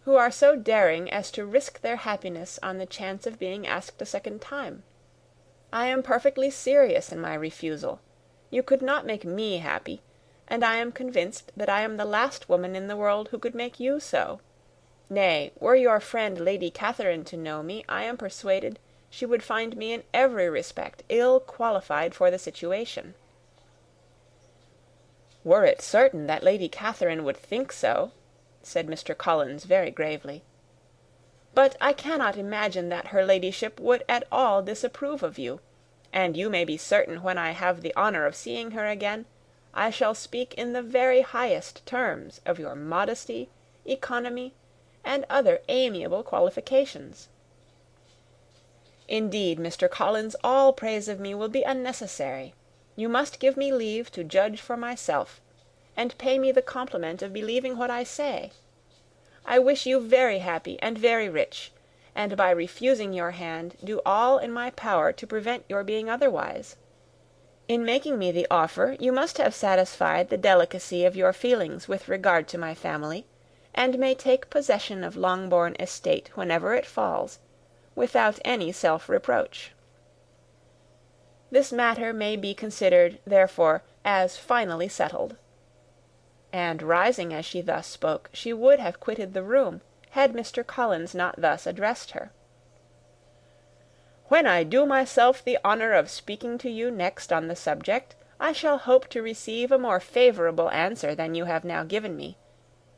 [SPEAKER 2] who are so daring as to risk their happiness on the chance of being asked a second time. I am perfectly serious in my refusal. You could not make me happy, and I am convinced that I am the last woman in the world who could make you so. Nay, were your friend Lady Catherine to know me, I am persuaded she would find me in every respect ill qualified for the situation." "Were it certain that Lady Catherine would think so," said Mr. Collins very gravely. "But I cannot imagine that her ladyship would at all disapprove of you, and you may be certain when I have the honour of seeing her again, I shall speak in the very highest terms of your modesty, economy, and other amiable qualifications. Indeed, Mr. Collins, all praise of me will be unnecessary. You must give me leave to judge for myself, and pay me the compliment of believing what I say. I wish you very happy and very rich, and by refusing your hand do all in my power to prevent your being otherwise. In making me the offer, you must have satisfied the delicacy of your feelings with regard to my family, and may take possession of Longbourn estate whenever it falls, without any self-reproach. This matter may be considered, therefore, as finally settled." And rising as she thus spoke, she would have quitted the room, had Mr. Collins not thus addressed her. "When I do myself the honour of speaking to you next on the subject, I shall hope to receive a more favourable answer than you have now given me,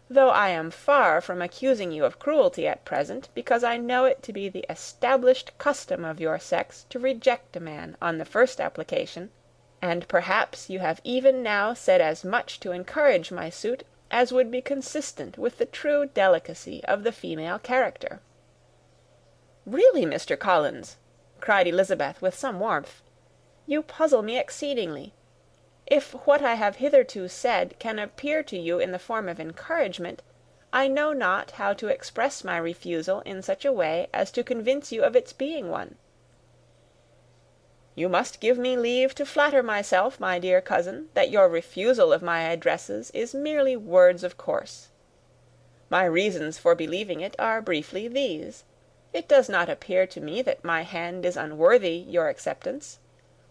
[SPEAKER 2] though I am far from accusing you of cruelty at present, because I know it to be the established custom of your sex to reject a man on the first application, and perhaps you have even now said as much to encourage my suit as would be consistent with the true delicacy of the female character." "Really, Mr. Collins," cried Elizabeth with some warmth, "you puzzle me exceedingly. If what I have hitherto said can appear to you in the form of encouragement, I know not how to express my refusal in such a way as to convince you of its being one. You must give me leave to flatter myself, my dear cousin, that your refusal of my addresses is merely words of course. My reasons for believing it are briefly these. It does not appear to me that my hand is unworthy your acceptance,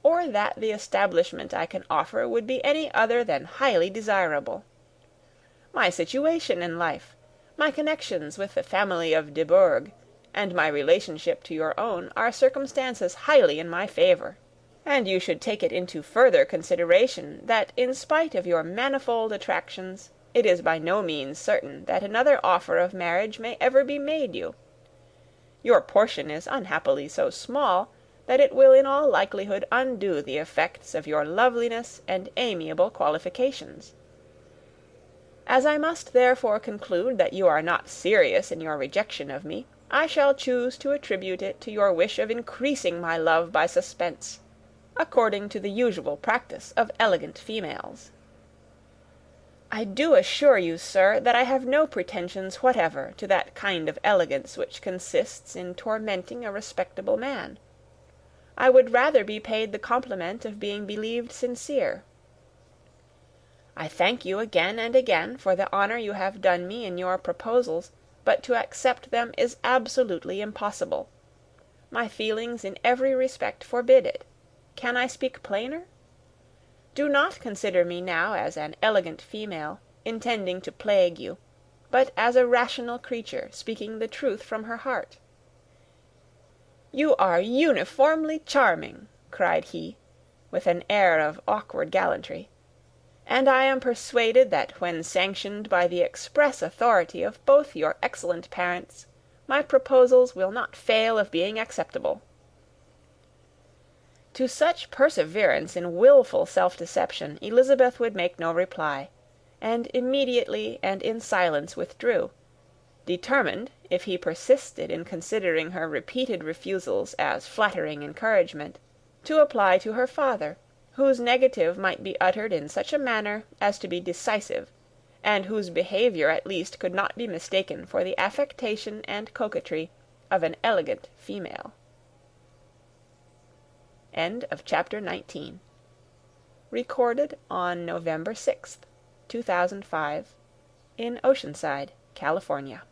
[SPEAKER 2] or that the establishment I can offer would be any other than highly desirable. My situation in life, my connections with the family of de Bourgh, and my relationship to your own, are circumstances highly in my favour, and you should take it into further consideration that, in spite of your manifold attractions, it is by no means certain that another offer of marriage may ever be made you. Your portion is unhappily so small that it will in all likelihood undo the effects of your loveliness and amiable qualifications. As I must therefore conclude that you are not serious in your rejection of me, I shall choose to attribute it to your wish of increasing my love by suspense, according to the usual practice of elegant females. I do assure you, sir, that I have no pretensions whatever to that kind of elegance which consists in tormenting a respectable man. I would rather be paid the compliment of being believed sincere. I thank you again and again for the honour you have done me in your proposals, but to accept them is absolutely impossible. My feelings in every respect forbid it. Can I speak plainer? Do not consider me now as an elegant female, intending to plague you, but as a rational creature speaking the truth from her heart." "You are uniformly charming," cried he, with an air of awkward gallantry, "and I am persuaded that when sanctioned by the express authority of both your excellent parents, my proposals will not fail of being acceptable." To such perseverance in wilful self-deception Elizabeth would make no reply, and immediately and in silence withdrew, determined, if he persisted in considering her repeated refusals as flattering encouragement, to apply to her father, whose negative might be uttered in such a manner as to be decisive, and whose behaviour at least could not be mistaken for the affectation and coquetry of an elegant female. End of Chapter 19. Recorded on November 6th, 2005, in Oceanside, California.